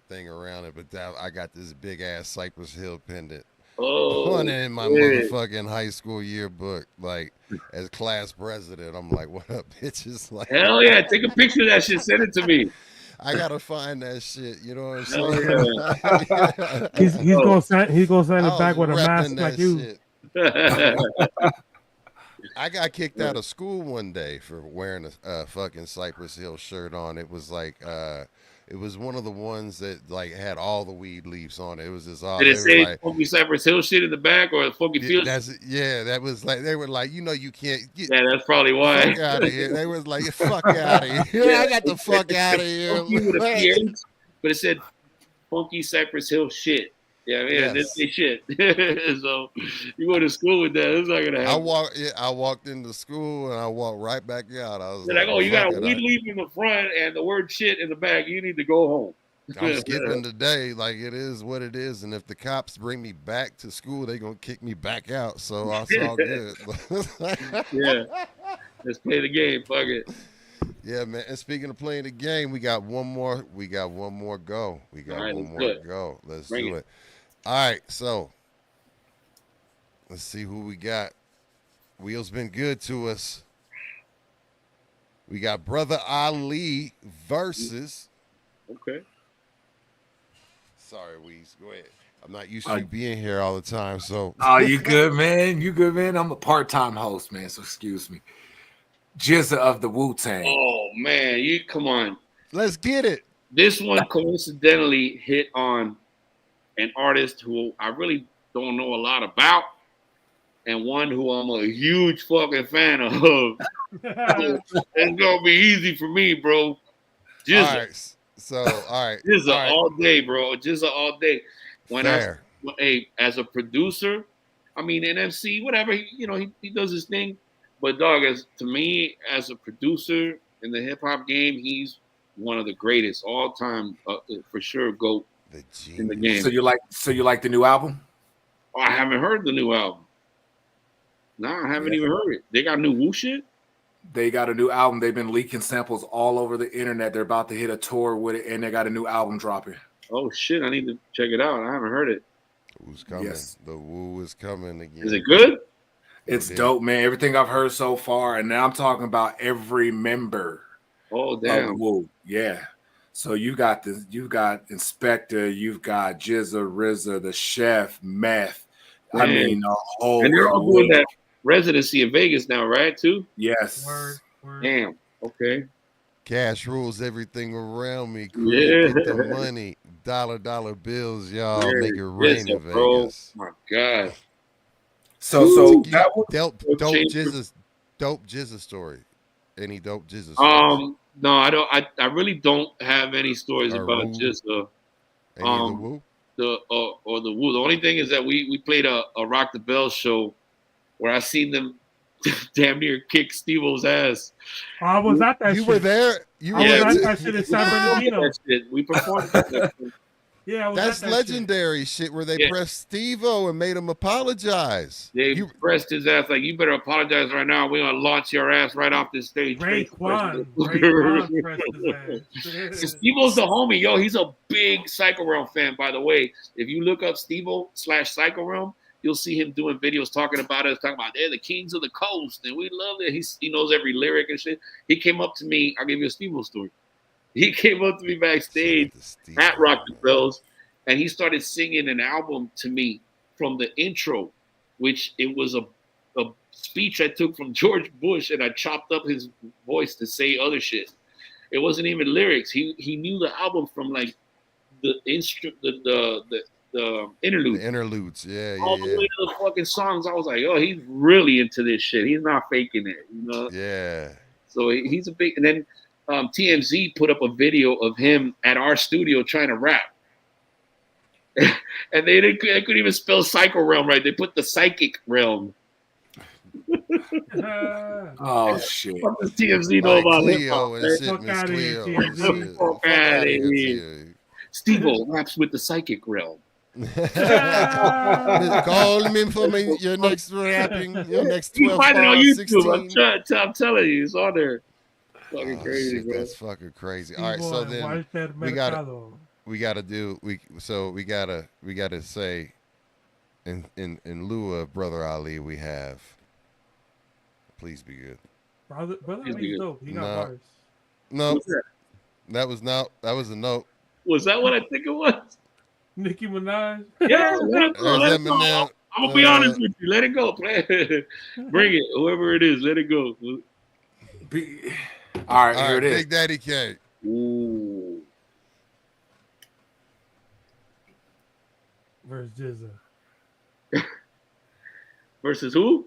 Speaker 1: thing around it. But I got this big ass Cypress Hill pendant on it in my motherfucking high school yearbook, like as class president. I'm like, what up, bitches? Like,
Speaker 4: hell yeah, take a picture of that shit, send it to me.
Speaker 1: I gotta find that shit. You know what I'm saying?
Speaker 2: He's gonna sign it back with a mask like you.
Speaker 1: I got kicked out of school one day for wearing a fucking Cypress Hill shirt on. It was like it was one of the ones that like had all the weed leaves on it. It was just all.
Speaker 4: Did it say like, Funky Cypress Hill shit in the back or Funky Field?
Speaker 1: That was like they were like, you know, you can't.
Speaker 4: Yeah, that's probably why.
Speaker 1: Fuck out of here. They was like, fuck out of here. I got the fuck out of here.
Speaker 4: But it said Funky Cypress Hill shit. Yeah, man, this is shit. So you go to school with that. It's not gonna happen.
Speaker 1: I walked into school and I walked right back out. I was
Speaker 4: like, oh, you got a weed leaf in the front and the word shit in the back. You need to go home.
Speaker 1: I'm skipping the day. Like, it is what it is. And if the cops bring me back to school, they're gonna kick me back out. So that's all good.
Speaker 4: Yeah. Let's play the game. Fuck it.
Speaker 1: Yeah, man. And speaking of playing the game, we got one more go. We got one more go. Let's do it. All right, so let's see who we got. Wheel's been good to us. We got Brother Ali versus.
Speaker 4: Okay.
Speaker 1: Sorry, Weez. Go ahead. I'm not used to you being here all the time, so.
Speaker 3: Oh, you good, man? You good, man? I'm a part-time host, man, so excuse me. Jizza of the Wu-Tang.
Speaker 4: Oh, man, you come on.
Speaker 1: Let's get it.
Speaker 4: This one coincidentally hit on an artist who I really don't know a lot about, and one who I'm a huge fucking fan of. It's gonna be easy for me, bro.
Speaker 1: All right. So, all right.
Speaker 4: Jizza all day, bro. Jizza all day. As a producer, I mean, an MC, whatever, he does his thing. But dog, to me, as a producer in the hip hop game, he's one of the greatest all time, for sure. GOAT in the game.
Speaker 3: So you like the new album?
Speaker 4: Oh, I haven't heard the new album. No, I haven't even heard it. They got new Wu shit?
Speaker 3: They got a new album. They've been leaking samples all over the internet. They're about to hit a tour with it, and they got a new album dropping.
Speaker 4: Oh shit! I need to check it out. I haven't heard it.
Speaker 1: Wu's coming. Yes. The Wu is coming again.
Speaker 4: Is it good?
Speaker 3: It's dope, man. Everything I've heard so far, and now I'm talking about every member.
Speaker 4: Oh damn!
Speaker 3: Wu. Yeah. So you got Inspector, you've got Jizza, RZA, the Chef, Meth. Man. I mean, a whole.
Speaker 4: And they're all doing that residency in Vegas now, right? Too.
Speaker 3: Yes.
Speaker 2: Word.
Speaker 4: Damn. Okay.
Speaker 1: Cash rules everything around me.
Speaker 4: Yeah.
Speaker 1: Get the money. dollar bills, y'all.
Speaker 4: Yeah,
Speaker 1: Make it rain in
Speaker 4: bro.
Speaker 1: Vegas.
Speaker 4: My God.
Speaker 3: So that was
Speaker 1: Dope Jizza story. Any dope Jizza stories?
Speaker 4: No, I don't. I really don't have any stories
Speaker 1: Or
Speaker 4: about
Speaker 1: Woo?
Speaker 4: just
Speaker 1: Any of the Woo?
Speaker 4: the or the Woo. The only thing is that we played a Rock the Bell show where I seen them damn near kick Steve-O's ass.
Speaker 2: I was at that
Speaker 1: You
Speaker 2: shit.
Speaker 1: were there. You
Speaker 2: I
Speaker 1: were
Speaker 2: was
Speaker 1: there.
Speaker 2: at that shit in San Bernardino.
Speaker 4: That shit. We performed that shit.
Speaker 2: Yeah, I was
Speaker 1: That's
Speaker 2: at that
Speaker 1: legendary shit where they pressed Steve-O and made him apologize.
Speaker 4: They pressed his ass like, you better apologize right now. We're gonna launch your ass right off this stage.
Speaker 2: Raekwon pressed his ass.
Speaker 4: Steve-O's the homie, yo. He's a big Psycho Realm fan, by the way. If you look up Steve-O / Psycho Realm, you'll see him doing videos talking about us, talking about they're the kings of the coast, and we love it. He knows every lyric and shit. He came up to me. I'll give you a Steve-O story. He came up to me backstage at Rock the Bells, and he started singing an album to me from the intro, which it was a speech I took from George Bush, and I chopped up his voice to say other shit. It wasn't even lyrics. He knew the album from like the interludes.
Speaker 1: The interludes,
Speaker 4: all the way to the fucking songs. I was like, oh, he's really into this shit. He's not faking it, you know?
Speaker 1: Yeah.
Speaker 4: So he's a big. And then TMZ put up a video of him at our studio trying to rap. And they couldn't even spell Psycho Realm right. They put the Psychic Realm.
Speaker 3: Oh shit!
Speaker 4: What does TMZ know about
Speaker 1: Cleo and shit,
Speaker 2: Fuck
Speaker 1: Miss
Speaker 2: out of here,
Speaker 1: Cleo.
Speaker 2: TMZ.
Speaker 4: Fuck out of here. Steve-O raps with the Psychic Realm.
Speaker 1: Call me for your next rapping, your next 12
Speaker 4: You find it on YouTube.
Speaker 1: 16.
Speaker 4: I'm telling you, it's on there. Fucking crazy,
Speaker 1: shit,
Speaker 4: bro.
Speaker 1: that's fucking crazy. All right, so then we gotta say in lieu of Brother Ali, we have Please Be Good.
Speaker 2: Brother Ali's dope. He got bars.
Speaker 1: No, that was a note.
Speaker 4: Was that what I think it was?
Speaker 2: Nicki Minaj.
Speaker 4: Yeah, let it go. Let it go. I'm gonna be honest with you. Let it go. Play it. Bring it. Whoever it is, let it go.
Speaker 3: All right, here it is.
Speaker 1: Big Daddy Kane.
Speaker 4: Ooh.
Speaker 2: Versus Jizza.
Speaker 4: Versus who?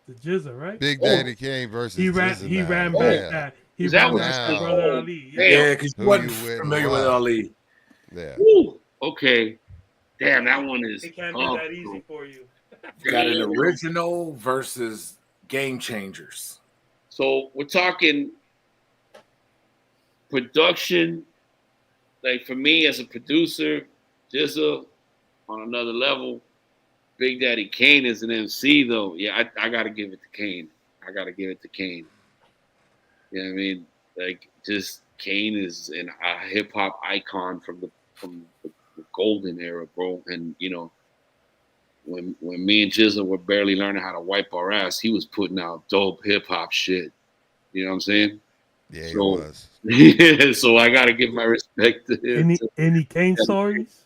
Speaker 2: The Jizza, right?
Speaker 1: Big Daddy Kane versus
Speaker 2: he ran back that. He ran back Brother Ali.
Speaker 3: Yeah, because you wasn't familiar with Ali.
Speaker 1: Yeah.
Speaker 4: Ooh, okay. Damn, that one is.
Speaker 2: It can't be that easy for you.
Speaker 3: You got an original versus Game Changers.
Speaker 4: So we're talking production. Like for me as a producer, Jizza on another level. Big Daddy Kane is an MC though. Yeah, I gotta give it to Kane. You know what I mean? Like just Kane is a hip hop icon from the golden era, bro. And you know, when me and Jizza were barely learning how to wipe our ass, he was putting out dope hip hop shit. You know what I'm saying?
Speaker 1: Yeah, he was.
Speaker 4: Yeah, so I gotta give my respect to him.
Speaker 2: Any Kane stories?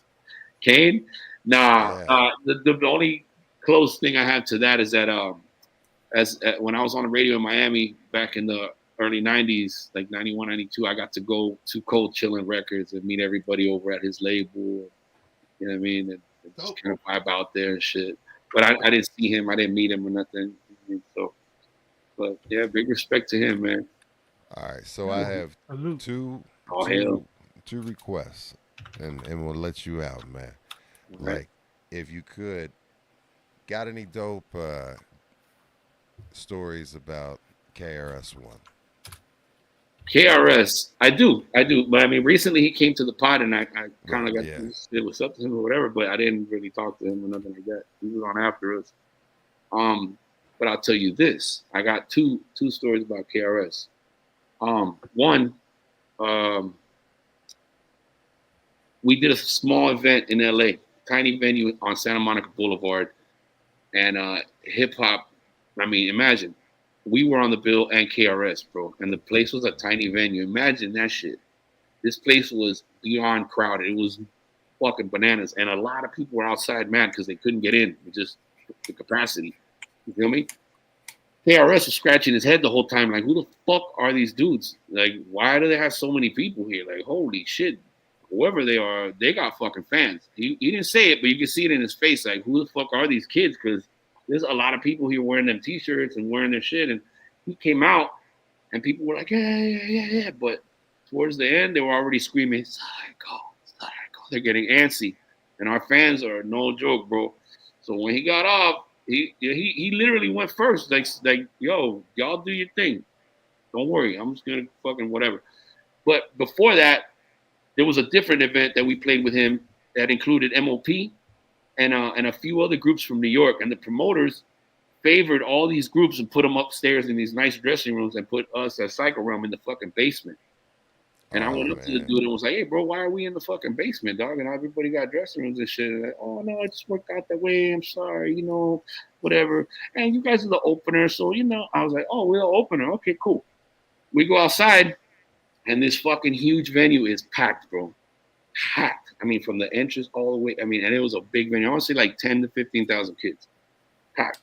Speaker 4: Kane? Nah. The only close thing I have to that is that when I was on the radio in Miami back in the early 90s, like 91, 92, I got to go to Cold Chillin' Records and meet everybody over at his label. You know what I mean? And just kind of vibe out there and shit. But I didn't see him. I didn't meet him or nothing. So, but yeah, big respect to him, man.
Speaker 1: All right, so I have two requests, and we'll let you out, man.
Speaker 4: Right.
Speaker 1: Like, if you could, got any dope stories about KRS-One?
Speaker 4: KRS, I do. But I mean, recently he came to the pod, and I kind of got it was up to him or whatever. But I didn't really talk to him or nothing like that. He was on after us. But I'll tell you this: I got two stories about KRS. One, we did a small event in LA, tiny venue on Santa Monica Boulevard, and hip hop. I mean, imagine. We were on the bill and KRS, bro, and the place was a tiny venue. Imagine that shit. This place was beyond crowded. It was fucking bananas, and a lot of people were outside mad because they couldn't get in. Just the capacity. You feel me? KRS was scratching his head the whole time, like, who the fuck are these dudes? Like, why do they have so many people here? Like, holy shit, whoever they are, they got fucking fans. He didn't say it, but you can see it in his face. Like, who the fuck are these kids? Because there's a lot of people here wearing them T-shirts and wearing their shit. And he came out, and people were like, yeah. But towards the end, they were already screaming, Psycho. They're getting antsy, and our fans are no joke, bro. So when he got off, he literally went first, like yo, y'all do your thing. Don't worry, I'm just gonna fucking whatever. But before that, there was a different event that we played with him that included MOP and a few other groups from New York, and the promoters favored all these groups and put them upstairs in these nice dressing rooms and put us at Psycho Realm in the fucking basement. And I went up to the dude and was like, hey, bro, why are we in the fucking basement, dog? And everybody got dressing rooms and shit. And like, oh, no, it just worked out that way. I'm sorry, you know, whatever. And you guys are the opener. So, you know, I was like, oh, we're the opener. Okay, cool. We go outside, and this fucking huge venue is packed, bro. Packed. I mean, from the entrance all the way. I mean, and it was a big venue. I want to say like 10 to 15,000 kids. Packed.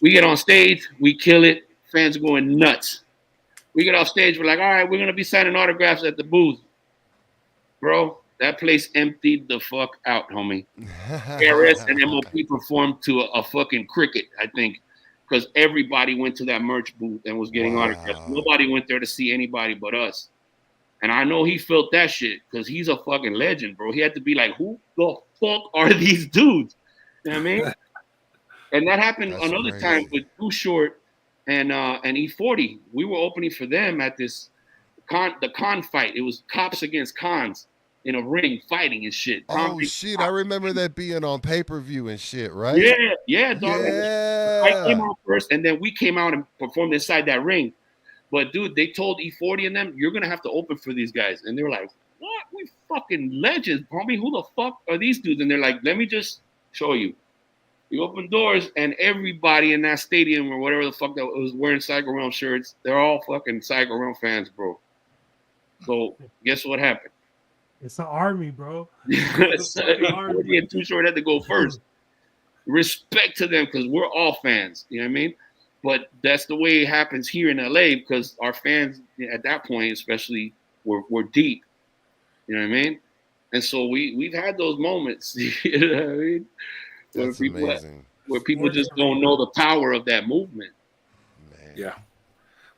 Speaker 4: We get on stage. We kill it. Fans are going nuts. We get off stage, we're like, all right, we're going to be signing autographs at the booth. Bro, that place emptied the fuck out, homie. KRS and MOP performed to a fucking cricket, I think, because everybody went to that merch booth and was getting autographs. Nobody went there to see anybody but us. And I know he felt that shit because he's a fucking legend, bro. He had to be like, who the fuck are these dudes? You know what I mean? And that happened another time with Too Short and E40. We were opening for them at the con fight. It was cops against cons in a ring fighting and shit.
Speaker 1: Oh shit! I remember that being on pay-per-view and shit, right?
Speaker 4: Yeah, dog.
Speaker 1: Yeah.
Speaker 4: I came out first, and then we came out and performed inside that ring. But dude, they told E40 and them, you're gonna have to open for these guys, and they were like, "What? We fucking legends, homie. Who the fuck are these dudes?" And they're like, "Let me just show you." We opened doors, and everybody in that stadium or whatever the fuck that was wearing Psycho Realm shirts, they're all fucking Psycho Realm fans, bro. So guess what happened?
Speaker 2: It's an army, bro.
Speaker 4: E40 and Too Short had to go first. Respect to them because we're all fans. You know what I mean? But that's the way it happens here in LA because our fans at that point, especially, were deep. You know what I mean? And so we've had those moments. You know what I mean?
Speaker 1: That's amazing.
Speaker 4: Where people just don't know the power of that movement.
Speaker 1: Man.
Speaker 3: Yeah.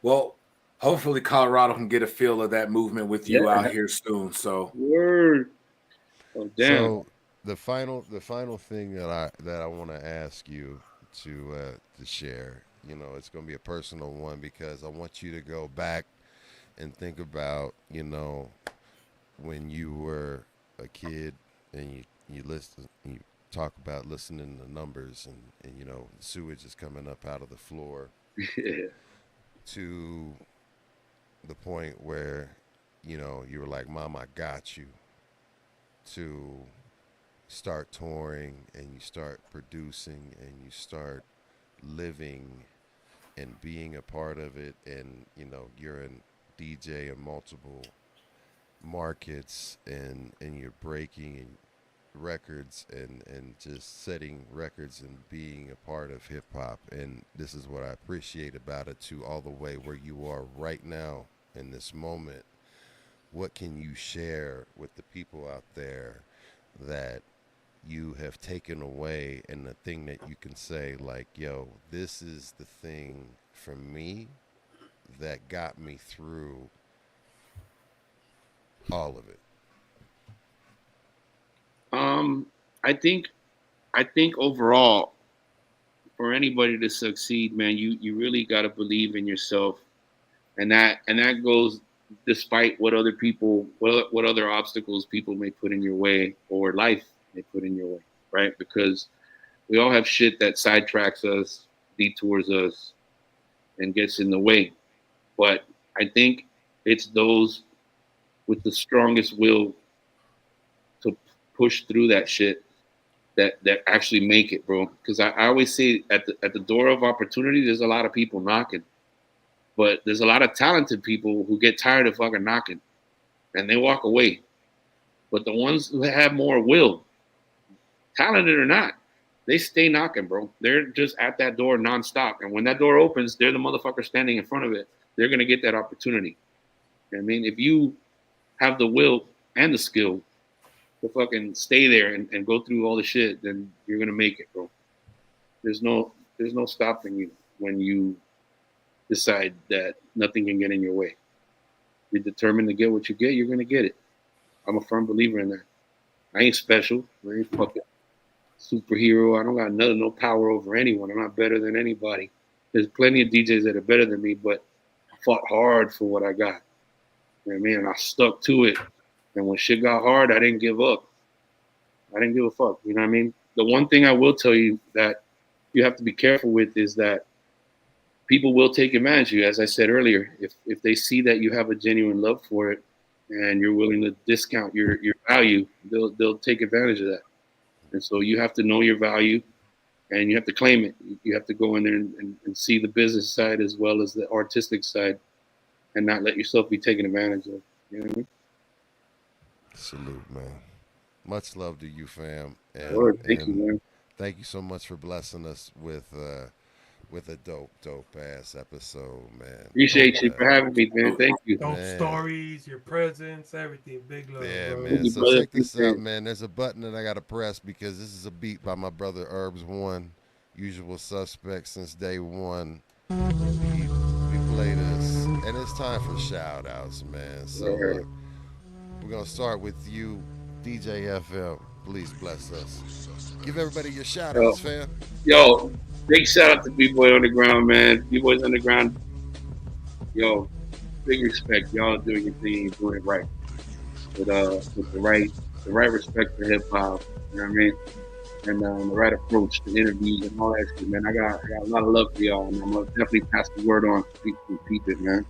Speaker 3: Well, hopefully Colorado can get a feel of that movement with you out here soon. So
Speaker 4: word. Oh, damn.
Speaker 1: So the final thing that I want to ask you to share, you know, it's going to be a personal one because I want you to go back and think about, you know, when you were a kid and you listen, you talk about listening to numbers and you know, sewage is coming up out of the floor to the point where, you know, you were like, Mom, I got you, to start touring and you start producing and you start living and being a part of it, and you know, you're a DJ in multiple markets and you're breaking records and just setting records and being a part of hip hop. And this is what I appreciate about it, to all the way where you are right now in this moment. What can you share with the people out there that you have taken away, and the thing that you can say like, yo, this is the thing for me that got me through all of it?
Speaker 4: I think overall, for anybody to succeed, man, you really got to believe in yourself, and that goes despite what other people, what other obstacles people may put in your way or life may put in your way, right? Because we all have shit that sidetracks us, detours us, and gets in the way. But I think it's those with the strongest will to push through that shit that actually make it, bro. Because I always say at the door of opportunity, there's a lot of people knocking, but there's a lot of talented people who get tired of fucking knocking and they walk away. But the ones who have more will, talented or not, they stay knocking, bro. They're just at that door nonstop. And when that door opens, they're the motherfucker standing in front of it. They're going to get that opportunity. You know what I mean? If you have the will and the skill to fucking stay there and go through all the shit, then you're gonna make it, bro. There's no stopping you when you decide that nothing can get in your way. You're determined to get what you get, you're gonna get it. I'm a firm believer in that. I ain't special. I ain't fucking superhero. I don't got no power over anyone. I'm not better than anybody. There's plenty of DJs that are better than me, but I fought hard for what I got. You know what I mean? And I stuck to it. And when shit got hard, I didn't give up. I didn't give a fuck. You know what I mean? The one thing I will tell you that you have to be careful with is that people will take advantage of you. As I said earlier, if they see that you have a genuine love for it and you're willing to discount your value, they'll take advantage of that. And so you have to know your value and you have to claim it. You have to go in there and see the business side as well as the artistic side and not let yourself be taken advantage of. You know what I mean?
Speaker 1: Salute, man. Much love to you, fam. And,
Speaker 4: Lord, thank you, man.
Speaker 1: Thank you so much for blessing us with a dope ass episode, man.
Speaker 4: Appreciate you for having me, man. Thank you.
Speaker 2: Dope stories, your presence, everything. Big love,
Speaker 1: yeah,
Speaker 2: bro.
Speaker 1: man. So check this out, man. There's a button that I gotta press because this is a beat by my brother Herbs One, usual suspect since day one. We play this, and it's time for shout outs, man. So we're gonna start with you, DJ FM. Please bless us. Give everybody your shout outs, fam.
Speaker 4: Yo, big shout out to B-Boy Underground, man. B-Boys Underground. Yo, big respect. Y'all doing your thing, you're doing it right. With the right respect for hip hop, you know what I mean? And the right approach to interviews and all that shit, man. I got a lot of love for y'all, and I'm gonna definitely pass the word on to people who keep it, man.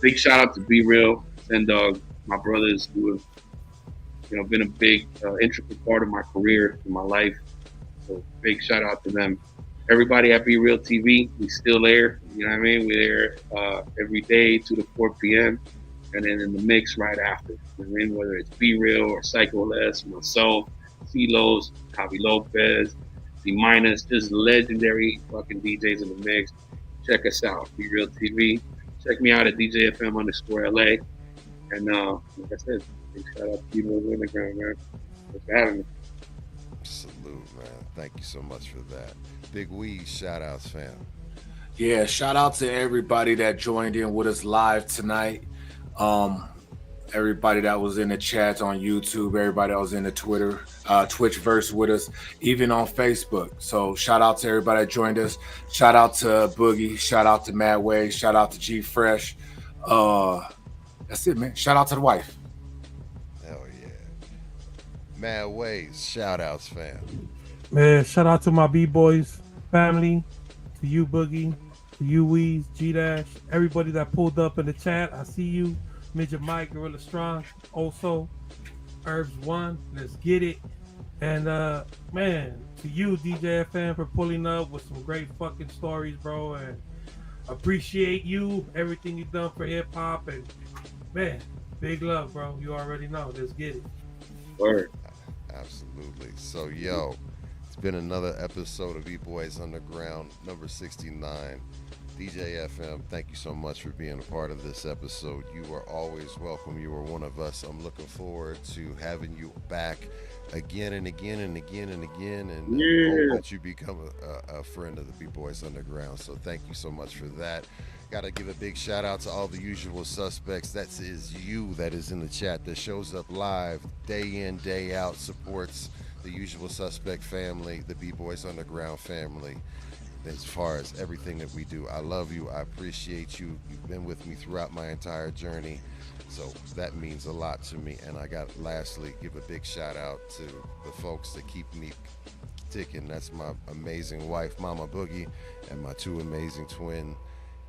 Speaker 4: Big shout out to Be Real, Sen Dog, my brothers who have, been a big intricate part of my career and my life. So big shout out to them. Everybody at Be Real TV, we still there. You know what I mean? We're there every day 2 to 4 p.m. and then in the mix right after. You know what I mean? Whether it's Be Real or Psycho Les, myself, C-Los, Javi Lopez, C-Minus, just legendary fucking DJs in the mix. Check us out, Be Real TV. Check me out at DJFM_LA. And like I said, big shout out to people in the ground, man. Thanks for having me.
Speaker 1: Salute, man. Thank you so much for that. Big Weez, shout outs, fam.
Speaker 3: Yeah, shout out to everybody that joined in with us live tonight. Everybody that was in the chats on YouTube, everybody that was in the Twitchverse with us, even on Facebook. So shout out to everybody that joined us. Shout out to Boogie. Shout out to Mad Way. Shout out to G Fresh. That's it, man. Shout out to the wife.
Speaker 1: Hell yeah. Mad Ways, shout outs, fam.
Speaker 2: Man, shout out to my B-Boys family, to you, Boogie, to you, Weez, G-Dash, everybody that pulled up in the chat. I see you. Midget Mike, Gorilla Strong, also Herbs One, let's get it. And man, to you, DJ FM, for pulling up with some great fucking stories, bro. And appreciate you, everything you've done for hip hop. And man, big love, bro. You already know. Let's get it.
Speaker 4: Word.
Speaker 1: Absolutely. So yo, it's been another episode of B-Boys Underground, number 69. DJ FM, thank you so much for being a part of this episode. You are always welcome. You are one of us. I'm looking forward to having you back again and again and again and again, and hope that you become a friend of the B-Boys Underground. So thank you so much for that. Got to give a big shout out to all the usual suspects. That is you that is in the chat that shows up live day in, day out, supports the usual suspect family, the B-Boys Underground family. As far as everything that we do, I love you. I appreciate you. You've been with me throughout my entire journey. So that means a lot to me. And I got lastly, give a big shout out to the folks that keep me ticking. That's my amazing wife, Mama Boogie, and my two amazing twin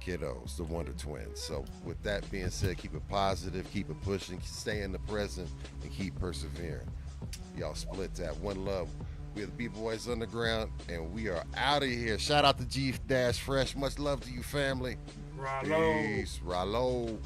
Speaker 1: kiddos, the Wonder Twins. So with that being said, keep it positive, keep it pushing, stay in the present, and keep persevering. Y'all split that. One love. We're the B-Boys Underground, and we are out of here. Shout out to G-Fresh. Much love to you, family.
Speaker 2: Rallo.
Speaker 1: Peace. Rallo.